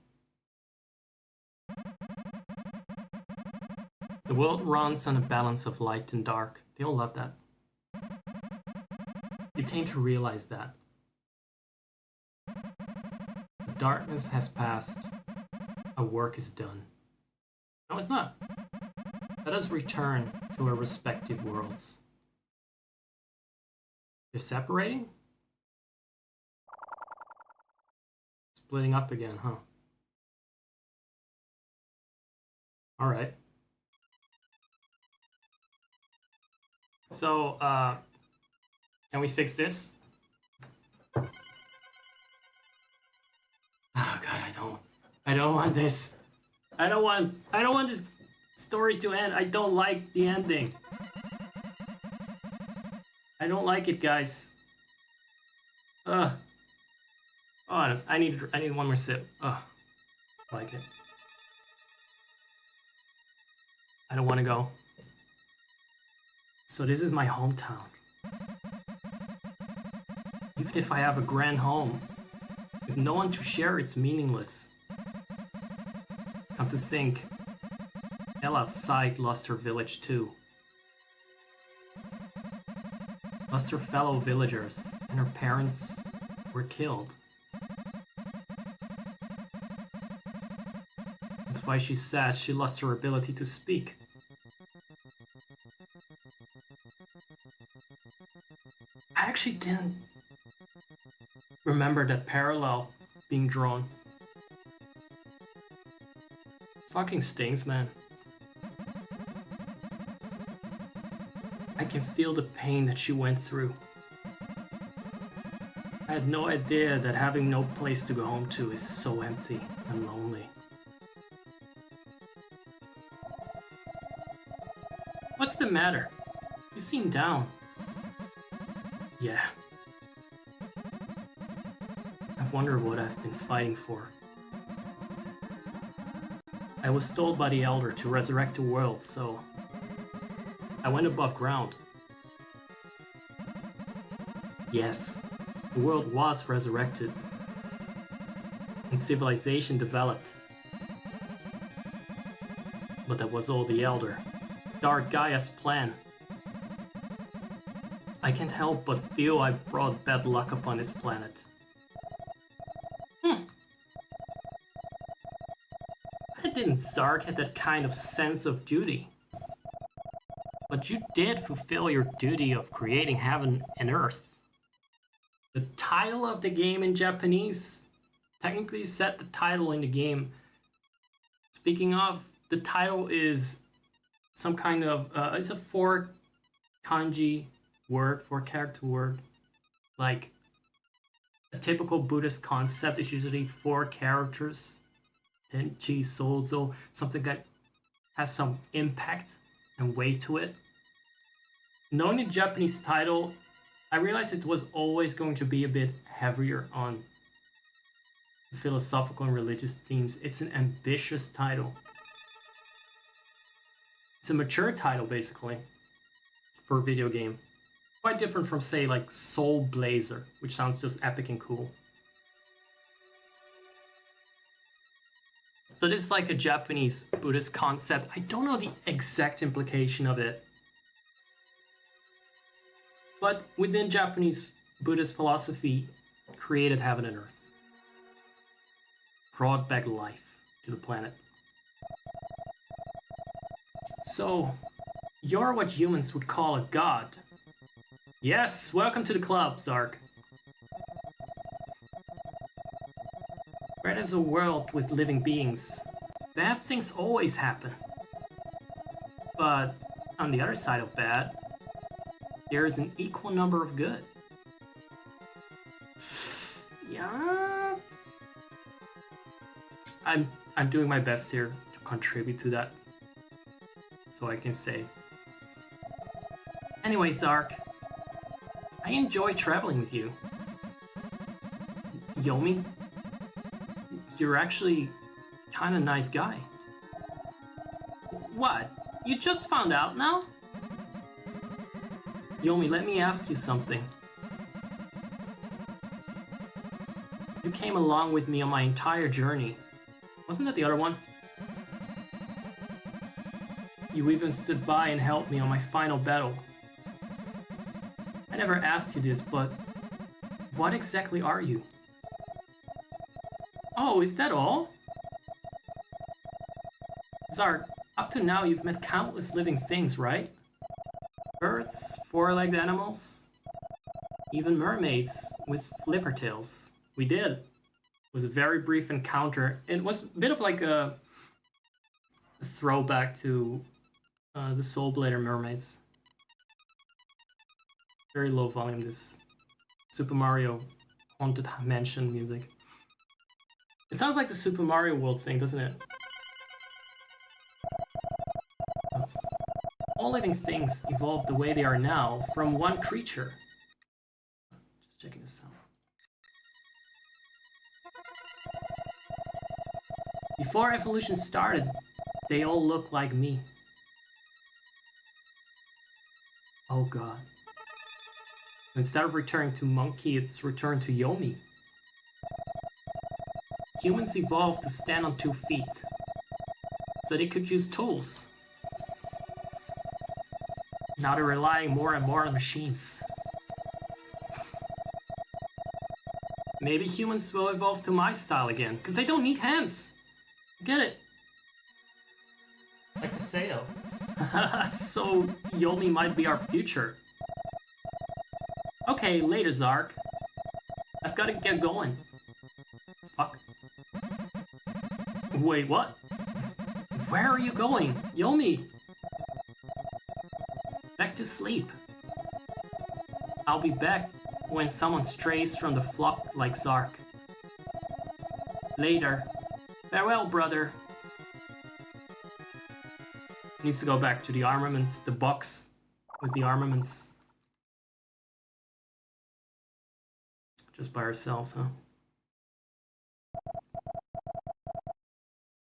The world runs on a balance of light and dark. They all love that. You came to realize that. The darkness has passed. Our work is done. No, it's not. Let us return to our respective worlds. They're separating? Splitting up again, huh? Alright. So, can we fix this? Oh god, I don't want this. I don't want this story to end. I don't like the ending. I don't like it, guys. Oh, I need one more sip. I like it. I don't want to go. So this is my hometown. Even if I have a grand home, with no one to share, it's meaningless. Come to think, Elle outside lost her village too. Lost her fellow villagers, and her parents were killed. That's why she's sad she lost her ability to speak. I actually didn't remember that parallel being drawn. Fucking stings, man. I can feel the pain that she went through. I had no idea that having no place to go home to is so empty and lonely. What's the matter? You seem down. Yeah. I wonder what I've been fighting for. I was told by the Elder to resurrect the world, so I went above ground. Yes, the world was resurrected, and civilization developed. But that was all the Elder, Dargaia's plan. I can't help but feel I brought bad luck upon this planet. I didn't Zark had that kind of sense of duty. But you did fulfill your duty of creating heaven and earth. The title of the game in Japanese technically set the title in the game. Speaking of, the title is some kind of, it's a 4 kanji word, 4 character word. Like, A typical Buddhist concept is usually 4 characters. Tenchi, Sozo, something that has some impact and weight to it. Knowing the Japanese title, I realized it was always going to be a bit heavier on philosophical and religious themes. It's an ambitious title. It's a mature title, basically, for a video game. Quite different from, say, like Soul Blazer, which sounds just epic and cool. So this is like a Japanese Buddhist concept. I don't know the exact implication of it. But within Japanese Buddhist philosophy, created heaven and earth. Brought back life to the planet. So, you're what humans would call a god. Yes, welcome to the club, Zark. Where there's a world with living beings, bad things always happen. But on the other side of bad, there is an equal number of good. Yeah. I'm doing my best here to contribute to that. So I can say. Anyway, Zark, I enjoy traveling with you. Yomi, you're actually kind of nice guy. What? You just found out now? Yomi, let me ask you something. You came along with me on my entire journey. Wasn't that the other one? You even stood by and helped me on my final battle. I never asked you this, but what exactly are you? Oh, is that all? Zark, up to now you've met countless living things, right? Birds, four-legged animals, even mermaids with flipper tails. We did. It was a very brief encounter. It was a bit of like a throwback to the Soul Blader mermaids. Very low volume, this Super Mario Haunted Mansion music. It sounds like the Super Mario World thing, doesn't it? All living things evolved the way they are now from one creature. Just checking this out. Before evolution started, they all looked like me. Oh god. Instead of returning to Monkey, it's returned to Yomi. Humans evolved to stand on 2 feet, so they could use tools. Now they're relying more and more on machines. Maybe humans will evolve to my style again, because they don't need hands. Get it? Like the Seo. So Yomi might be our future. Okay, later, Zark. I've got to get going. Fuck. Wait, what? Where are you going? Yomi! Back to sleep. I'll be back when someone strays from the flock like Zark. Later. Farewell, brother. Needs to go back to the armaments, the box with the armaments. Just by ourselves, huh?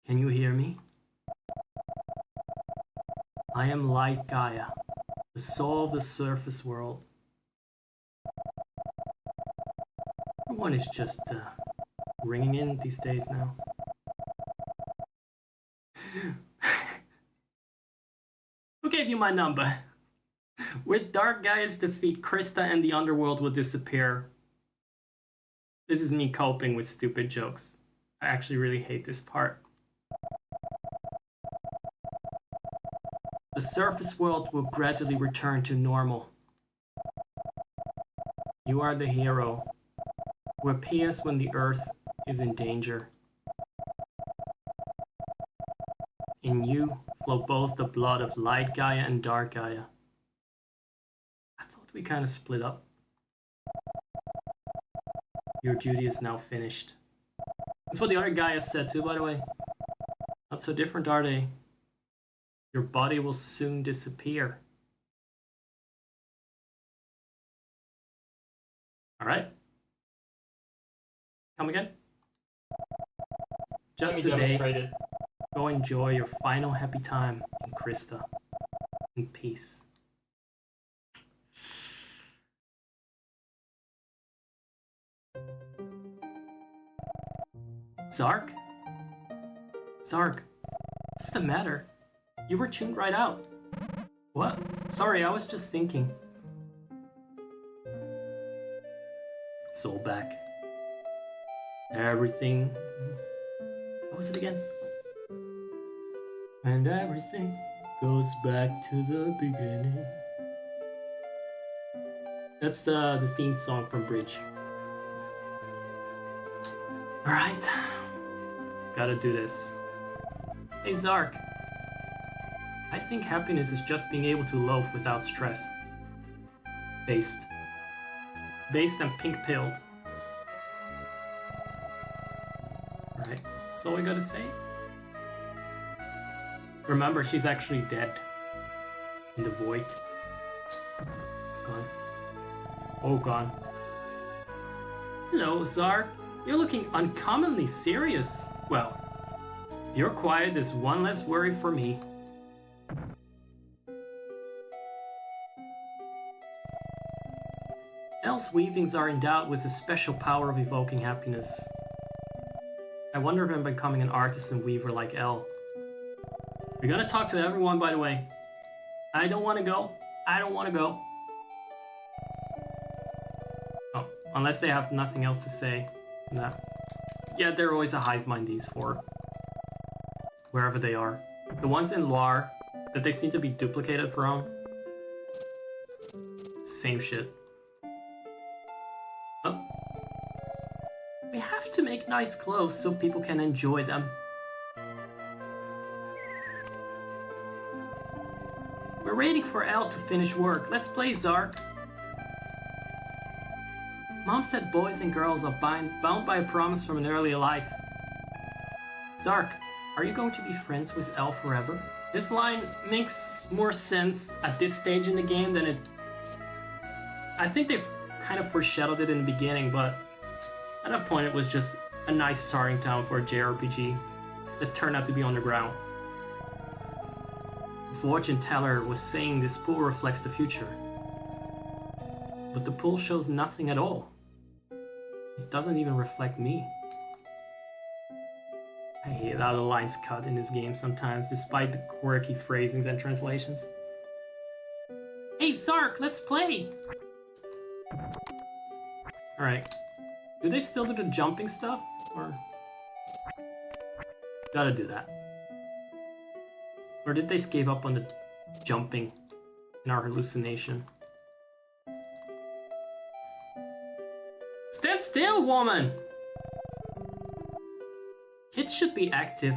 Can you hear me? I am Light Gaia, the soul of the surface world. Everyone is just ringing in these days now. Who gave you my number? With Dark Gaia's defeat, Krista and the underworld will disappear. This is me coping with stupid jokes. I actually really hate this part. The surface world will gradually return to normal. You are the hero who appears when the Earth is in danger. In you flow both the blood of Light Gaia and Dark Gaia. I thought we kind of split up. Your duty is now finished. That's what the other guy has said too, by the way. Not so different, are they? Your body will soon disappear. Alright. Come again? Just today, go enjoy your final happy time in Krista. In peace. Zark? Zark, what's the matter? You were tuned right out. What? Sorry, I was just thinking. It's all back. Everything. What was it again? And everything goes back to the beginning. That's the theme song from Bridge. Alright. Gotta do this. Hey Zark. I think happiness is just being able to loaf without stress. Based. Based and pink-pilled. Alright, that's all we gotta say. Remember, she's actually dead. In the void. Gone. Oh, gone. Hello, Zark. You're looking uncommonly serious. Well, you're quiet is one less worry for me. Elle's weavings are endowed with a special power of evoking happiness. I wonder if I'm becoming an artisan weaver like Elle. We're gonna talk to everyone, by the way. I don't want to go. I don't want to go. Oh, unless they have nothing else to say. Nah. Yeah, they're always a hive mind, these four. Wherever they are. The ones in Loire that they seem to be duplicated from. Same shit. Oh. We have to make nice clothes so people can enjoy them. We're waiting for Elle to finish work. Let's play, Zark. Mom said boys and girls are bound by a promise from an earlier life. Zark, are you going to be friends with Elle forever? This line makes more sense at this stage in the game than it... I think they've kind of foreshadowed it in the beginning, but at that point it was just a nice starting town for a JRPG that turned out to be underground. The fortune teller was saying this pool reflects the future. But the pool shows nothing at all. It doesn't even reflect me. I hate how the lines cut in this game sometimes, despite the quirky phrasings and translations. Hey Zark, let's play! Alright. Do they still do the jumping stuff? Or... Gotta do that. Or did they gave up on the jumping in our hallucination? Stand still, woman! Kids should be active.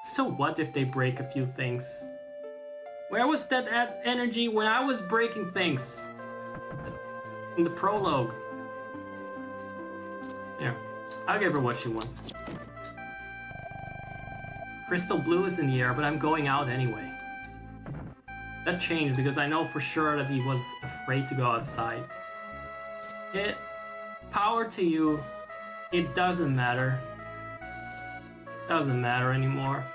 So what if they break a few things? Where was that energy when I was breaking things? In the prologue. Yeah, I'll give her what she wants. Crystal blue is in the air, but I'm going out anyway. That changed because I know for sure that he was afraid to go outside. Power to you. It doesn't matter. Doesn't matter anymore.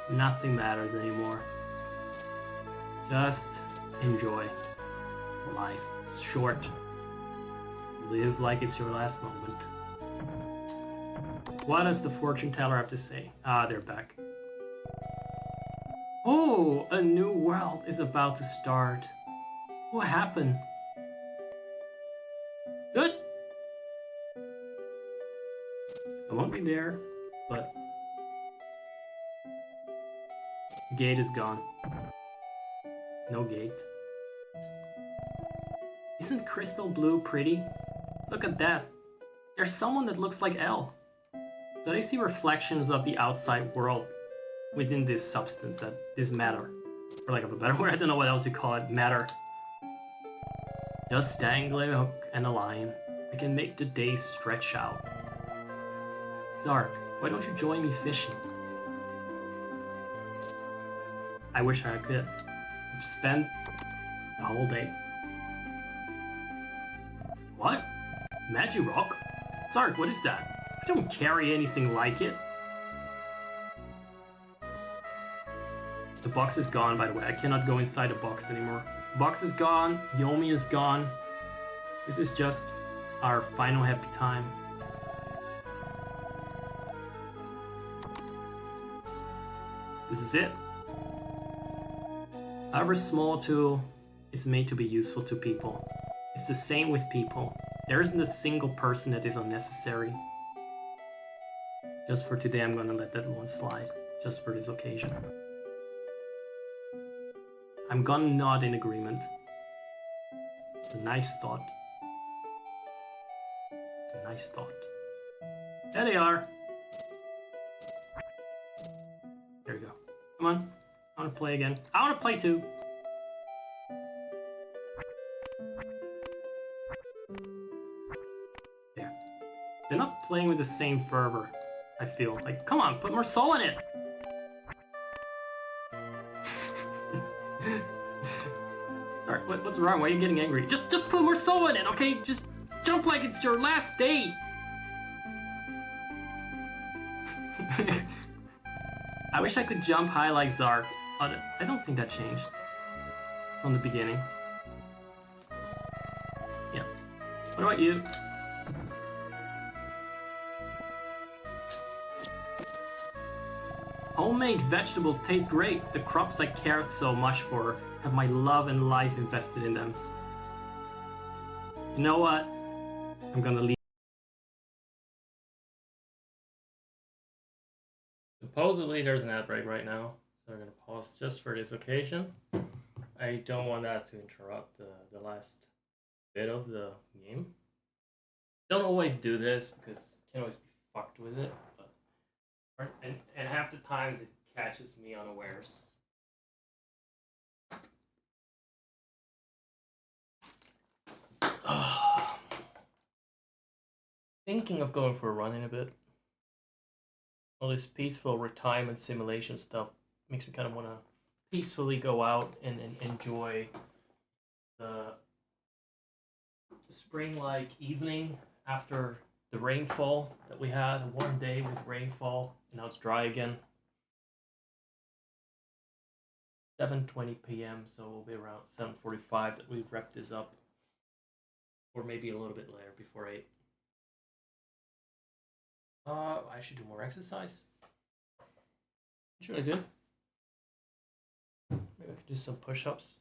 Nothing matters anymore. Just enjoy life. It's short. Live like it's your last moment. What does the fortune teller have to say? Ah, they're back. Oh, a new world is about to start. What happened? Good. I won't be there, but gate is gone. No gate. Isn't crystal blue pretty? Look at that. There's someone that looks like Elle. So they see reflections of the outside world within this substance, this matter. For lack of a better word, I don't know what else you call it, matter. Just dangling a hook and a line. I can make the days stretch out. Zark, why don't you join me fishing? I wish I could spend the whole day. What? Magirock? Zark, what is that? I don't carry anything like it. The box is gone, by the way. I cannot go inside the box anymore. The box is gone. Yomi is gone. This is just our final happy time. This is it. However small a tool, it's made to be useful to people. It's the same with people. There isn't a single person that is unnecessary. Just for today, I'm gonna let that one slide. Just for this occasion. I'm gonna nod in agreement. It's a nice thought. It's a nice thought. There they are. There we go. Come on. I wanna play again. I wanna play too. There. They're not playing with the same fervor, I feel. Like, come on, put more soul in it! Sorry, what's wrong? Why are you getting angry? Just put more soul in it, okay? Just jump like it's your last date! I wish I could jump high like Zark, but I don't think that changed from the beginning. Yeah. What about you? Homemade vegetables taste great. The crops I cared so much for have my love and life invested in them. You know what? I'm gonna leave. Supposedly there's an ad break right now, so I'm gonna pause just for this occasion. I don't want that to interrupt the last bit of the game. Don't always do this because you can always be fucked with it, but and half the times it catches me unawares. Thinking of going for a run in a bit. All this peaceful retirement simulation stuff makes me kind of want to peacefully go out and enjoy the spring-like evening after the rainfall that we had. A warm day with rainfall, and now it's dry again. 7:20 p.m. So we'll be around 7:45 that we wrap this up, or maybe a little bit later before 8. I should do more exercise. Sure I do. Maybe I could do some push-ups.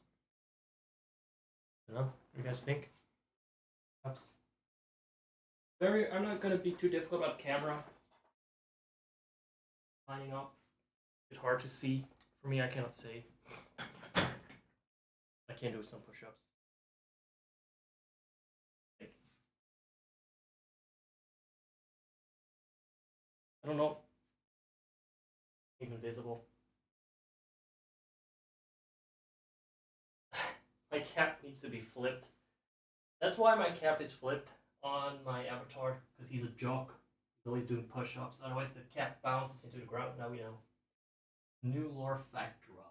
I don't know. What do you guys think? Push-ups. I'm not gonna be too difficult about the camera. Lining up. It's hard to see. For me, I cannot see. I can do some push-ups. I don't know. Even visible. My cap needs to be flipped. That's why my cap is flipped on my avatar, because he's a jock. He's always doing push-ups. Otherwise the cap bounces into the ground. Now we know. New lore fact drop.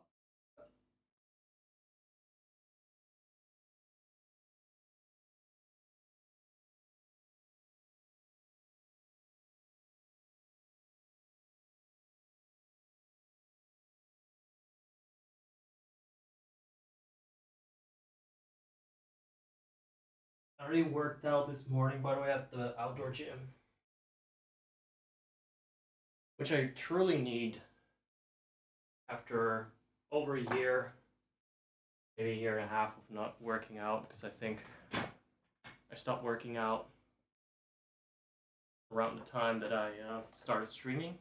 I already worked out this morning, by the way, at the outdoor gym. Which I truly need after over a year, maybe a year and a half of not working out, because I think I stopped working out around the time that I started streaming.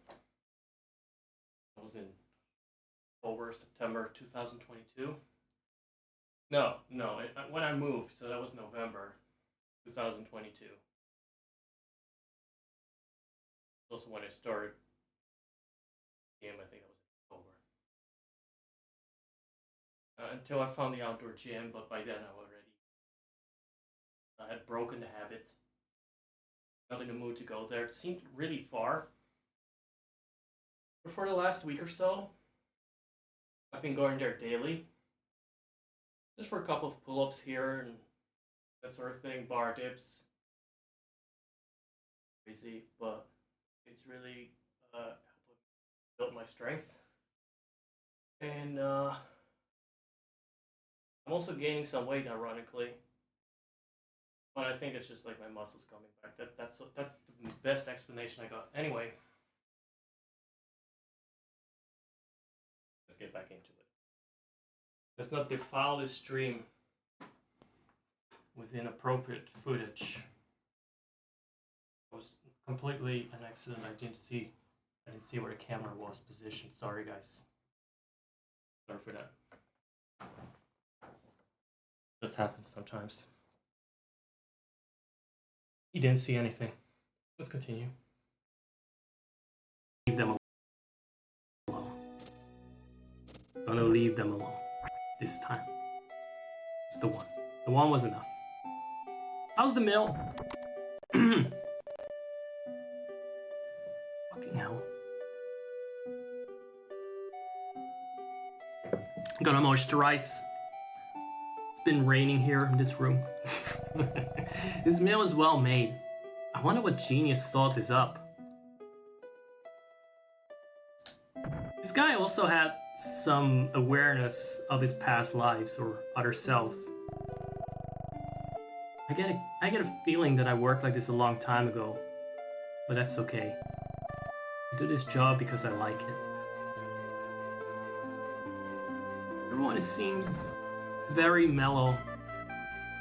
It was in September 2022. No, when I moved, so that was November 2022. Also when I started the game, I think that was October. Until I found the outdoor gym, but by then I had broken the habit. not in the mood to go there. It seemed really far. But for the last week or so, I've been going there daily. Just for a couple of pull-ups here and that sort of thing, bar dips. Crazy, but it's really built my strength. And I'm also gaining some weight, ironically. But I think it's just like my muscles coming back. That's the best explanation I got. Anyway, let's get back into it. Let's not defile this stream with inappropriate footage. It was completely an accident. I didn't see where the camera was positioned. Sorry, guys. Sorry for that. Just happens sometimes. He didn't see anything. Let's continue. Leave them alone. Gonna leave them alone. This time. It's the one. The one was enough. How's the mill? Fucking hell. Gotta moisturize. It's been raining here in this room. This meal is well made. I wonder what genius thought this up. This guy also had some awareness of his past lives or other selves. I get a feeling that I worked like this a long time ago, but that's okay. I do this job because I like it. Everyone seems very mellow,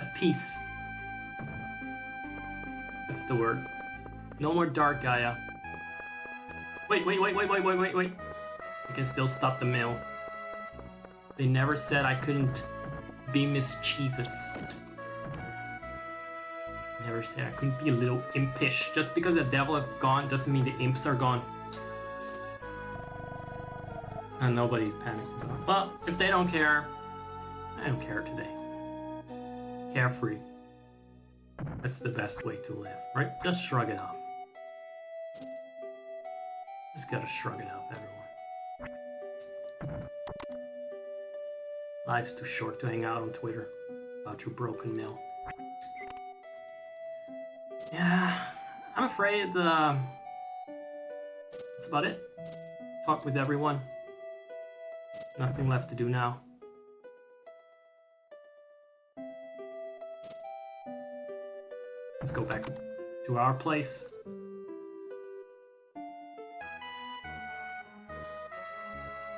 at peace. That's the word. No more dark Gaia. Wait. I can still stop the mail. They never said I couldn't be mischievous. Never said I couldn't be a little impish. Just because the devil is gone doesn't mean the imps are gone. And nobody's panicked about it. But if they don't care, I don't care today. Carefree. That's the best way to live, right? Just shrug it off. Just gotta shrug it off, everyone. Life's too short to hang out on Twitter about your broken mill. Yeah, I'm afraid that's about it. Talk with everyone. Nothing left to do now. Let's go back to our place.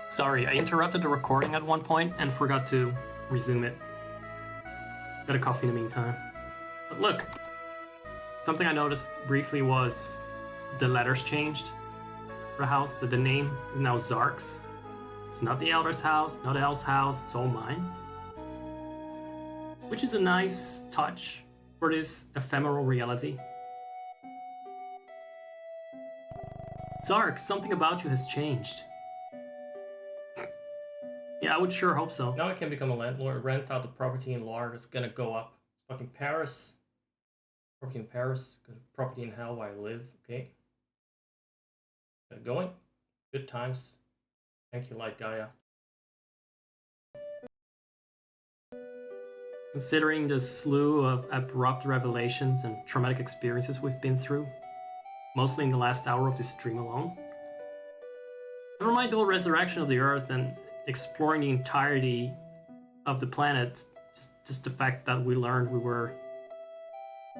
Sorry, I interrupted the recording at one point and forgot to resume it. Got a coffee in the meantime. But look, something I noticed briefly was the letters changed for the house. The name is now Zark's. It's not the Elder's house, not El's house, it's all mine. Which is a nice touch for this ephemeral reality. Zark, something about you has changed. Yeah, I would sure hope so. Now I can become a landlord, rent out the property in Lar. That's gonna go up. It's fucking Paris. Property in Paris, property in hell where I live, okay. Got it going. Good times. Thank you, Light Gaia. Considering the slew of abrupt revelations and traumatic experiences we've been through, mostly in the last hour of this stream alone. Never mind the whole resurrection of the Earth and exploring the entirety of the planet, just the fact that we learned we were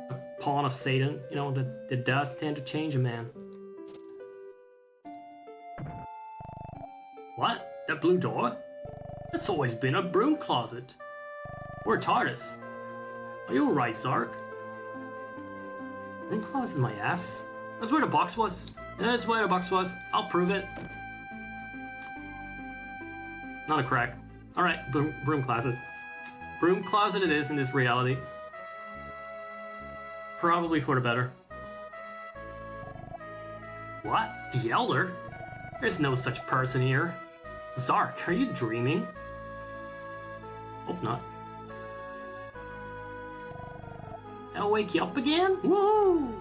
a pawn of Satan, you know, that does tend to change a man. What? That blue door? It's always been a broom closet. Or a TARDIS. Are you alright, Zark? Broom closet in my ass? That's where the box was. That's where the box was. I'll prove it. Not a crack. Alright, broom closet. Broom closet it is in this reality. Probably for the better. What? The Elder? There's no such person here. Zark, are you dreaming? Hope not. I'll wake you up again? Woo!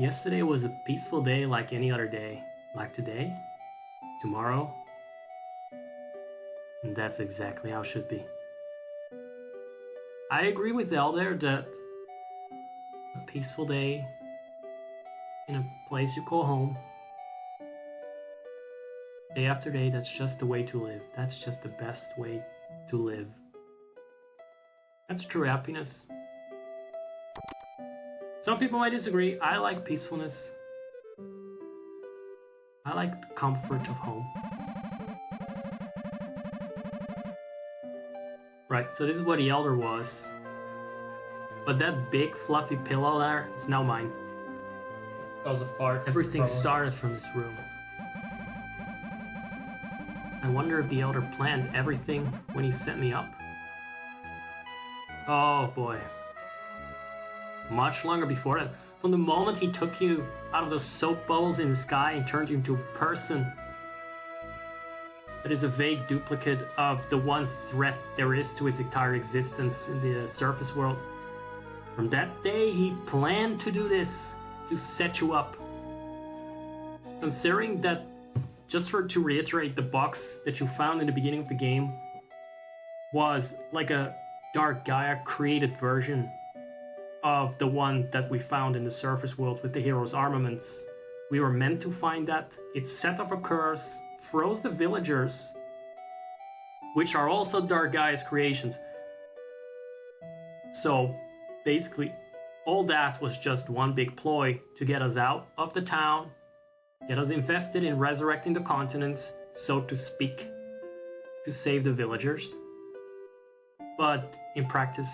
Yesterday was a peaceful day like any other day. Like today, tomorrow, and that's exactly how it should be. I agree with Elder that a peaceful day in a place you call home, day after day, that's just the way to live. That's just the best way to live. That's true happiness. Some people might disagree. I like peacefulness. I like the comfort of home. Right, so this is what the Elder was. But that big fluffy pillow there is now mine. That was a fart. Everything probably. started from this room. I wonder if the Elder planned everything when he set me up. Oh boy. Much longer before that. From the moment he took you out of those soap bubbles in the sky and turned you into a person that is a vague duplicate of the one threat there is to his entire existence in the surface world. From that day, he planned to do this, to set you up. Considering that, just to reiterate, the box that you found in the beginning of the game was like a Dark Gaia created version of the one that we found in the surface world with the hero's armaments. We were meant to find that. It set off a curse, froze the villagers, which are also Dark Gaia's creations. So basically, all that was just one big ploy to get us out of the town, get us invested in resurrecting the continents, so to speak, to save the villagers. But in practice,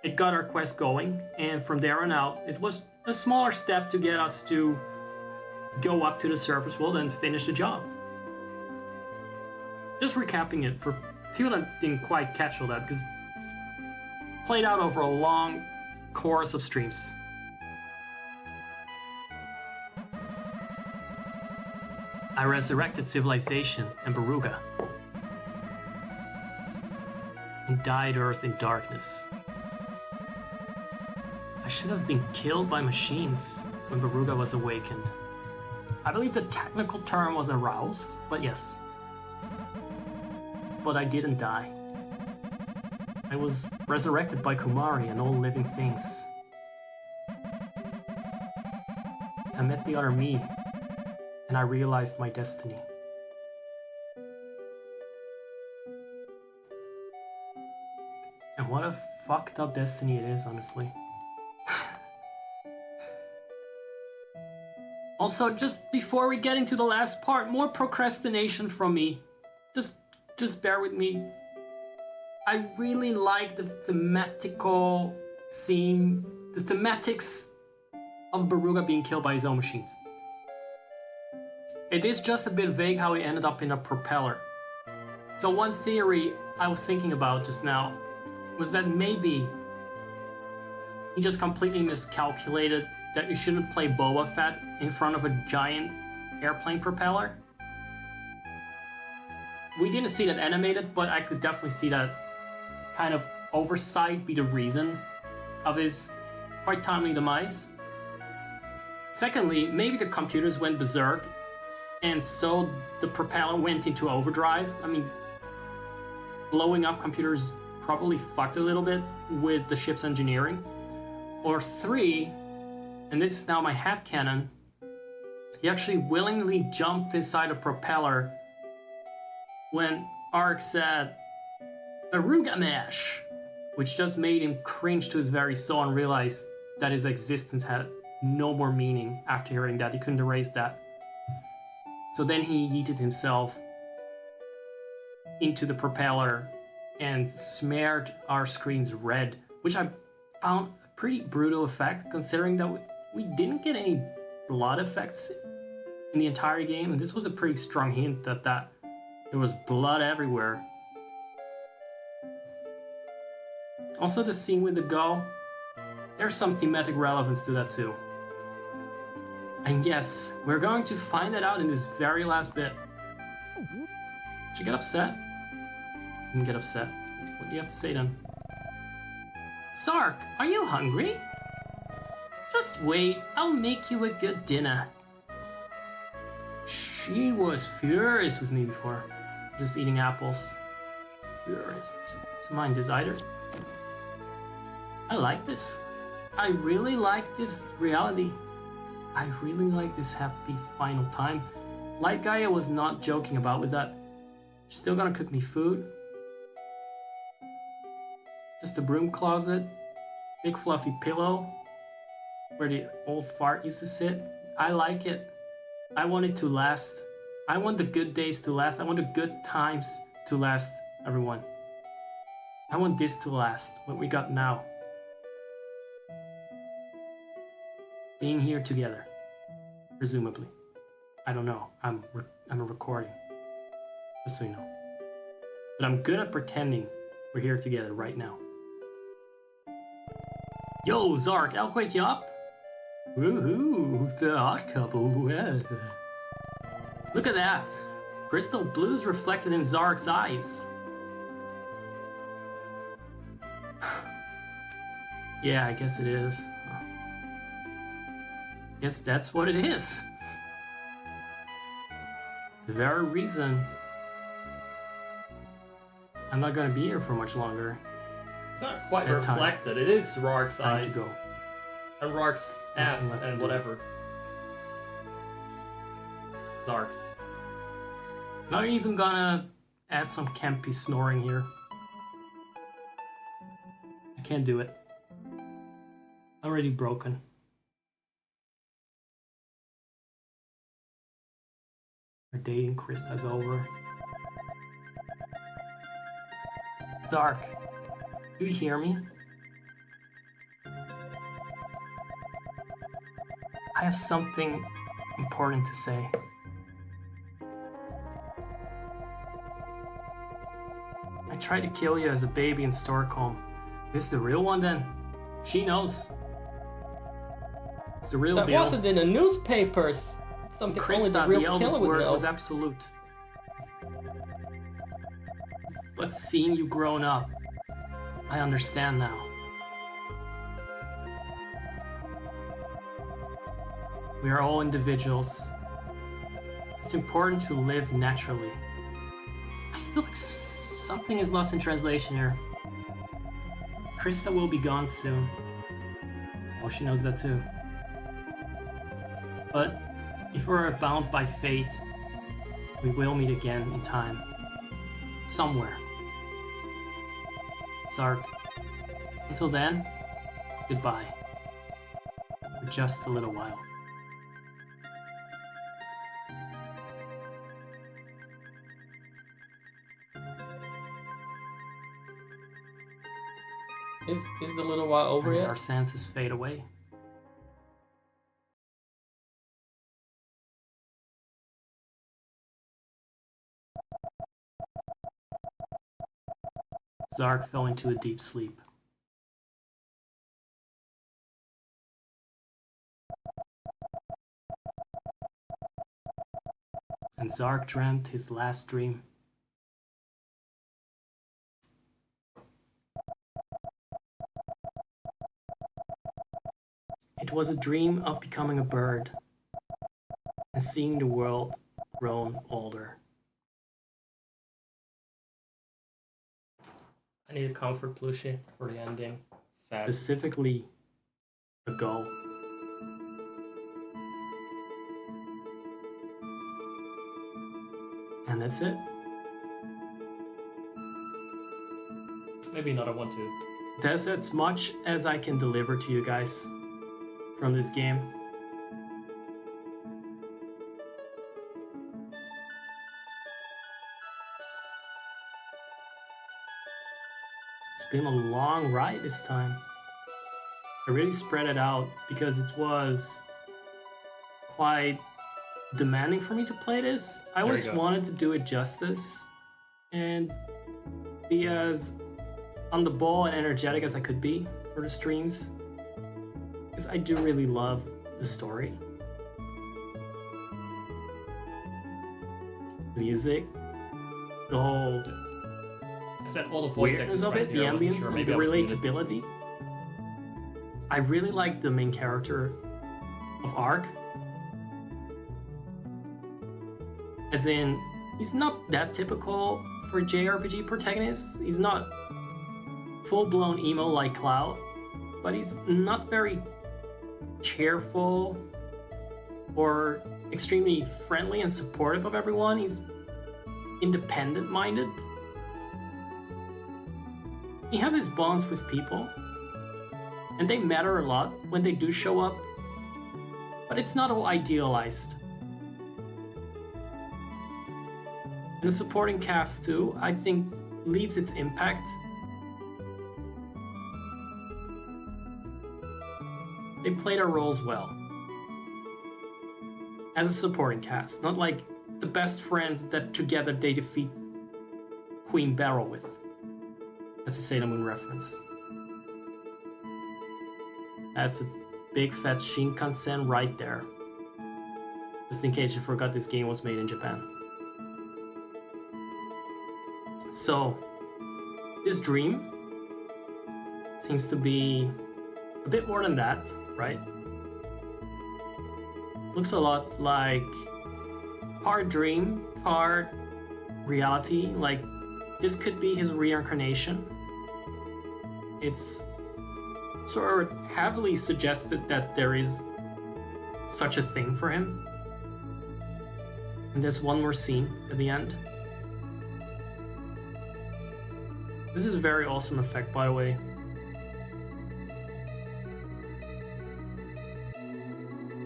it got our quest going, and from there on out, it was a smaller step to get us to go up to the surface world and finish the job. Just recapping it for people that didn't quite catch all that, because it played out over a long course of streams. I resurrected civilization and Baruga, and dyed Earth in darkness. I should have been killed by machines when Baruga was awakened. I believe the technical term was aroused, but yes. But I didn't die. I was resurrected by Kumari and all living things. I met the other me, and I realized my destiny. And what a fucked up destiny it is, honestly. Also, just before we get into the last part, more procrastination from me. Just bear with me. I really like the thematical theme, the thematics of Baruga being killed by his own machines. It is just a bit vague how he ended up in a propeller. So one theory I was thinking about just now was that maybe he just completely miscalculated that you shouldn't play Boba Fett in front of a giant airplane propeller. We didn't see that animated, but I could definitely see that kind of oversight be the reason of his quite timely demise. Secondly, maybe the computers went berserk, and so the propeller went into overdrive. I mean, blowing up computers probably fucked a little bit with the ship's engineering. Or three, and this is now my headcanon, he actually willingly jumped inside a propeller when Ark said, "Aruga Mash," which just made him cringe to his very soul and realize that his existence had no more meaning after hearing that. He couldn't erase that. So then he yeeted himself into the propeller and smeared our screens red, which I found a pretty brutal effect considering that we didn't get any blood effects in the entire game, and this was a pretty strong hint that there was blood everywhere. Also, the scene with the gull, there's some thematic relevance to that too. And yes, we're going to find that out in this very last bit. Did you get upset? You didn't get upset. What do you have to say then? Sark, are you hungry? Just wait, I'll make you a good dinner. She was furious with me before. Just eating apples. Furious. It's mine this either. I like this. I really like this reality. I really like this happy final time. Light Gaia was not joking about with that. She's still gonna cook me food. Just a broom closet. Big fluffy pillow. Where the old fart used to sit. I like it. I want it to last. I want the good days to last. I want the good times to last, everyone. I want this to last, what we got now. Being here together, presumably. I don't know. I'm a recording, just so you know. But I'm good at pretending we're here together right now. Yo, Zark, I'll wake you up. Woohoo, the hot couple. Look at that. Crystal blues reflected in Zark's eyes. Yeah, I guess it is. Guess that's what it is. The very reason I'm not gonna be here for much longer. It's not quite Spend time. reflected. It is Rark's Time eyes. to go. And Rark's ass left to and do. whatever. Zark's. Not even gonna add some campy snoring here. I can't do it. Already broken. Our dating Krista's over. Zark, do you hear me? I have something important to say. I tried to kill you as a baby in Stockholm. This the real one then? She knows. It's the real That deal. wasn't in the newspapers. Something only the Krista, real the killer eldest would word know. was absolute. But seeing you grown up, I understand now. We are all individuals. It's important to live naturally. I feel like something is lost in translation here. Krista will be gone soon. Oh, she knows that too. But if we're bound by fate, we will meet again in time. Somewhere. Zark, until then, goodbye. For just a little while. Is the little while over And yet? our senses fade away. Zark fell into a deep sleep. And Zark dreamt his last dream. It was a dream of becoming a bird and seeing the world grown older. I need a comfort plushie for the ending. Sad. Specifically, a goal. And that's it. Maybe not a 1-2. That's as much as I can deliver to you guys from this game. It's been a long ride this time. I really spread it out because it was quite demanding for me to play this. I There you always go. wanted to do it justice and be as on the ball and energetic as I could be for the streams. Because I do really love the story. The music, the whole I said all the voice weirdness acting of it, the here. I wasn't ambience, sure. and Maybe the I was muted. relatability. I really like the main character of Ark. As in, he's not that typical for JRPG protagonists. He's not full-blown emo like Cloud, but he's not very cheerful or extremely friendly and supportive of everyone. He's independent-minded. He has his bonds with people, and they matter a lot when they do show up, but it's not all idealized. And the supporting cast too, I think, leaves its impact. They play their roles well. As a supporting cast, not like the best friends that together they defeat Queen Beryl with. That's a Sailor Moon reference. That's a big fat Shinkansen right there. Just in case you forgot, this game was made in Japan. So, this dream seems to be a bit more than that, right? Looks a lot like part dream, part reality. Like, this could be his reincarnation. It's sort of heavily suggested that there is such a thing for him. And there's one more scene at the end. This is a very awesome effect, by the way.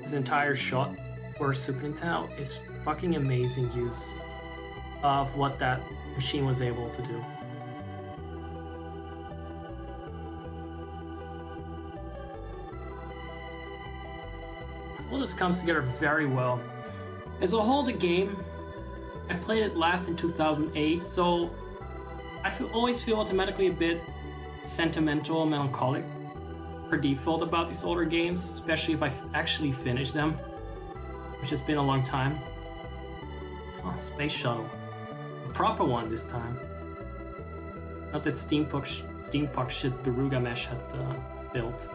This entire shot for Super Nintendo is fucking amazing use of what that machine was able to do. All this comes together very well. As a whole, the game, I played it last in 2008, so I always feel automatically a bit sentimental, melancholic per default about these older games, especially if I actually finish them, which has been a long time. Oh, Space Shuttle. A proper one this time. Not that steampunk shit Beruga Mesh had built.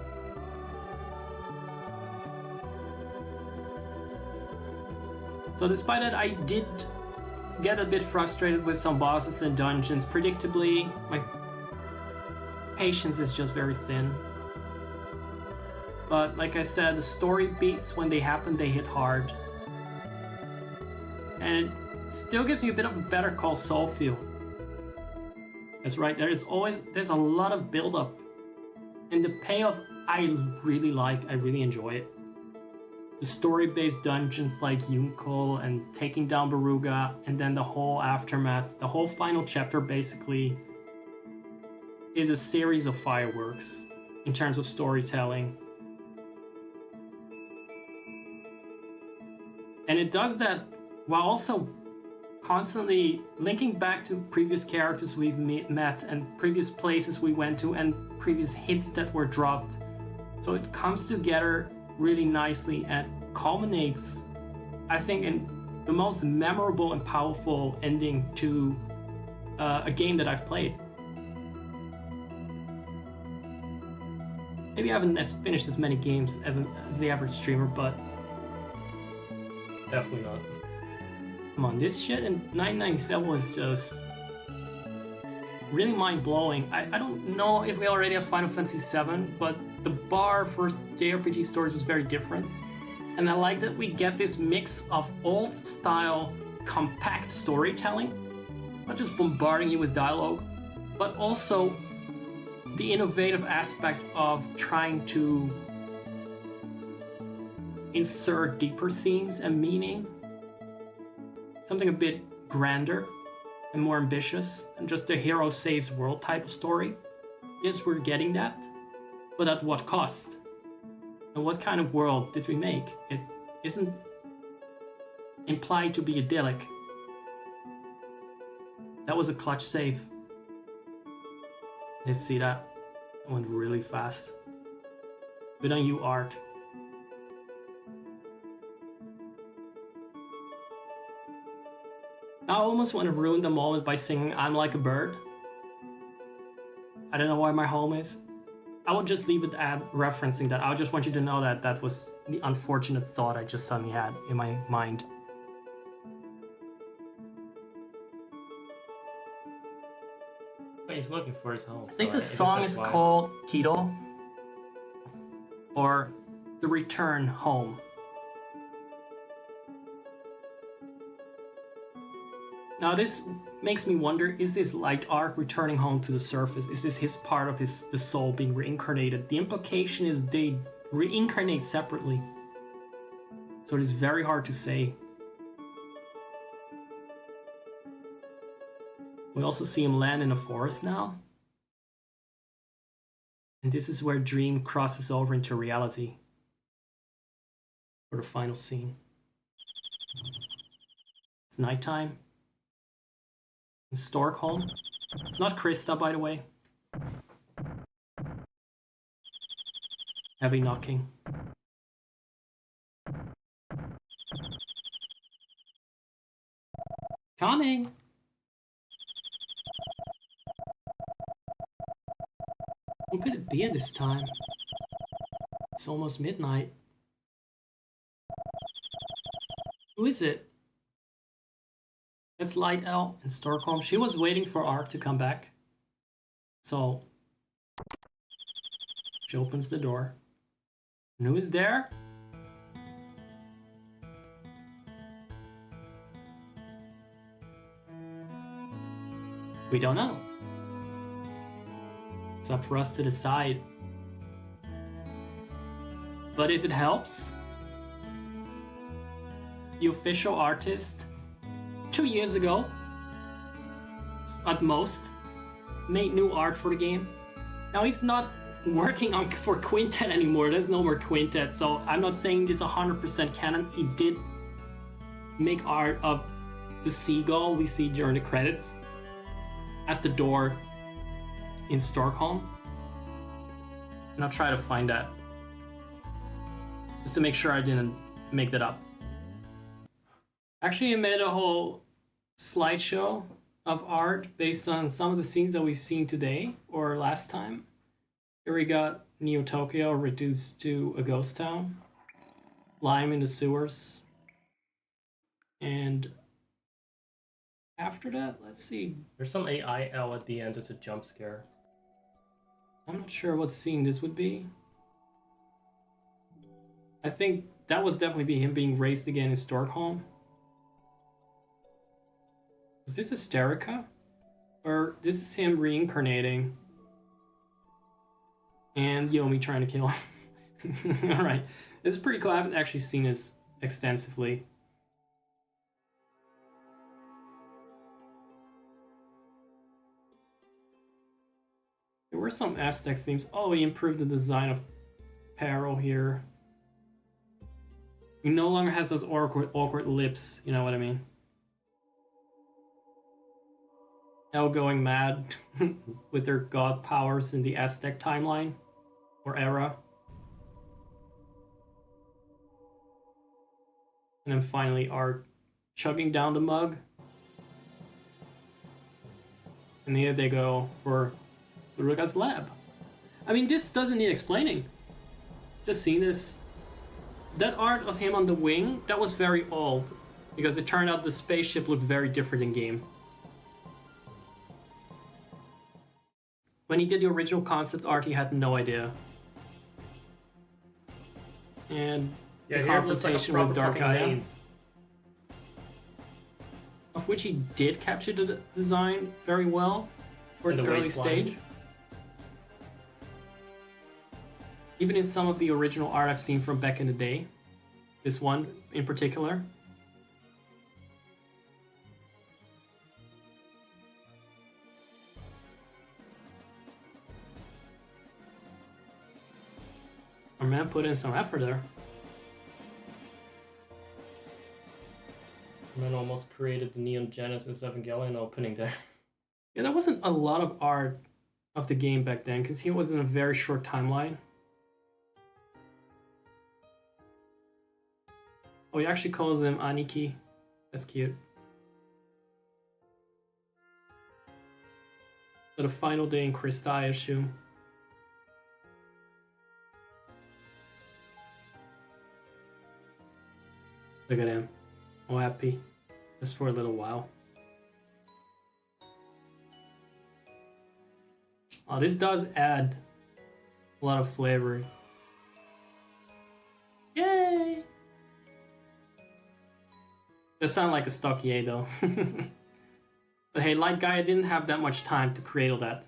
So despite that, I did get a bit frustrated with some bosses and dungeons. Predictably, my patience is just very thin. But like I said, the story beats, when they happen, they hit hard. And it still gives me a bit of a Better Call Saul feel. That's right, there's a lot of build-up. And the payoff I really like, I really enjoy it. The story-based dungeons like Yunko and taking down Beruga, and then the whole aftermath, the whole final chapter basically is a series of fireworks in terms of storytelling. And it does that while also constantly linking back to previous characters we've met and previous places we went to and previous hits that were dropped. So it comes together really nicely and culminates, I think, in the most memorable and powerful ending to a game that I've played. Maybe I haven't finished as many games as the average streamer, but Definitely not. come on, this shit in 997 was just really mind-blowing. I don't know if we already have Final Fantasy VII, but the bar for JRPG stories was very different. And I like that we get this mix of old-style, compact storytelling, not just bombarding you with dialogue, but also the innovative aspect of trying to insert deeper themes and meaning. Something a bit grander and more ambitious than just a hero saves world type of story. Yes, we're getting that, but at what cost? And what kind of world did we make? It isn't implied to be idyllic. That was a clutch save. Let's see that. It went really fast. Good on you, Ark. I almost want to ruin the moment by singing I'm Like a Bird. I don't know where my home is. I will just leave it at referencing that. I just want you to know that that was the unfortunate thought I just suddenly had in my mind. He's looking for his home. I think the song is called Kiro, or The Return Home. Now this makes me wonder, is this light arc returning home to the surface? Is this his part of the soul being reincarnated? The implication is they reincarnate separately. So it is very hard to say. We also see him land in a forest now. And this is where dream crosses over into reality. For the final scene. It's nighttime. In Stockholm. It's not Krista, by the way. Heavy knocking. Coming! Who could it be at this time? It's almost midnight. Who is it? It's Light L in Stockholm. She was waiting for Art to come back. So she opens the door. And who is there? We don't know. It's up for us to decide. But if it helps, the official artist 2 years ago, at most, made new art for the game. Now he's not working on for Quintet anymore. There's no more Quintet, so I'm not saying this 100% canon. He did make art of the seagull we see during the credits at the door in Stockholm. And I'll try to find that just to make sure I didn't make that up. Actually, I made a whole slideshow of art based on some of the scenes that we've seen today or last time. Here we got Neo Tokyo reduced to a ghost town, Lime in the sewers, and after that, let's see. There's some AIL at the end as a jump scare. I'm not sure what scene this would be. I think that was definitely him being raised again in Stockholm. Is this Hysterica? Or this is him reincarnating and Yomi trying to kill him. Alright, it's pretty cool. I haven't actually seen this extensively. There were some Aztec themes. Oh, he improved the design of Peril here. He no longer has those awkward lips, you know what I mean? Elle going mad with their god powers in the Aztec timeline or era. And then finally Art chugging down the mug. And here they go for Ruga's lab. I mean, this doesn't need explaining. Just seeing this. That art of him on the wing, that was very old. Because it turned out the spaceship looked very different in game. When he did the original concept art, he had no idea. And the confrontation with Dark Eyes, of which he did capture the design very well for its early stage. Even in some of the original art I've seen from back in the day, this one in particular. Our man put in some effort there. Man almost created the Neon Genesis Evangelion opening there. Yeah, there wasn't a lot of art of the game back then because he was in a very short timeline. Oh, he actually calls him Aniki. That's cute. So the final day in Krista, I assume. Look at him. All happy. Just for a little while. Oh, this does add a lot of flavor. Yay! That sounded like a stock yay though. But hey, Light Gaia didn't have that much time to create all that.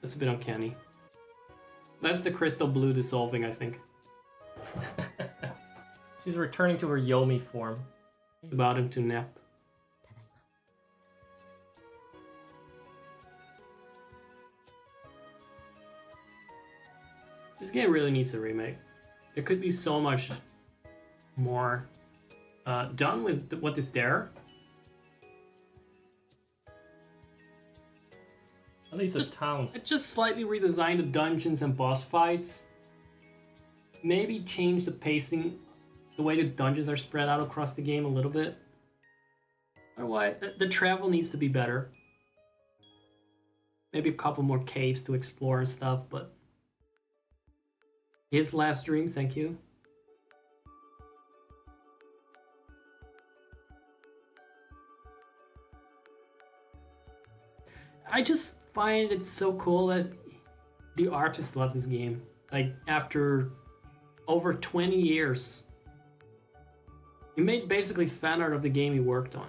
That's a bit uncanny. That's the crystal blue dissolving, I think. She's returning to her Yomi form. It's about him to nap. This game really needs a remake. There could be so much more done with what is there. At least there's towns. Just slightly redesign the dungeons and boss fights. Maybe change the pacing, the way the dungeons are spread out across the game a little bit. Otherwise, the travel needs to be better. Maybe a couple more caves to explore and stuff, but... His last dream, thank you. I just find it so cool that the artist loves this game. Like, after over 20 years, he made basically fan art of the game he worked on.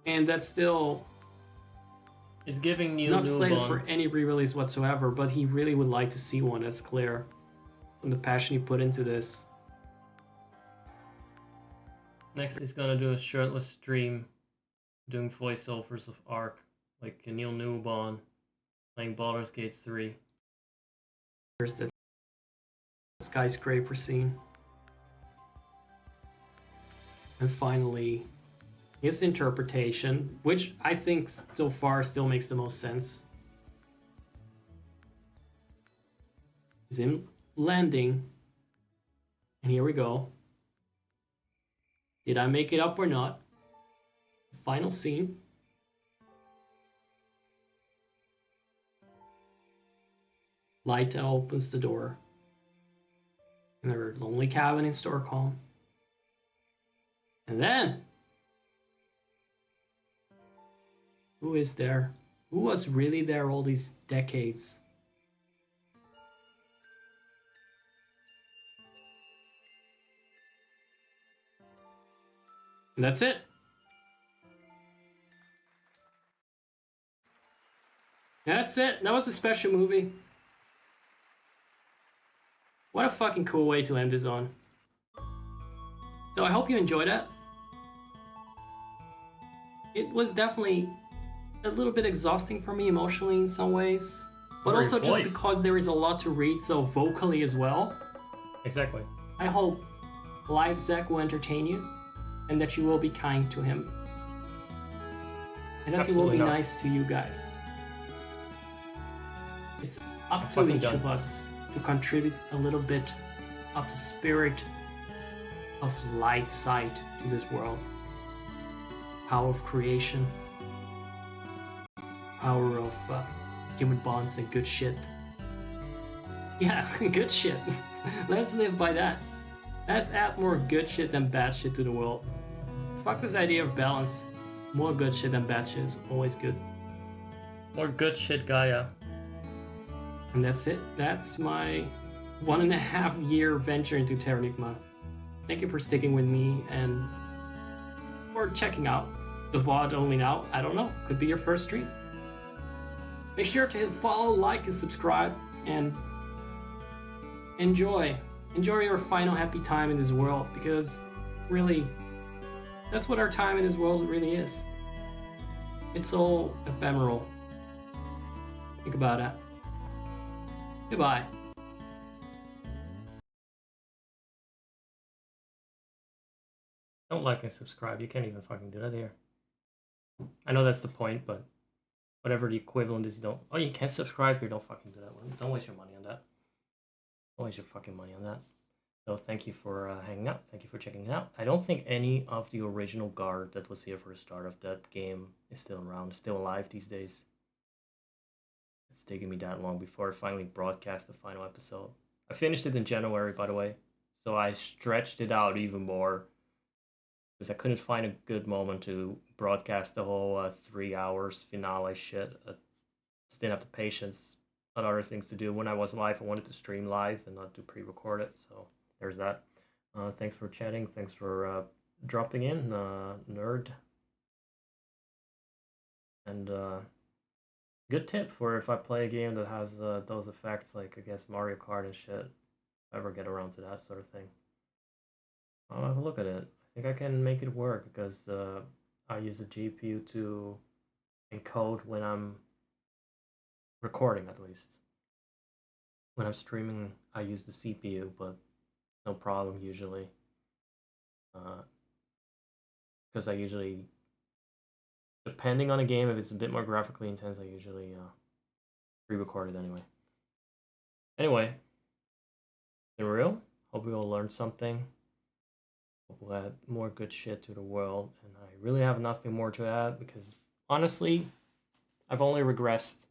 And that's still... It's giving you not slated for any re-release whatsoever, but he really would like to see one. That's clear from the passion he put into this. Next, he's gonna do a shirtless stream doing voiceovers of Ark, like Neil Newbon playing Baldur's Gate 3. There's the skyscraper scene. And finally, his interpretation, which I think so far still makes the most sense, is him landing. And here we go. Did I make it up or not? Final scene. Lyta opens the door in their lonely cabin in Stockholm. And then, who is there? Who was really there all these decades? And that's it. That's it. That was a special movie. What a fucking cool way to end this on. So I hope you enjoyed it. It was definitely a little bit exhausting for me emotionally in some ways. But also just because there is a lot to read so vocally as well. Exactly. I hope Live Zack will entertain you and that you will be kind to him. And that he will be nice to you guys. It's up to each of us to contribute a little bit of the spirit of light side to this world. Power of creation. Power of human bonds and good shit. Yeah, good shit. Let's live by that. Let's add more good shit than bad shit to the world. Fuck this idea of balance. More good shit than bad shit is always good. More good shit, Gaia. And that's it. That's my 1.5 year venture into Terranigma. Thank you for sticking with me and for checking out the VOD only now. I don't know. Could be your first stream. Make sure to hit follow, like, and subscribe, and enjoy your final happy time in this world, because really, that's what our time in this world really is. It's all ephemeral. Think about it. Goodbye. Don't like and subscribe. You can't even fucking do that here. I know that's the point, but whatever the equivalent is, you don't... Oh, you can't subscribe here. Don't fucking do that one. Don't waste your money on that. Don't waste your fucking money on that. So thank you for hanging out. Thank you for checking it out. I don't think any of the original guard that was here for the start of that game is still around. Is still alive these days. It's taken me that long before I finally broadcast the final episode. I finished it in January, by the way, so I stretched it out even more because I couldn't find a good moment to broadcast the whole 3 hours finale shit. I just didn't have the patience. Had other things to do. When I was live, I wanted to stream live and not to pre-record it. So there's that. Thanks for chatting. Thanks for dropping in, nerd. And good tip for if I play a game that has those effects, like I guess Mario Kart and shit. If I ever get around to that sort of thing, I'll have a look at it. I think I can make it work because I use a GPU to encode when I'm recording, at least. When I'm streaming, I use the CPU, but no problem usually. Because I usually, depending on the game, if it's a bit more graphically intense, I usually pre-record it anyway. Anyway, been real. Hope we all learned something. Hope we'll add more good shit to the world. And I really have nothing more to add because honestly, I've only regressed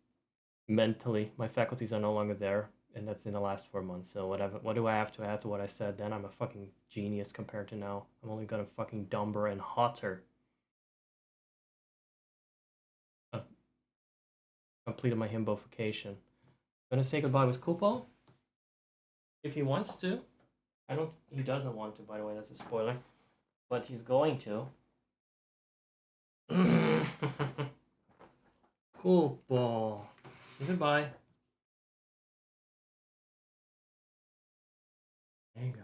mentally. My faculties are no longer there, and that's in the last 4 months. So what do I have to add to what I said then? I'm a fucking genius compared to now. I'm only gonna fucking dumber and hotter. I've completed my himbofication. Gonna say goodbye with Kupo? If he wants to. I don't. He doesn't want to, by the way. That's a spoiler. But he's going to. Kupo. Goodbye. There you go.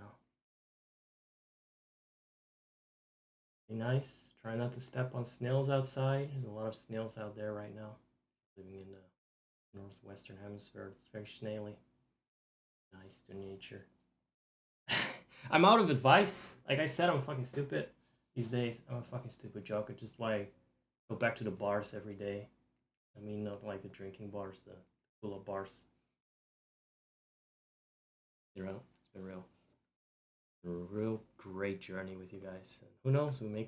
Be nice. Try not to step on snails outside. There's a lot of snails out there right now. Living in the northwestern hemisphere. It's very snaily. Nice to nature. I'm out of advice. Like I said, I'm fucking stupid these days. I'm a fucking stupid joker. Just why I go back to the bars every day. I mean, not like the drinking bars, the cool bars. You know, it's been real. A real great journey with you guys. And who knows, we may